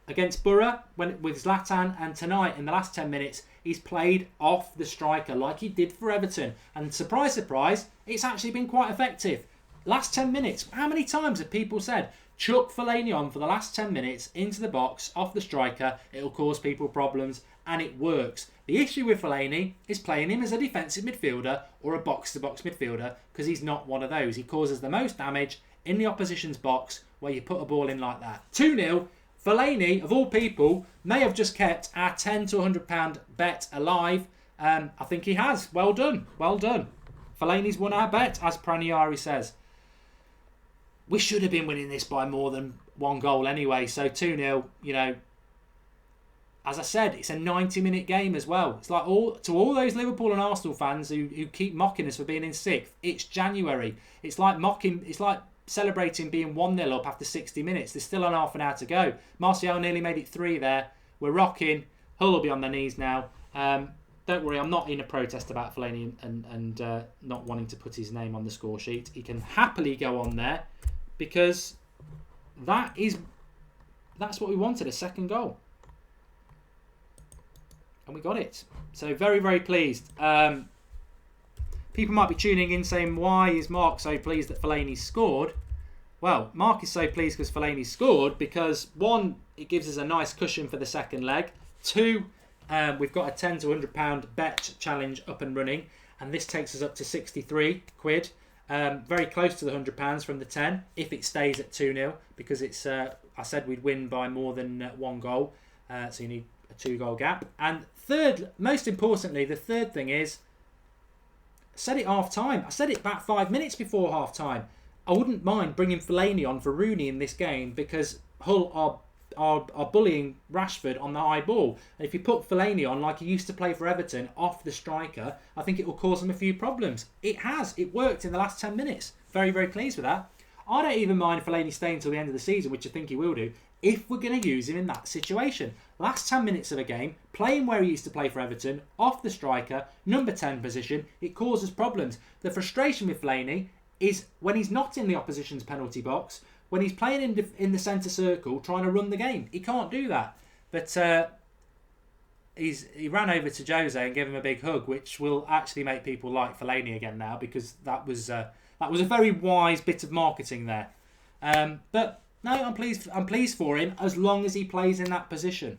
Against Borough, with Zlatan, and tonight in the last 10 minutes, he's played off the striker like he did for Everton. And surprise, surprise, it's actually been quite effective. Last 10 minutes, how many times have people said, chuck Fellaini on for the last 10 minutes into the box, off the striker, it'll cause people problems, and it works. The issue with Fellaini is playing him as a defensive midfielder or a box-to-box midfielder because he's not one of those. He causes the most damage in the opposition's box where you put a ball in like that. 2-0. Fellaini, of all people, may have just kept our £10 to £100 bet alive. I think he has. Well done. Well done. Fellaini's won our bet, as Praniari says. We should have been winning this by more than 1 goal anyway. So 2-0, you know, as I said, it's a 90-minute game as well. It's like all those Liverpool and Arsenal fans who keep mocking us for being in 6th. It's January. It's like celebrating being 1-0 up after 60 minutes. There's still an half an hour to go. Martial nearly made it 3 there. We're rocking. Hull will be on their knees now. Don't worry, I'm not in a protest about Fellaini and not wanting to put his name on the score sheet. He can happily go on there because that's what we wanted, a second goal. And we got it. So very, very pleased. People might be tuning in saying, why is Mark so pleased that Fellaini scored? Well, Mark is so pleased because Fellaini scored because, 1, it gives us a nice cushion for the second leg. 2, we've got a £10 to £100 bet challenge up and running. And this takes us up to 63 quid. Very close to the £100 from the 10 if it stays at 2-0 because it's. I said we'd win by more than 1 goal. So you need a 2-goal gap. And third, most importantly, the third thing is, I said it half-time. I said it about 5 minutes before half-time. I wouldn't mind bringing Fellaini on for Rooney in this game because Hull are bullying Rashford on the high ball. And if you put Fellaini on like he used to play for Everton, off the striker, I think it will cause him a few problems. It has. It worked in the last 10 minutes. Very, very pleased with that. I don't even mind Fellaini staying until the end of the season, which I think he will do, if we're going to use him in that situation. Last 10 minutes of a game, playing where he used to play for Everton, off the striker, number 10 position, it causes problems. The frustration with Fellaini is when he's not in the opposition's penalty box, when he's playing in the centre circle, trying to run the game. He can't do that. But he ran over to Jose and gave him a big hug, which will actually make people like Fellaini again now, because that was a very wise bit of marketing there. But no, I'm pleased for him as long as he plays in that position.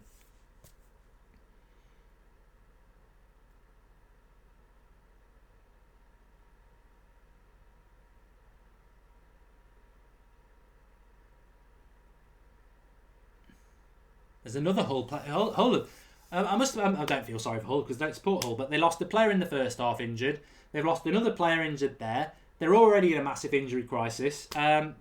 There's another Hull player. Hull I don't feel sorry for Hull because I don't support Hull, but they lost a player in the first half injured. They've lost another player injured there. They're already in a massive injury crisis. But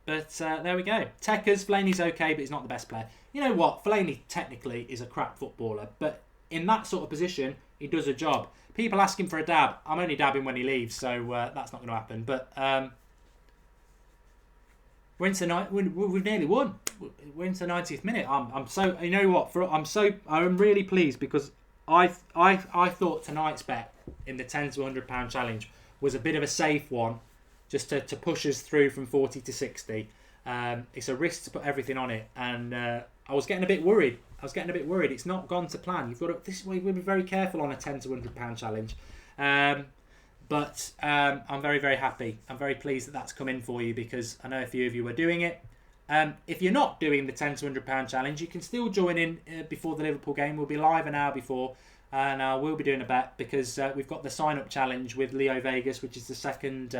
there we go. Tekkers, Fellaini's okay, but he's not the best player. You know what? Fellaini technically is a crap footballer, but in that sort of position, he does a job. People ask him for a dab. I'm only dabbing when he leaves, so that's not going to happen. But we're into we've nearly won. We're into the 90th minute. I'm so, you know what? I'm really pleased because I thought tonight's bet in the £10 to £100 challenge was a bit of a safe one, just to push us through from 40 to 60. It's a risk to put everything on it, and I was getting a bit worried. It's not gone to plan. You've got to, this is why we'll be very careful on a £10 to £100 challenge. But I'm very, very happy. I'm very pleased that that's come in for you because I know a few of you are doing it. If you're not doing the £10 to £100 challenge, you can still join in before the Liverpool game. We'll be live an hour before, and I will be doing a bet because we've got the sign-up challenge with Leo Vegas, which is the second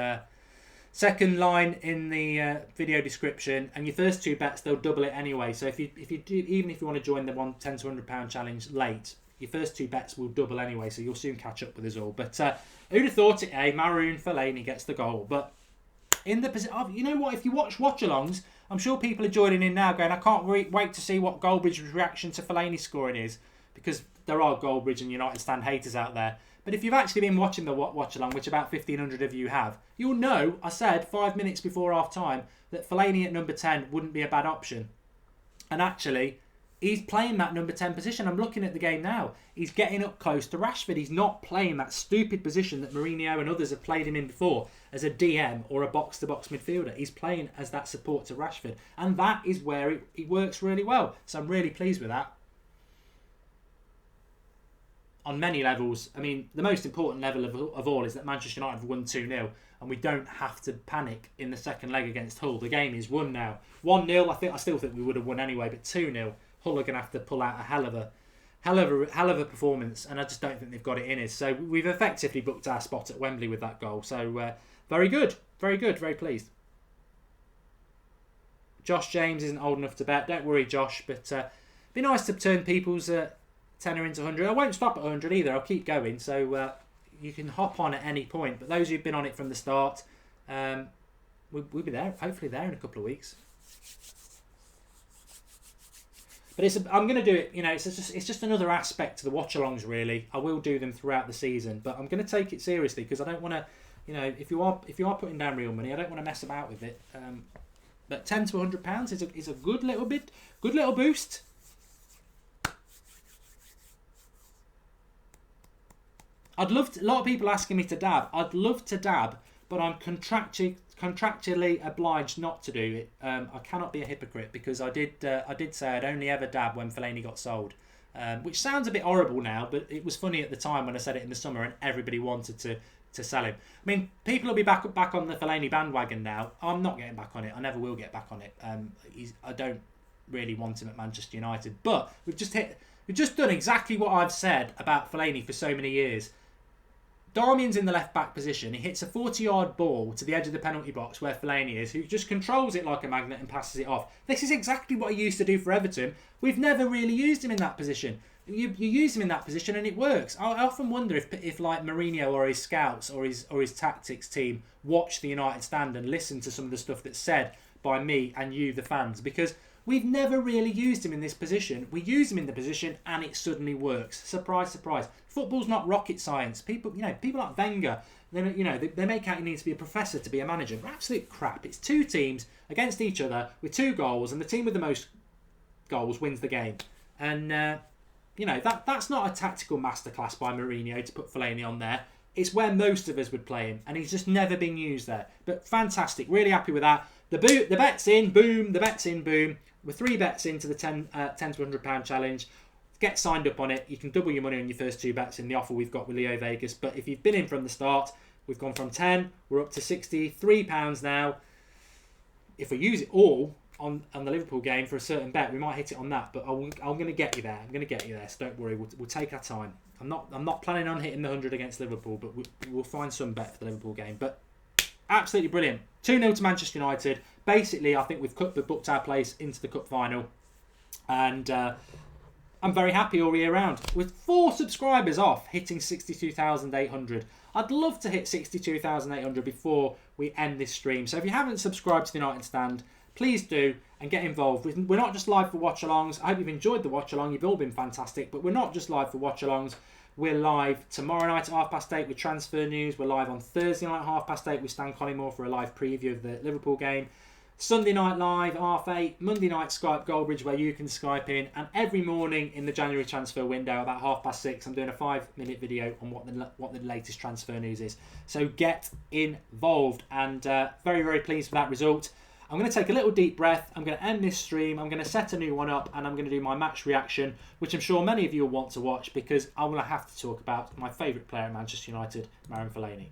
line in the video description, and your first two bets, they'll double it anyway. So if you do, even if you want to join the £10 to £100 challenge late, your first two bets will double anyway, so you'll soon catch up with us all. But who'd have thought it, eh? Maroon Fellaini gets the goal. But in the position, you know what? If you watch watch-alongs, I'm sure people are joining in now going, I can't wait to see what Goldbridge's reaction to Fellaini scoring is, because there are Goldbridge and United stand haters out there. But if you've actually been watching the watch-along, which about 1,500 of you have, you'll know I said 5 minutes before half-time that Fellaini at number 10 wouldn't be a bad option. And actually, he's playing that number 10 position. I'm looking at the game now. He's getting up close to Rashford. He's not playing that stupid position that Mourinho and others have played him in before as a DM or a box-to-box midfielder. He's playing as that support to Rashford. And that is where it works really well. So I'm really pleased with that. On many levels, I mean, the most important level of all is that Manchester United have won 2-0 and we don't have to panic in the second leg against Hull. The game is won now. 1-0, I still think we would have won anyway, but 2-0, Hull are going to have to pull out a hell of a performance, and I just don't think they've got it in us. So we've effectively booked our spot at Wembley with that goal. So very good, very pleased. Josh James isn't old enough to bet. Don't worry, Josh, but be nice to turn people's tenner into 100. I won't stop at 100 either. I'll keep going. So you can hop on at any point. But those who've been on it from the start, we'll be there. Hopefully there in a couple of weeks. But I'm going to do it. You know, it's just another aspect to the watch-alongs. Really, I will do them throughout the season, but I'm going to take it seriously because I don't want to. You know, if you are putting down real money, I don't want to mess about with it. But £10 to £100 is a good little boost. I'd love to, a lot of people asking me to dab. I'd love to dab, but I'm contractually obliged not to do it. I cannot be a hypocrite because I did say I'd only ever dab when Fellaini got sold, which sounds a bit horrible now, but it was funny at the time when I said it in the summer and everybody wanted to sell him. I mean, people will be back on the Fellaini bandwagon now. I'm not getting back on it. I never will get back on it. I don't really want him at Manchester United, but we've just done exactly what I've said about Fellaini for so many years. Darmian's in the left-back position. He hits a 40-yard ball to the edge of the penalty box where Fellaini is, who just controls it like a magnet and passes it off. This is exactly what he used to do for Everton. We've never really used him in that position. You use him in that position and it works. I often wonder if like Mourinho or his scouts or his tactics team watch the United stand and listen to some of the stuff that's said by me and you, the fans, because we've never really used him in this position. We use him in the position and it suddenly works. Surprise, surprise. Football's not rocket science. People like Wenger, they make out you need to be a professor to be a manager. Absolute crap. It's two teams against each other with 2 goals, and the team with the most goals wins the game. And that's not a tactical masterclass by Mourinho to put Fellaini on there. It's where most of us would play him, and he's just never been used there. But fantastic, really happy with that. The bet's in, boom. The bet's in, boom. We're 3 bets into the £10 to £100 challenge. Get signed up on it. You can double your money on your first 2 bets in the offer we've got with Leo Vegas. But if you've been in from the start, we've gone from 10, we're up to £63 now. If we use it all on the Liverpool game for a certain bet, we might hit it on that. But I'm going to get you there. So don't worry. We'll take our time. I'm not planning on hitting the 100 against Liverpool, but we'll find some bet for the Liverpool game. But absolutely brilliant. 2-0 to Manchester United. Basically, I think we've booked our place into the cup final. And I'm very happy all year round. With 4 subscribers off hitting 62,800. I'd love to hit 62,800 before we end this stream. So if you haven't subscribed to the United Stand, please do and get involved. We're not just live for watch-alongs. I hope you've enjoyed the watch-along. You've all been fantastic. But we're not just live for watch-alongs. We're live tomorrow night at 8:30 with transfer news. We're live on Thursday night at 8:30 with Stan Collymore for a live preview of the Liverpool game. Sunday night live, 8:30. Monday night Skype Goldbridge where you can Skype in. And every morning in the January transfer window about 6:30, I'm doing a 5-minute video on what the latest transfer news is. So get involved. And very, very pleased with that result. I'm going to take a little deep breath. I'm going to end this stream. I'm going to set a new one up and I'm going to do my match reaction, which I'm sure many of you will want to watch because I will have to talk about my favourite player at Manchester United, Marouane Fellaini.